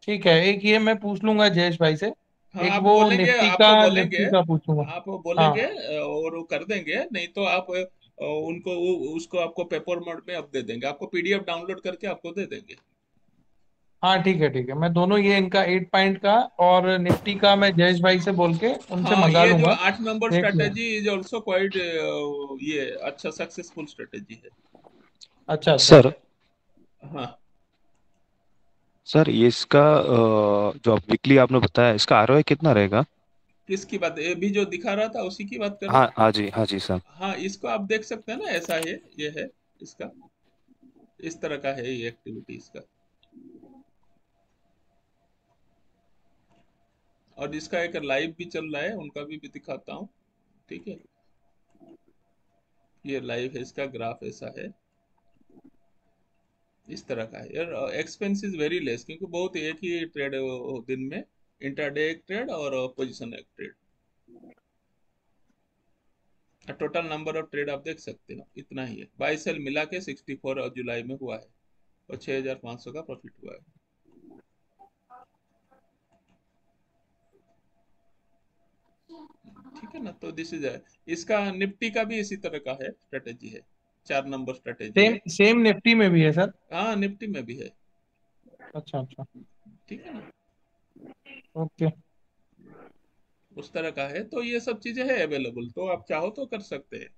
Speaker 2: ठीक है, एक ये मैं पूछ लूंगा जयेश भाई से।
Speaker 1: हाँ,
Speaker 2: एक
Speaker 1: आप
Speaker 2: वो
Speaker 1: बोलेंगे,
Speaker 2: निफ्टी का
Speaker 1: आपको बोलेंगे,
Speaker 2: निफ्टी का पूछूंगा।
Speaker 1: आप
Speaker 2: हाँ।
Speaker 1: बोलेंगे और वो कर देंगे, नहीं तो आप उनको उसको आपको पेपर मोड में अब दे देंगे, आपको पीडीएफ डाउनलोड करके आपको दे देंगे।
Speaker 2: हाँ, ठीक है, ठीक है, मैं दोनों ये इनका 8 पॉइंट का और निफ्टी का मैं जयेश भाई से बोल के उनसे
Speaker 1: हाँ,
Speaker 2: मंगा
Speaker 1: ये जो
Speaker 2: लूंगा।
Speaker 1: 8 नंबर
Speaker 2: देख लो।
Speaker 1: स्ट्रेटेजी इज ऑल्सो क्वाइट ये अच्छा सक्सेसफुल स्ट्रेटेजी है।
Speaker 2: अच्छा। अच्छा।
Speaker 9: सर
Speaker 1: हाँ,
Speaker 9: सर ये इसका जो आप वीकली आपने बताया, इसका आरओआई कितना रहेगा?
Speaker 1: किसकी बात, ये भी जो दिखा रहा था उसी की बात कर रहे
Speaker 9: हाँ
Speaker 1: हैं।
Speaker 9: हाँ जी, हाँ जी सर।
Speaker 1: हाँ, इसको आप देख सकते हैं ना, ऐसा है, ये है इसका, इस तरह का है ये एक्टिविटी इसका। और इसका एक लाइव भी चल रहा है, उनका भी दिखाता हूँ, ठीक है। ये लाइव है, इसका ग्राफ ऐसा है, इस तरह का है यार। एक्सपेंस इज वेरी लेस, क्योंकि बहुत एक ही ट्रेड दिन में, इंट्राडे एक ट्रेड और पोजीशन एक trade. Total number of trade आप देख सकते हो, इतना ही है, बाई सेल मिला के 64 जुलाई में हुआ है, और 6500 का प्रॉफिट हुआ है। ठीक है ना, तो दिस इज इसका निफ्टी का भी इसी तरह का है, स्ट्रेटेजी है, 4 नंबर स्ट्रेटेजी
Speaker 2: सेम
Speaker 1: है।
Speaker 2: सेम निफ्टी में भी है सर?
Speaker 1: हाँ, निफ्टी में भी है,
Speaker 2: अच्छा। अच्छा।
Speaker 1: ठीक है ना,
Speaker 2: ओके।
Speaker 1: उस तरह का है। तो ये सब चीजें है अवेलेबल, तो आप चाहो तो कर सकते हैं,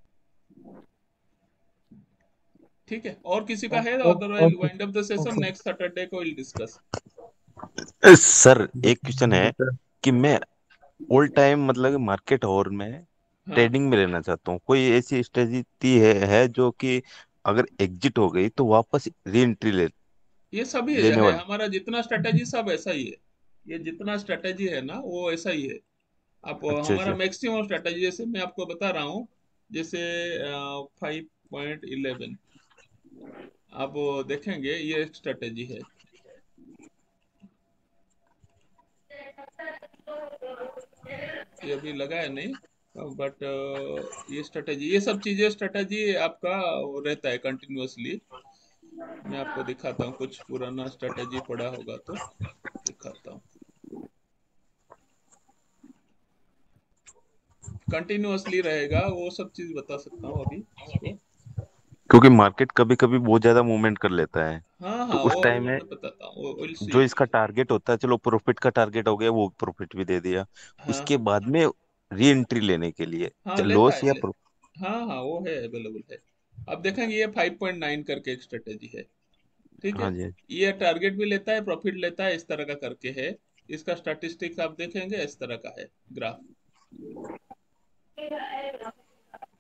Speaker 1: ठीक है। और किसी का है, otherwise
Speaker 2: okay.
Speaker 1: Wind up the session,
Speaker 2: okay.
Speaker 1: Next Saturday को विल डिस्कस।
Speaker 8: सर एक क्वेश्चन है कि मैं ऑल टाइम मतलब मार्केट और में
Speaker 1: हाँ,
Speaker 8: ट्रेडिंग में रहना चाहता हूँ, कोई ऐसी स्ट्रेटजी है जो कि अगर एग्जिट हो गई तो वापस री एंट्री
Speaker 1: ये सभी
Speaker 8: लेने
Speaker 1: है,
Speaker 8: वाली?
Speaker 1: हमारा जितना स्ट्रेटेजी सब ऐसा ही है, ये जितना स्ट्रेटेजी है ना वो ऐसा ही है। आप
Speaker 8: अच्छा
Speaker 1: हमारा
Speaker 8: अच्छा।
Speaker 1: मैक्सिमम स्ट्रेटेजी, जैसे मैं आपको बता रहा हूँ, जैसे 5.11, आप देखेंगे ये स्ट्रेटेजी है, ये अभी लगा है नहीं, बट ये स्ट्रेटेजी, ये सब चीजें स्ट्रेटेजी आपका वो रहता है कंटिन्यूअसली। मैं आपको दिखाता हूँ, कुछ पुराना स्ट्रेटेजी पड़ा होगा तो दिखाता हूँ, कंटिन्यूअसली रहेगा, वो सब चीज बता सकता हूँ अभी इसको।
Speaker 8: क्योंकि मार्केट कभी कभी बहुत ज्यादा मूवमेंट कर लेता है,
Speaker 1: हाँ
Speaker 8: तो
Speaker 1: हाँ,
Speaker 8: उस
Speaker 1: वो
Speaker 8: टाइम में
Speaker 1: मैं बताता हूँ, विल सी।
Speaker 8: जो इसका टारगेट होता है, चलो प्रॉफिट का टारगेट हो गया, वो प्रॉफिट भी दे दिया,
Speaker 1: हाँ
Speaker 8: उसके बाद में री एंट्री लेने के लिए
Speaker 1: हाँ, लेता
Speaker 8: लॉस
Speaker 1: है
Speaker 8: या
Speaker 1: हाँ हाँ, वो है, अवेलेबल है। अब देखेंगे ये 5.9 करके एक स्ट्रेटेजी है, ठीक
Speaker 8: हाँ
Speaker 1: है,
Speaker 8: जी।
Speaker 1: ये टारगेट भी लेता है, प्रॉफिट लेता है, इस तरह का करके है। इसका स्टैटिस्टिक्स आप देखेंगे, इस तरह का है ग्राफ।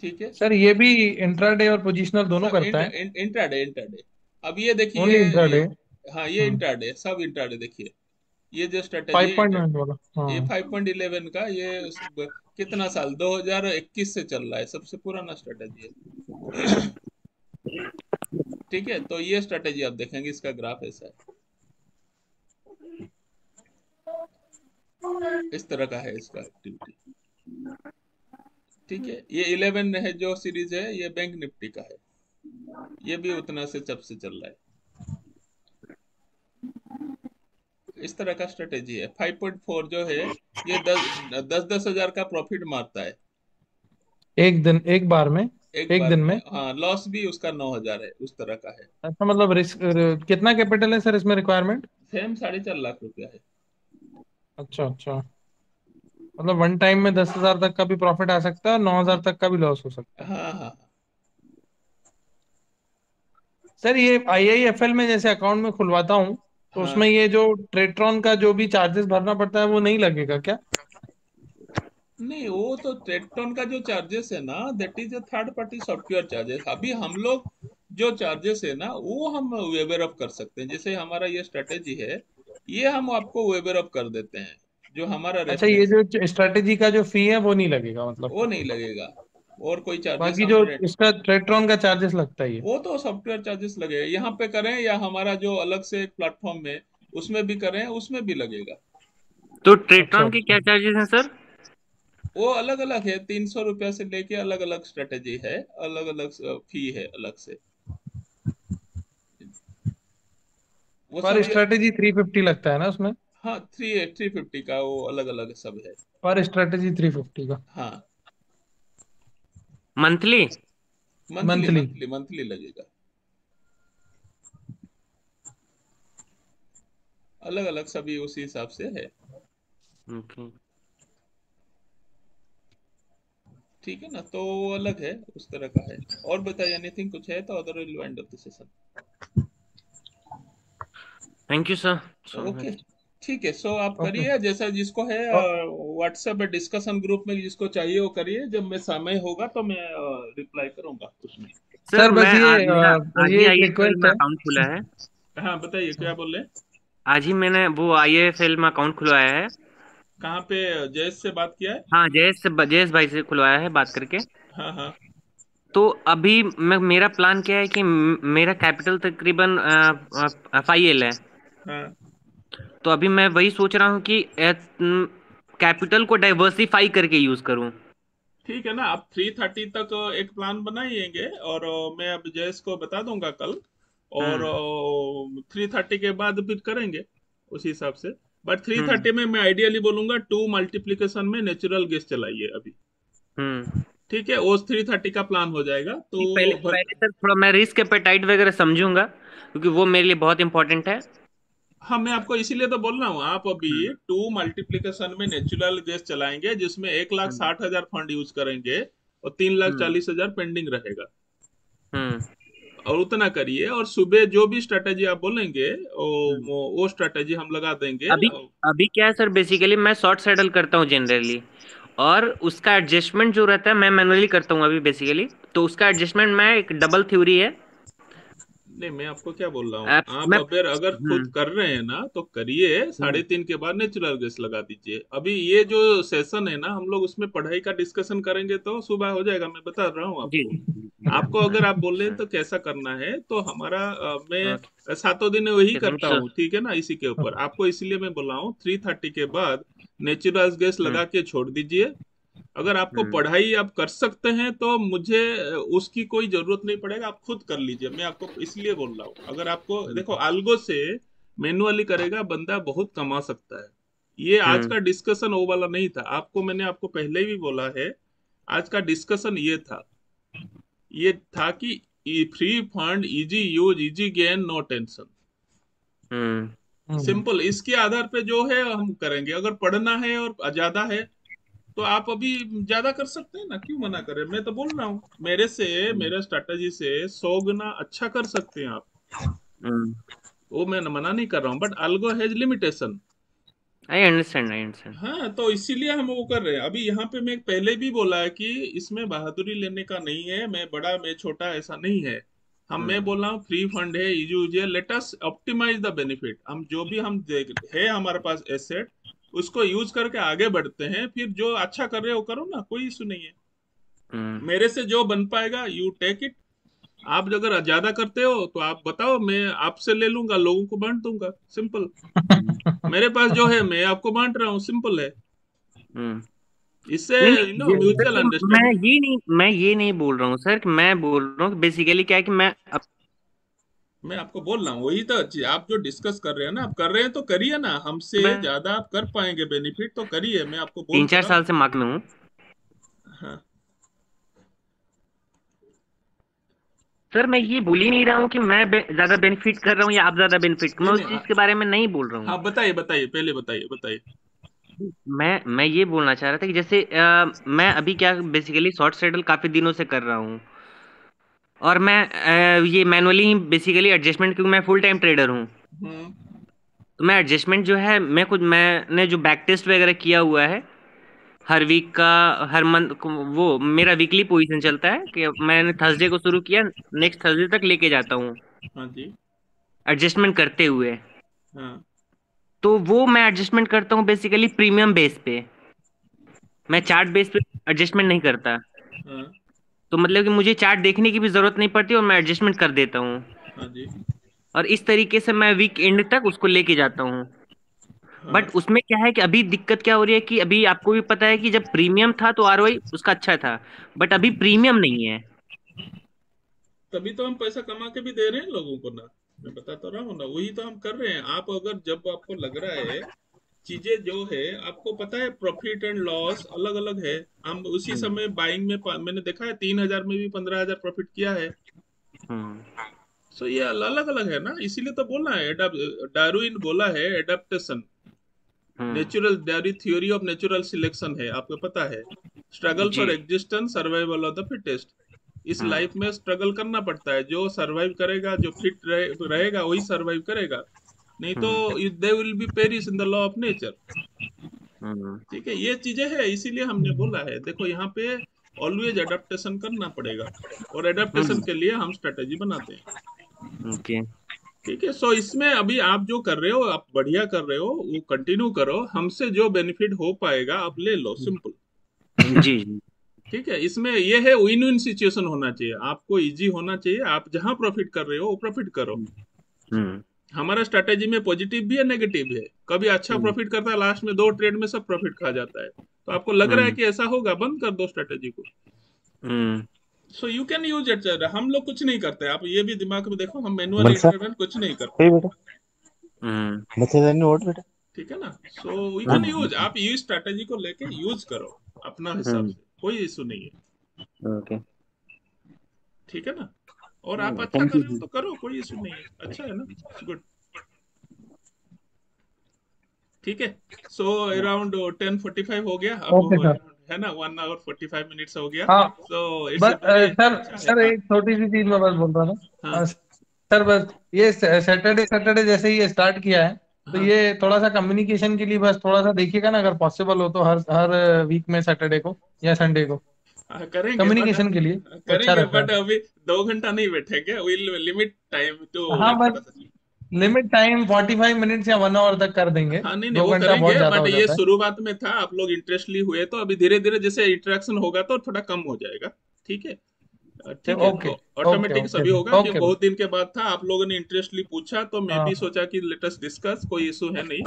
Speaker 1: ठीक है।
Speaker 2: सर ये भी इंट्राडे और पोजिशनल दोनों
Speaker 1: सब
Speaker 2: करता है?
Speaker 1: Intraday intraday. अब ये देखिए
Speaker 2: ओनली इंट्राडे?
Speaker 1: हाँ ये इंट्राडे, सब इंट्राडे देखिए। ये जो स्ट्रेटेजी
Speaker 2: 5.9 वाला?
Speaker 1: ये
Speaker 2: हाँ।
Speaker 1: 5.11 का, ये कितना साल 2021 से चल रहा है, सबसे पुराना स्ट्रेटेजी है। ठीक है, तो ये स्ट्रेटेजी आप देखेंगे, इसका ग्राफ ऐसा है, इस तरह का है इसका एक्टिविटी। ठीक है, ये 11 है जो सीरीज है, ये बैंक निफ्टी का है, ये भी उतना से जब से चल रहा है। इस तरह का स्ट्रेटेजी है। 5.4 जो है, ये 10 हजार का प्रॉफिट मारता है
Speaker 2: एक दिन, एक बार में?
Speaker 1: एक
Speaker 2: एक
Speaker 1: बार
Speaker 2: दिन
Speaker 1: में।
Speaker 2: में?
Speaker 1: हाँ, लॉस भी उसका 9 हजार है, उस तरह का है।
Speaker 2: अच्छा, मतलब रिस्क कितना कैपिटल है सर इसमें रिक्वायरमेंट?
Speaker 1: सेम 4.5 लाख रुपया है।
Speaker 2: अच्छा अच्छा, मतलब वन टाइम में 10,000 तक का भी प्रॉफिट आ सकता है और 9,000 तक का भी लॉस हो सकता है?
Speaker 1: हाँ हाँ हाँ।
Speaker 2: सर ये IIFL में जैसे अकाउंट में खुलवाता हूँ, तो
Speaker 1: हाँ
Speaker 2: उसमें ये जो ट्रेट्रॉन का जो भी चार्जेस भरना पड़ता है वो नहीं लगेगा क्या?
Speaker 1: नहीं, वो तो ट्रेटटॉन का जो चार्जेस है ना, that is a third party software charges. अभी हम लोग जो चार्जेस है ना, वो हम वेवर अप कर सकते हैं। जैसे हमारा ये स्ट्रेटेजी है, ये हम आपको वेवर अप कर देते हैं, जो हमारा
Speaker 2: अच्छा, ये
Speaker 1: रेफरेंस,
Speaker 2: जो स्ट्रेटेजी का जो फी है वो नहीं लगेगा मतलब?
Speaker 1: वो नहीं लगेगा। और कोई चार्जेस
Speaker 2: बाकी जो
Speaker 1: हमारे,
Speaker 2: इसका ट्रेट्रॉन का चार्जेस लगता है ये?
Speaker 1: वो तो सॉफ्टवेयर चार्जेस लगेगा। यहाँ पे करें या हमारा जो अलग से एक प्लेटफॉर्म में उसमें भी करें, उसमें भी लगेगा।
Speaker 7: तो
Speaker 2: अच्छा
Speaker 7: ट्रेट्रॉन के
Speaker 2: अच्छा।
Speaker 7: क्या चार्जेस हैं सर?
Speaker 1: वो अलग अलग है, 300 रुपया से लेके अलग अलग स्ट्रेटेजी है, अलग अलग फी है अलग से, वो
Speaker 2: पर
Speaker 1: सब ये।
Speaker 2: स्ट्रेटेजी 350 लगता है ना उसमें?
Speaker 1: हाँ, 350 का वो अलग अलग सब है।
Speaker 2: पर स्ट्रेटेजी 350 का?
Speaker 1: हाँ,
Speaker 7: monthly?
Speaker 1: Monthly
Speaker 2: monthly?
Speaker 1: Monthly monthly लगेगा, अलग अलग सभी उसी हिसाब से है।
Speaker 7: ओके।
Speaker 1: ठीक है ना, तो वो अलग है, उस तरह का है। और बताइए, एनीथिंग कुछ है तो other will end of the session.
Speaker 7: Thank you sir so
Speaker 1: okay,
Speaker 7: much.
Speaker 1: ठीक है। सो आप
Speaker 2: ओके।
Speaker 1: करिए, जैसा जिसको है व्हाट्सएप डिस्कशन ग्रुप में जिसको चाहिए वो करिए, जब मैं समय होगा तो मैं रिप्लाई करूंगा उसमें।
Speaker 7: सर
Speaker 2: सर बस
Speaker 7: मैं
Speaker 2: ये
Speaker 7: मेरा आज ही
Speaker 2: ये एक
Speaker 7: IIFL
Speaker 2: रिक्वेस्ट
Speaker 7: में
Speaker 2: है।
Speaker 7: अकाउंट खुला है।
Speaker 1: हाँ, बताइए क्या बोल रहे हैं।
Speaker 7: आज ही मैंने वो IIFL में अकाउंट खुलवाया है।
Speaker 1: कहाँ पे जयेश से बात किया है?
Speaker 7: हाँ, जयेश भाई से खुलवाया है बात करके।
Speaker 1: हाँ हाँ
Speaker 7: तो अभी मेरा प्लान क्या है कि मेरा कैपिटल तकरीबन 5L है।
Speaker 1: हाँ।
Speaker 7: तो अभी मैं वही सोच रहा हूँ कि कैपिटल को डाइवर्सिफाई करके यूज करूँ।
Speaker 1: ठीक है ना, आप 3:30 तक एक प्लान बनाइएंगे, और मैं अब जयेश को बता दूंगा कल, और
Speaker 7: हम्म
Speaker 1: 3:30 के बाद फिर करेंगे उस हिसाब से। बट थ्री
Speaker 7: हम्म
Speaker 1: थर्टी में मैं आइडियली बोलूंगा 2 मल्टीप्लीकेशन में नेचुरल गैस चलाइए अभी।
Speaker 7: हम्म।
Speaker 1: ठीक है, वो 3:30 का प्लान हो जाएगा
Speaker 7: नहीं, पहले
Speaker 1: तो
Speaker 7: पहले सर थोड़ा मैं रिस्क एपेटाइट वगैरह समझूंगा, क्योंकि वो मेरे लिए बहुत इंपॉर्टेंट है।
Speaker 1: हाँ, मैं आपको इसीलिए तो बोल रहा हूँ, आप अभी
Speaker 7: हम्म
Speaker 1: 2 मल्टीप्लीकेशन में नेचुरल गैस चलाएंगे, जिसमें 1,60,000 फंड यूज करेंगे और तीन लाख
Speaker 7: हम्म
Speaker 1: चालीस हजार पेंडिंग रहेगा।
Speaker 7: हम्म
Speaker 1: और उतना करिए, और सुबह जो भी स्ट्रेटेजी आप बोलेंगे
Speaker 7: हम्म।
Speaker 1: वो स्ट्रेटेजी हम लगा देंगे।
Speaker 7: अभी अभी क्या है सर, बेसिकली मैं शॉर्ट सेटल करता हूँ जनरली, और उसका एडजस्टमेंट जो रहता है मैं मैनुअली करता हूँ अभी बेसिकली। तो उसका एडजस्टमेंट मैं एक डबल थ्योरी है।
Speaker 1: नहीं, मैं आपको क्या बोल रहा हूँ, आप
Speaker 7: मैं
Speaker 1: अगर खुद कर रहे हैं ना तो करिए,
Speaker 7: हम्म
Speaker 1: 3:30 के बाद नेचुरल गैस लगा दीजिए। अभी ये जो सेशन है ना, हम लोग उसमें पढ़ाई का डिस्कशन करेंगे तो सुबह हो जाएगा, मैं बता रहा हूँ
Speaker 7: जी
Speaker 1: आपको।
Speaker 7: जी
Speaker 1: आपको अगर आप बोल रहे हैं
Speaker 7: सर।
Speaker 1: तो कैसा करना है, तो हमारा
Speaker 7: ओके,
Speaker 1: मैं 7 दिन वही
Speaker 7: थैंक
Speaker 1: करता
Speaker 7: यू
Speaker 1: हूँ,
Speaker 7: सर।
Speaker 1: ठीक है ना, इसी के ऊपर आपको इसलिए मैं बोल रहा हूँ 3:30 के बाद नेचुरल गैस
Speaker 7: हम्म
Speaker 1: लगा के छोड़ दीजिए। अगर आपको
Speaker 7: हम्म
Speaker 1: पढ़ाई आप कर सकते हैं तो मुझे उसकी कोई जरूरत नहीं पड़ेगा, आप खुद कर लीजिए। मैं आपको इसलिए बोल रहा हूँ, अगर आपको देखो,
Speaker 7: हम्म
Speaker 1: अल्गो से मैनुअली करेगा बंदा, बहुत कमा सकता है। ये आज
Speaker 7: हम्म
Speaker 1: का डिस्कशन वो वाला नहीं था, मैंने आपको पहले भी बोला है। आज का डिस्कशन ये था कि free fund, easy use, easy gain, no tension,
Speaker 7: hmm
Speaker 2: hmm.
Speaker 1: Simple. इसके आधार पे जो है हम करेंगे। अगर पढ़ना है और ज्यादा है तो आप अभी ज्यादा कर सकते हैं ना, क्यों मना करें। मैं तो बोल रहा हूँ, मेरे
Speaker 7: हम्म
Speaker 1: स्ट्रेटेजी से 100 गुना अच्छा कर सकते हैं आप।
Speaker 7: हम्म,
Speaker 1: वो मैं मना नहीं कर रहा हूँ, but algo has limitation.
Speaker 7: I understand, I understand.
Speaker 1: हाँ, तो इसीलिए हम वो कर रहे हैं। अभी यहाँ पे मैं पहले भी बोला है कि इसमें बहादुरी लेने का नहीं है, मैं बड़ा मैं छोटा ऐसा नहीं है। मैं बोल रहा हूँ फ्री फंड है, इजी यूज है, let us optimize the benefit. हम जो भी हम देख है हमारे पास एसेट, उसको यूज करके आगे बढ़ते हैं। फिर जो अच्छा कर रहे हो करो ना, कोई इशू नहीं है। मेरे से जो बन पाएगा यू टेक इट। आप अगर ज्यादा करते हो तो आप बताओ, मैं आपसे ले लूंगा, लोगों को बांट दूंगा, सिंपल। मेरे पास जो है मैं आपको बांट रहा हूँ, सिंपल है। इससे
Speaker 7: नहीं नहीं,
Speaker 1: म्यूचुअल अंडरस्टैंडिंग।
Speaker 7: मैं ये नहीं बोल रहा हूँ सर, कि मैं बोल रहा हूँ बेसिकली क्या है कि
Speaker 1: मैं आपको बोल रहा हूँ वही तो आप जो डिस्कस कर रहे हैं ना, आप कर रहे हैं तो करिए ना, हमसे
Speaker 7: मैं
Speaker 1: ज्यादा आप कर पाएंगे बेनिफिट तो करिए, मैं आपको बोल
Speaker 7: तीन
Speaker 1: तो
Speaker 7: चार
Speaker 1: रहा हूँ।
Speaker 7: साल से मार्केट में हूँ
Speaker 1: हाँ,
Speaker 7: सर, मैं ये बोल ही नहीं रहा हूँ कि मैं ज्यादा बेनिफिट कर रहा हूँ या आप ज्यादा बेनिफिट,
Speaker 1: नहीं
Speaker 7: मैं
Speaker 1: नहीं,
Speaker 7: उस चीज के बारे में नहीं बोल रहा हूँ।
Speaker 1: हाँ बताइए बताइए, पहले बताइए बताइए।
Speaker 7: मैं ये बोलना चाह रहा था कि जैसे मैं अभी क्या बेसिकली शॉर्ट सेटल काफी दिनों से कर रहा हूँ, और मैं ये मैनुअली ही बेसिकली एडजस्टमेंट, क्योंकि मैं फुल टाइम ट्रेडर हूँ,
Speaker 1: हम्म
Speaker 7: तो मैं एडजस्टमेंट जो है मैंने जो बैक टेस्ट वगैरह किया हुआ है हर वीक का, हर मंथ वो मेरा वीकली पोजीशन चलता है कि मैंने थर्सडे को शुरू किया, नेक्स्ट थर्सडे तक लेके जाता हूँ
Speaker 1: हाँ जी।
Speaker 7: एडजस्टमेंट करते हुए।
Speaker 1: हाँ
Speaker 7: तो वो मैं एडजस्टमेंट करता हूँ बेसिकली प्रीमियम बेस पे, मैं चार्ट बेस पे एडजस्टमेंट नहीं करता।
Speaker 1: हाँ
Speaker 7: तो मतलब कि मुझे चार्ट देखने की भी जरूरत नहीं पड़ती और मैं एडजस्टमेंट कर देता हूँ,
Speaker 1: हाँ जी।
Speaker 7: और इस तरीके से मैं वीक एंड तक उसको लेके जाता हूँ।
Speaker 1: हाँ,
Speaker 7: बट उसमें क्या है कि अभी दिक्कत क्या हो रही है कि अभी आपको भी पता है कि जब प्रीमियम था तो आरओआई उसका अच्छा था, बट अभी प्रीमियम नहीं है।
Speaker 1: तभी तो हम पैसा कमा के भी दे रहे हैं लोगों को ना। मैं बता तो रहा हूँ ना, वही तो हम कर रहे हैं। आप अगर जब आपको लग रहा है चीजें जो है, आपको पता है प्रॉफिट एंड लॉस अलग अलग है, हम उसी
Speaker 7: हम्म
Speaker 1: समय बाइंग में मैंने देखा है 3,000 में भी 15,000 प्रॉफिट किया है।
Speaker 7: हम्म
Speaker 1: सो ये अलग अलग है ना, इसीलिए तो बोला है डार्विन बोला है adaptation,
Speaker 7: hmm
Speaker 1: natural diary theory of natural selection है, आपको पता है। स्ट्रगल
Speaker 7: जी।
Speaker 1: For existence, survival of the fittest. इस
Speaker 7: हम्म
Speaker 1: लाइफ में स्ट्रगल करना पड़ता है, जो सरवाइव करेगा, जो रहेगा वही सरवाइव करेगा, नहीं तो
Speaker 7: hmm
Speaker 1: they will be perish in the law of nature.
Speaker 7: Hmm
Speaker 1: ठीक है, ये चीजें है, इसीलिए हमने बोला है देखो यहाँ पे ऑलवेज अडेप्टेशन करना पड़ेगा, और अडेप्टेशन
Speaker 7: हम्म
Speaker 1: के लिए हम स्ट्रेटेजी बनाते हैं।
Speaker 7: ओके।
Speaker 1: ठीक है, सो इसमें अभी आप जो कर रहे हो, आप बढ़िया कर रहे हो, वो कंटिन्यू करो, हमसे जो बेनिफिट हो पाएगा आप ले लो, सिंपल।
Speaker 7: जी जी।
Speaker 1: ठीक है, इसमें ये है विन विन सिचुएशन होना चाहिए, आपको इजी होना चाहिए, आप जहां प्रॉफिट कर रहे हो वो प्रॉफिट करो।
Speaker 7: हम्म
Speaker 1: हमारा स्ट्रैटेजी में पॉजिटिव भी है, नेगेटिव भी है। कभी अच्छा
Speaker 7: हम्म
Speaker 1: प्रॉफिट करता है, लास्ट में 2 ट्रेड में सब प्रॉफिट खा जाता है, तो आपको लग रहा है
Speaker 7: हम्म
Speaker 1: कि ऐसा होगा, बंद कर दो स्ट्रैटेजी को।
Speaker 7: Hmm
Speaker 1: so you can use it. हम लोग कुछ नहीं करते, आप ये भी दिमाग में देखो, हम मैनुअल
Speaker 8: मनसा
Speaker 1: इंटरवेंट कुछ नहीं करते।
Speaker 8: हे बेटा
Speaker 7: हम्म
Speaker 8: बच्चा नोट बेटा
Speaker 1: ठीक है ना, so we can
Speaker 7: hmm
Speaker 1: use, आप ये स्ट्रैटेजी को लेके यूज करो अपना हिसाब
Speaker 7: हम्म
Speaker 1: से, कोई इशू नहीं है।
Speaker 7: ओके।
Speaker 1: ठीक है ना, और आप अच्छा
Speaker 7: थैंक
Speaker 1: कर
Speaker 7: यू
Speaker 1: रहे हो
Speaker 7: जी।
Speaker 1: तो करो, कोई इशू नहीं है, अच्छा है ना, गुड। ठीक है, सो अराउंड 10:45 हो गया अब,
Speaker 2: ओके सर।
Speaker 1: है ना, 1 hour 45 minutes हो गया।
Speaker 2: हाँ,
Speaker 1: सो इट्स
Speaker 2: बस
Speaker 1: ए वेरी
Speaker 2: सर
Speaker 1: अच्छा है,
Speaker 2: सर
Speaker 1: हाँ।
Speaker 2: एक छोटी सी चीज मैं बस बोल रहा था।
Speaker 1: हाँ
Speaker 2: सर बस ये सैटरडे सैटरडे जैसे ही ये स्टार्ट किया है, तो
Speaker 1: हाँ
Speaker 2: ये थोड़ा सा कम्युनिकेशन के लिए बस थोड़ा सा देखिएगा ना, अगर पॉसिबल हो तो हर हर वीक में सैटरडे को या संडे को
Speaker 1: हाँ, करेंगे बट
Speaker 2: कम्युनिकेशन के लिए तो अच्छा रहता है।
Speaker 1: अभी 2 घंटा नहीं बैठेंगे, विल लिमिट टाइम टू
Speaker 2: हाँ,
Speaker 1: लाइक
Speaker 2: बस
Speaker 1: थोड़ा सा।
Speaker 2: लिमिट टाइम 45 मिनट्स या 1 आवर तक कर देंगे।
Speaker 1: हाँ नहीं नहीं,
Speaker 2: दो
Speaker 1: वो
Speaker 2: घंटा बहुत
Speaker 1: करेंगे,
Speaker 2: ज्यादा
Speaker 1: बट
Speaker 2: हो
Speaker 1: ये
Speaker 2: जाता है।
Speaker 1: शुरुआत में था, आप लोग इंटरेस्टली हुए, तो अभी धीरे धीरे जैसे इंटरेक्शन होगा तो थोड़ा कम हो जाएगा। ठीक है, ठीक है,
Speaker 2: ओके
Speaker 1: तो
Speaker 2: ओके
Speaker 1: ऑटोमेटिक
Speaker 2: ओके
Speaker 1: सभी होगा, कि
Speaker 2: ओके।
Speaker 1: बहुत दिन के बाद था, आप लोगों ने इंटरेस्टली पूछा, तो मैं भी
Speaker 2: हाँ
Speaker 1: सोचा कि लेट अस डिस्कस, कोई इशू है नहीं।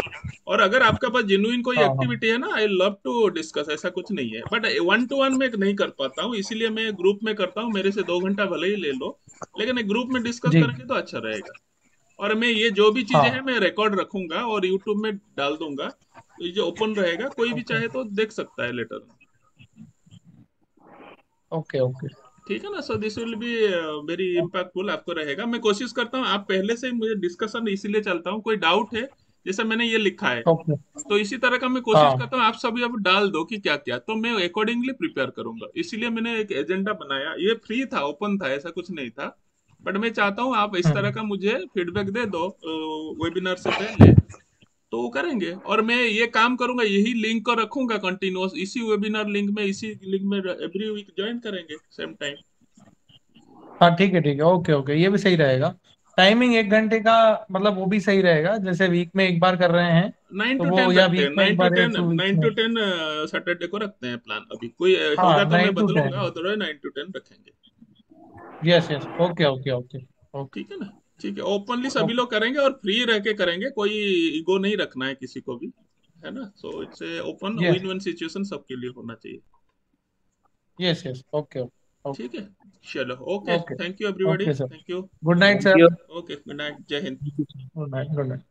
Speaker 1: और अगर आपका पास जेन्युइन कोई
Speaker 2: हाँ हाँ
Speaker 1: एक्टिविटी है ना, आई लव टू डिस्कस, ऐसा कुछ नहीं है, बट 1 to 1 में नहीं कर पाता हूँ, इसीलिए मैं ग्रुप में करता हूँ, मेरे से 2 घंटा भले ही ले लो, लेकिन एक ग्रुप में डिस्कस
Speaker 2: जी।
Speaker 1: करेंगे तो अच्छा रहेगा। और मैं ये जो भी चीजें हैं
Speaker 2: हाँ
Speaker 1: मैं रिकॉर्ड रखूंगा और यूट्यूब में डाल दूंगा, तो ये जो ओपन रहेगा, कोई भी
Speaker 2: ओके
Speaker 1: चाहे तो देख सकता है लेटर।
Speaker 2: ओके ओके
Speaker 1: ठीक है ना, so this will be very impactful आपको रहेगा। मैं कोशिश करता हूँ, आप पहले से ही मुझे डिस्कशन इसीलिए चलता हूँ, कोई डाउट है जैसे मैंने ये लिखा है,
Speaker 2: ओके।
Speaker 1: तो इसी तरह का मैं कोशिश
Speaker 2: हाँ
Speaker 1: करता हूँ, आप सभी अब डाल दो कि क्या क्या, तो मैं अकॉर्डिंगली प्रिपेयर करूंगा, इसीलिए मैंने एक एजेंडा बनाया, ये फ्री था, ओपन था, ऐसा कुछ नहीं था। बट मैं चाहता हूँ आप इस तरह का मुझे फीडबैक दे दो वेबिनार से पहले, तो वो करेंगे। और मैं ये काम करूंगा, यही लिंक को रखूंगा कंटिन्यूअस, इसी वेबिनार लिंक में, इसी लिंक में एवरी वीक ज्वाइन करेंगे सेम टाइम।
Speaker 2: हाँ ठीक है, ओके ओके, ये भी सही रहेगा। टाइमिंग 1 घंटे का, मतलब वो भी सही रहेगा, जैसे वीक में एक बार कर रहे हैं
Speaker 1: 9
Speaker 2: तो
Speaker 1: टू
Speaker 2: वो
Speaker 1: 10
Speaker 2: या
Speaker 1: रखते हैं,
Speaker 2: वीक में एक बार या 2 वीक्स
Speaker 1: 9
Speaker 2: में।
Speaker 1: टू 10 सैटरडे को रखते हैं प्लान। अभी कोई
Speaker 2: हाँ
Speaker 1: होगा तो मैं
Speaker 2: 9 to
Speaker 1: बदलूंगा,
Speaker 2: 10।
Speaker 1: अदरवाइज 9 टू 10 रखेंगे।
Speaker 2: Yes yes, okay okay okay okay
Speaker 1: ठीक है ना? ठीक है, ओपनली सभी लोग करेंगे और फ्री रह के करेंगे, कोई ईगो नहीं रखना है किसी को भी, है ना? So it's a open
Speaker 2: yes
Speaker 1: win win situation सबके लिए होना चाहिए।
Speaker 2: यस यस, ओके ओके
Speaker 1: ठीक है, चलो, okay,
Speaker 2: okay
Speaker 1: thank you everybody,
Speaker 2: okay sir.
Speaker 1: Thank you.
Speaker 2: Good night
Speaker 7: thank you.
Speaker 2: Sir.
Speaker 1: Okay, good night, Jai Hind.
Speaker 2: Good night good night.